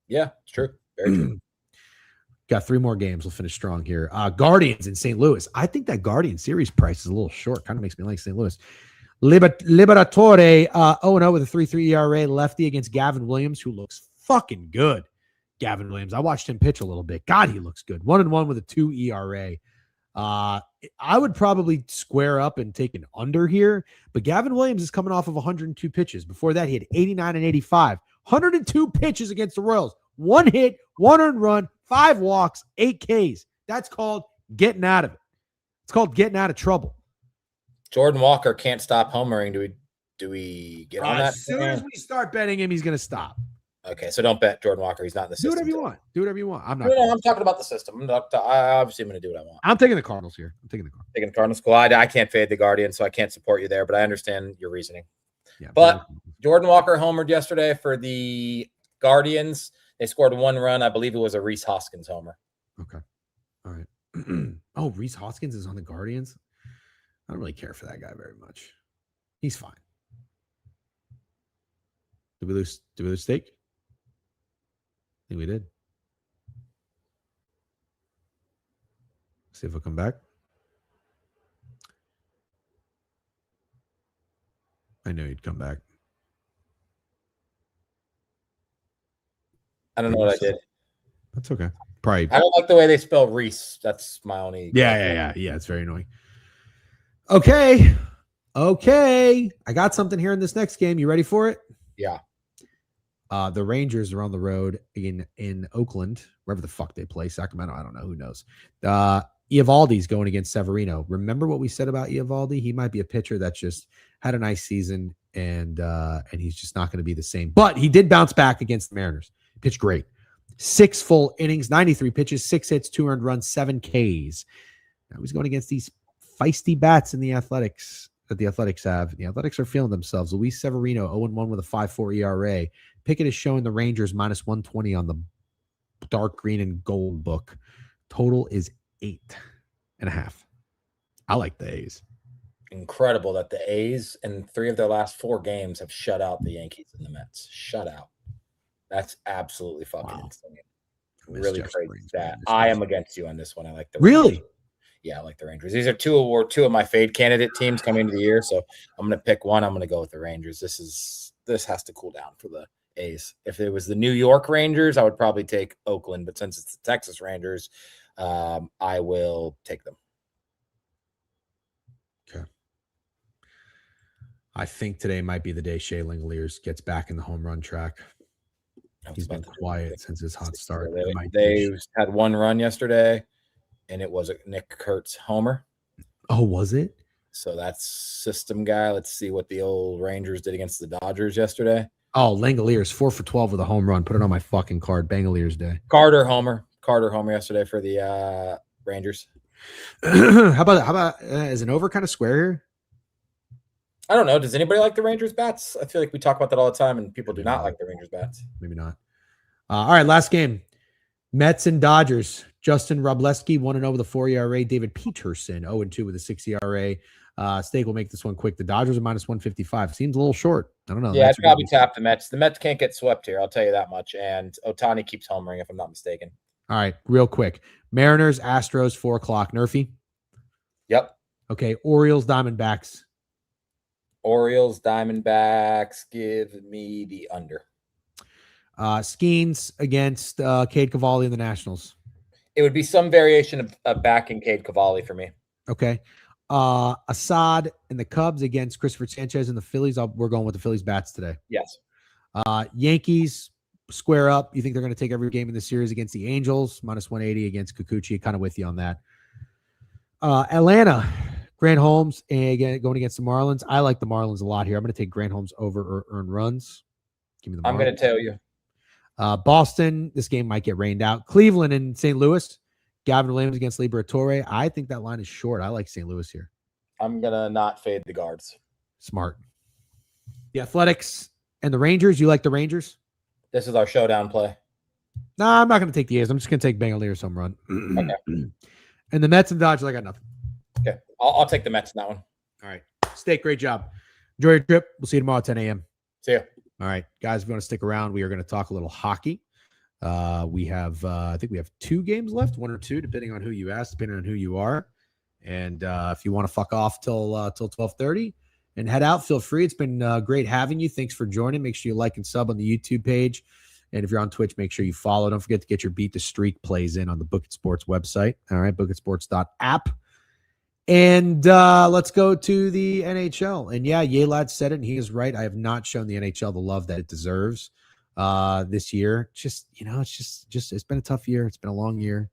Yeah, it's true. Very true. Got 3 more games. We'll finish strong here. Guardians in St. Louis. I think that Guardian series price is a little short. Kind of makes me like St. Louis. Liberatore 0-0 with a 3.3 ERA. Lefty against Gavin Williams, who looks fucking good. Gavin Williams. I watched him pitch a little bit. God, he looks good. 1-1 with a 2 ERA. I would probably square up and take an under here, but Gavin Williams is coming off of 102 pitches. Before that, he had 89 and 85. 102 pitches against the Royals. 1 hit, 1 earned run, 5 walks, 8 Ks. That's called getting out of it. It's called getting out of trouble. Jordan Walker can't stop homering. Do we get on that? As soon as we start betting him, he's going to stop. Okay, so don't bet Jordan Walker. He's not in the system. Do whatever you want. I'm not. No, I'm talking about the system. Obviously, I'm going to do what I want. I'm taking the Cardinals here. Taking the Cardinals. Cool. I can't fade the Guardians, so I can't support you there, but I understand your reasoning. Yeah, but Jordan Walker homered yesterday for the Guardians. They scored 1 run. I believe it was a Rhys Hoskins homer. Okay. All right. Oh, Rhys Hoskins is on the Guardians? I don't really care for that guy very much. He's fine. Did we lose stake? I think we did. See if he'll come back. I know he'd come back. I don't know what I did. That's okay. Probably. I don't like the way they spell Reese. That's my only. Yeah. It's very annoying. Okay. I got something here in this next game. You ready for it? Yeah. The Rangers are on the road in Oakland, wherever the fuck they play. Sacramento, I don't know. Who knows? Eovaldi's going against Severino. Remember what we said about Eovaldi? He might be a pitcher that just had a nice season, and he's just not going to be the same. But he did bounce back against the Mariners. Pitched great. 6 full innings, 93 pitches, 6 hits, 2 earned runs, 7 Ks. Now he's going against these feisty bats in the Athletics that the Athletics have. The Athletics are feeling themselves. Luis Severino, 0-1 with a 5.4 ERA. Pickett is showing the Rangers minus 120 on the dark green and gold book. Total is 8.5. I like the A's. Incredible that the A's in 3 of their last 4 games have shut out the Yankees and the Mets. Shut out. That's absolutely fucking insane. Really crazy stat. I am against you on this one. I like the Really? Rangers. Yeah, I like the Rangers. These are two of my fade candidate teams coming into the year. So I'm gonna pick one. I'm gonna go with the Rangers. This has to cool down for the A's. If it was the New York Rangers, I would probably take Oakland, but since it's the Texas Rangers, I will take them. Okay. I think today might be the day Shea Langeliers gets back in the home run track. He's been quiet since his hot start. They had 1 run yesterday, and it was a Nick Kurtz homer. Oh, was it? So that's system guy. Let's see what the old Rangers did against the Dodgers yesterday. Oh, Langeliers 4 for 12 with a home run. Put it on my fucking card. Bangaliers Day. Carter homer yesterday for the Rangers. How about is an over kind of square here? I don't know. Does anybody like the Rangers bats? I feel like we talk about that all the time, and people do not like the Rangers bats. Maybe not. All right, last game. Mets and Dodgers. Justin Robleski 1-0 with a 4 ERA. David Peterson 0-2 with a 6 ERA. Steak will make this one quick. The Dodgers are minus 155. Seems a little short. I don't know. Yeah, I'd probably tap the Mets. The Mets can't get swept here. I'll tell you that much. And Ohtani keeps homering, if I'm not mistaken. All right, real quick. Mariners, Astros, 4 o'clock. Nerfy? Yep. Okay, Orioles, Diamondbacks. Orioles, Diamondbacks, give me the under. Skeens against Cade Cavalli and the Nationals. It would be some variation of backing Cade Cavalli for me. Okay. Assad and the Cubs against Christopher Sanchez and the Phillies. We're going with the Phillies bats today. Yes. Yankees square up. You think they're going to take every game in the series against the Angels? Minus 180 against Kikuchi. Kind of with you on that. Atlanta, Grant Holmes, and again going against the Marlins. I like the Marlins a lot here. I'm going to take Grant Holmes over earned runs. Give me the Marlins. I'm going to tell you. Boston, this game might get rained out. Cleveland and St. Louis. Gavin Williams against Liberatore. I think that line is short. I like St. Louis here. I'm going to not fade the Guards. Smart. The Athletics and the Rangers. You like the Rangers? This is our showdown play. No, I'm not going to take the A's. I'm just going to take Bangaliers home run. Okay. And the Mets and Dodgers, I got nothing. Okay. I'll take the Mets in that one. All right. Steak, great job. Enjoy your trip. We'll see you tomorrow at 10 a.m. See ya. All right, guys, if you want to stick around, we are going to talk a little hockey. We have, I think we have 2 games left, 1 or 2, depending on who you ask, depending on who you are. And if you want to fuck off till 12:30 and head out, feel free. It's been great having you. Thanks for joining. Make sure you like and sub on the YouTube page. And if you're on Twitch, make sure you follow. Don't forget to get your Beat the Streak plays in on the Book It Sports website. All right, bookitsports.app. And let's go to the NHL. And yeah, Yelad said it, and he is right. I have not shown the NHL the love that it deserves this year. Just, it's been a tough year. It's been a long year.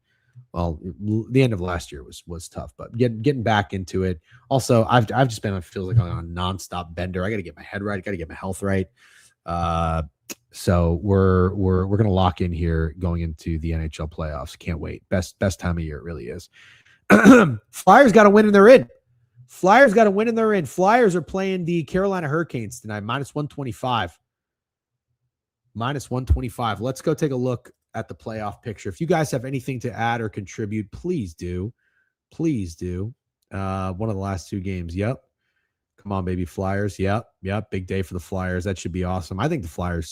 Well, the end of last year was tough, but getting back into it. Also, I've just been, it feels like on a nonstop bender. I got to get my head right. I got to get my health right. So we're going to lock in here going into the NHL playoffs. Can't wait. Best time of year. It really is. Flyers got to win and they're in. Flyers are playing the Carolina Hurricanes tonight, minus 125. Let's go take a look at the playoff picture. If you guys have anything to add or contribute, please do. One of the last 2 games. Yep. Come on, baby. Flyers. Yep. Big day for the Flyers. That should be awesome. I think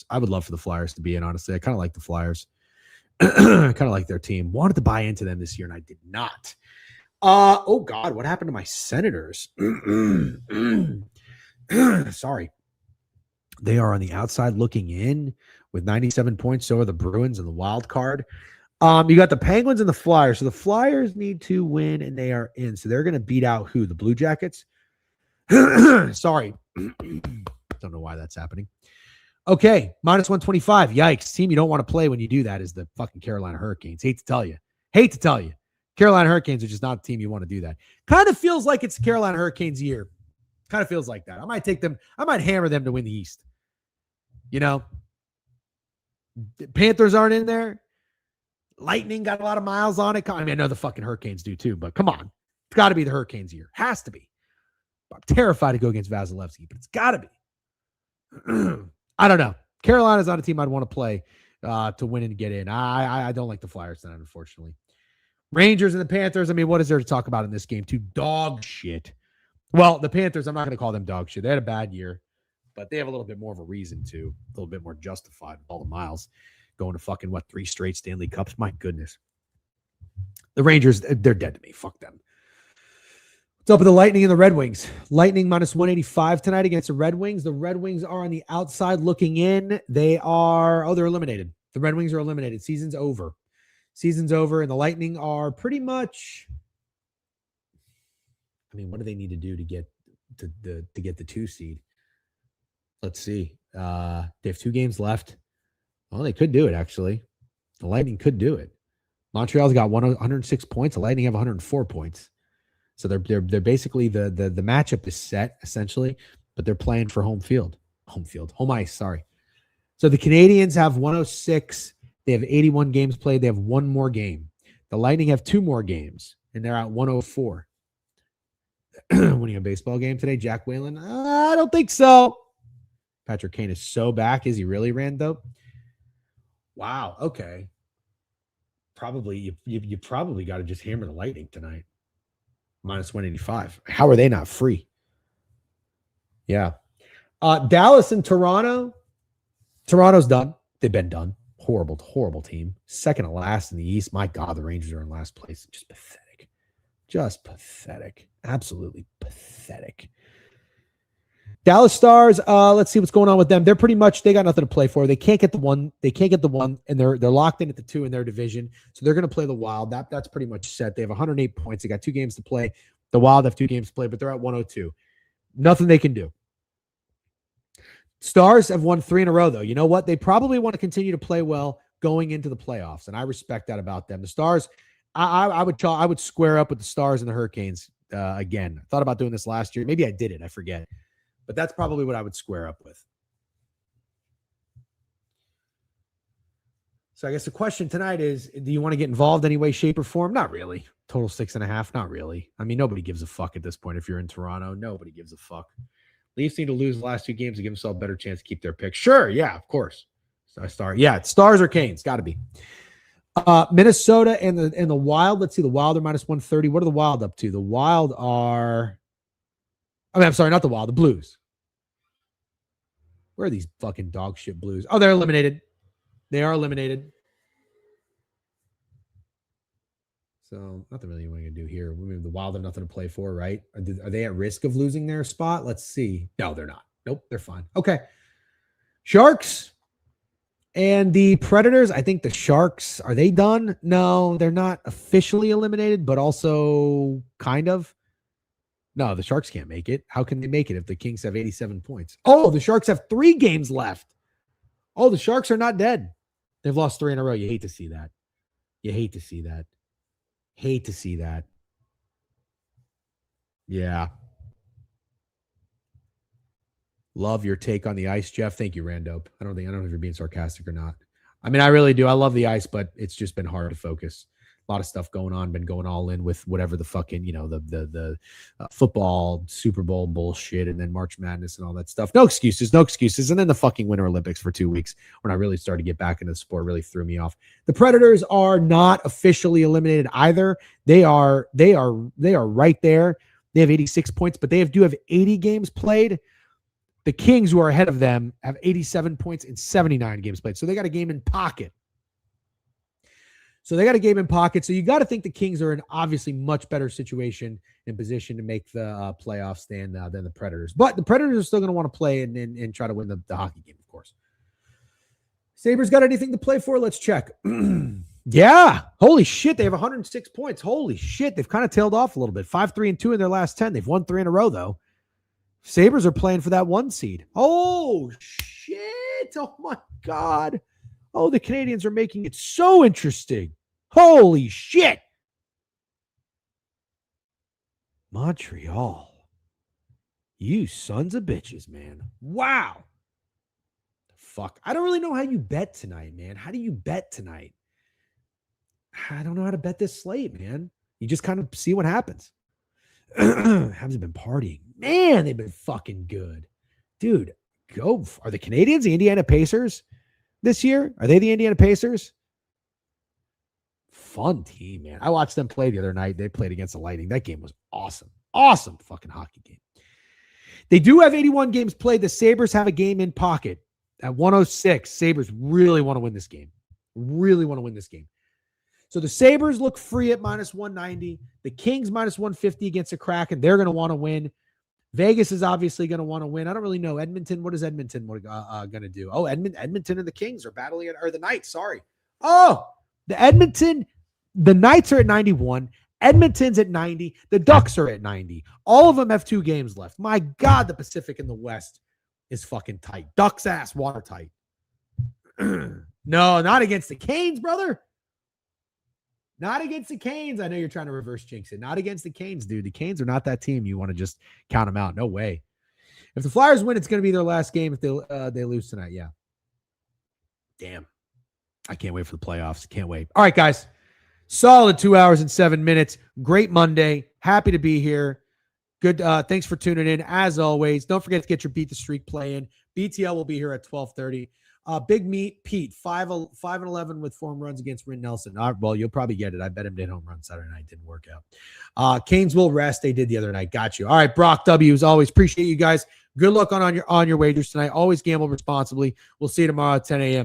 I would love for the Flyers to be in, honestly. I kind of like the Flyers. I kind of like their team. Wanted to buy into them this year, and I did not. Oh God, what happened to my Senators? Sorry. They are on the outside looking in with 97 points. So are the Bruins and the wild card. You got the Penguins and the Flyers. So the Flyers need to win and they are in. So they're going to beat out who? The Blue Jackets? Sorry. Don't know why that's happening. Okay. Minus 125. Yikes. Team you don't want to play when you do that is the fucking Carolina Hurricanes. Hate to tell you. Carolina Hurricanes are just not the team you want to do that. Kind of feels like it's the Carolina Hurricanes year. Kind of feels like that. I might take them. I might hammer them to win the East. The Panthers aren't in there. Lightning got a lot of miles on it. I mean, I know the fucking Hurricanes do too, but come on. It's got to be the Hurricanes year. Has to be. I'm terrified to go against Vasilevsky, but it's got to be. I don't know. Carolina's not a team I'd want to play to win and get in. I don't like the Flyers tonight, unfortunately. Rangers and the Panthers. I mean, what is there to talk about in this game? Two dog shit. Well, the Panthers, I'm not going to call them dog shit. They had a bad year, but they have a little bit more of a reason to, a little bit more justified with all the miles going to fucking, 3 straight Stanley Cups? My goodness. The Rangers, they're dead to me. Fuck them. What's up with the Lightning and the Red Wings? Lightning minus 185 tonight against the Red Wings. The Red Wings are on the outside looking in. They're eliminated. The Red Wings are eliminated. Season's over. And the Lightning are pretty much, I mean, what do they need to do to get the 2 seed? Let's see. They have 2 games left. Well, they could do it, actually. The Lightning could do it. Montreal's got 106 points. The Lightning have 104 points. So they're basically the matchup is set, essentially, but they're playing for home ice, sorry. So the Canadians have 106. They have 81 games played. They have 1 more game. The Lightning have 2 more games, and they're at 104. Winning a baseball game today, Jack Whalen? I don't think so. Patrick Kane is so back. Is he really, Rando? Wow. Okay. Probably you probably got to just hammer the Lightning tonight. Minus 185. How are they not free? Yeah. Dallas and Toronto. Toronto's done. They've been done. Horrible team. Second to last in the East. My God, the Rangers are in last place. Just pathetic. Absolutely pathetic. Dallas Stars, let's see what's going on with them. They're pretty much, they got nothing to play for. They can't get the 1. And they're locked in at the 2 in their division. So they're going to play the Wild. That's pretty much set. They have 108 points. They got 2 games to play. The Wild have 2 games to play, but they're at 102. Nothing they can do. Stars have won 3 in a row, though. You know what? They probably want to continue to play well going into the playoffs, and I respect that about them. The Stars, I would square up with the Stars and the Hurricanes again. I thought about doing this last year. Maybe I did it. I forget. But that's probably what I would square up with. So I guess the question tonight is, do you want to get involved any way, shape, or form? Not really. Total 6.5. Not really. I mean, nobody gives a fuck at this point. If you're in Toronto, nobody gives a fuck. Leafs need to lose the last 2 games to give themselves a better chance to keep their pick. Sure. Yeah, of course. It's Stars or Canes. Got to be. Minnesota and the Wild. Let's see. The Wild are minus 130. What are the Wild up to? The Wild are, I'm sorry, not the Wild. The Blues. Where are these fucking dog shit Blues? Oh, they're eliminated. They are eliminated. So nothing really you want to do here. I mean, the Wild have nothing to play for, right? Are they at risk of losing their spot? Let's see. No, they're not. Nope, they're fine. Okay. Sharks and the Predators. I think the Sharks, are they done? No, they're not officially eliminated, but also kind of. No, the Sharks can't make it. How can they make it if the Kings have 87 points? Oh, the Sharks have 3 games left. Oh, the Sharks are not dead. They've lost 3 in a row. You hate to see that. Hate to see that. Yeah. Love your take on the ice, Jeff. Thank you, Randope. I don't know if you're being sarcastic or not. I mean, I really do. I love the ice, but it's just been hard to focus. A lot of stuff going on, been going all in with whatever the fucking, the football Super Bowl bullshit, and then March Madness and all that stuff. No excuses. And then the fucking Winter Olympics for 2 weeks when I really started to get back into the sport really threw me off. The Predators are not officially eliminated either. They are right there. They have 86 points, but they do have 80 games played. The Kings, who are ahead of them, have 87 points in 79 games played. So they got a game in pocket. So you got to think the Kings are in obviously much better situation and position to make the playoffs than the Predators. But the Predators are still going to want to play and try to win the hockey game, of course. Sabres got anything to play for? Let's check. Yeah. Holy shit. They have 106 points. Holy shit. They've kind of tailed off a little bit. 5-3-2 in their last 10. They've won 3 in a row, though. Sabres are playing for that 1 seed. Oh, shit. Oh, my God. Oh, the Canadians are making it so interesting. Holy shit. Montreal. You sons of bitches, man. Wow. Fuck. I don't really know how you bet tonight, man. How do you bet tonight? I don't know how to bet this slate, man. You just kind of see what happens. Habs have been partying. Man, they've been fucking good. Dude, go. Are the Canadians the Indiana Pacers this year? Are they the Indiana Pacers? Fun team, man. I watched them play the other night. They played against the Lightning. That game was awesome. Awesome fucking hockey game. They do have 81 games played. The Sabres have a game in pocket at 106. Sabres really want to win this game. Really want to win this game. So the Sabres look free at minus 190. The Kings minus 150 against the Kraken. They're going to want to win. Vegas is obviously going to want to win. I don't really know. Edmonton, what is Edmonton going to do? Oh, Edmonton and the Kings are battling, or the Knights, sorry. Oh, the Knights are at 91. Edmonton's at 90. The Ducks are at 90. All of them have 2 games left. My God, the Pacific and the West is fucking tight. Ducks ass watertight. No, not against the Canes, brother. Not against the Canes. I know you're trying to reverse jinx it. Not against the Canes, dude. The Canes are not that team. You want to just count them out. No way. If the Flyers win, it's going to be their last game if they lose tonight. Yeah. Damn. I can't wait for the playoffs. Can't wait. All right, guys. Solid 2 hours and 7 minutes. Great Monday. Happy to be here. Good. Thanks for tuning in. As always, don't forget to get your Beat the Streak play in. BTL will be here at 12:30. Big Meat, Pete, 5-11 with 4 home runs against Rin Nelson. Well, you'll probably get it. I bet him did home run Saturday night. Didn't work out. Canes will rest. They did the other night. Got you. All right, Brock W. As always, appreciate you guys. Good luck on your wagers tonight. Always gamble responsibly. We'll see you tomorrow at 10 a.m.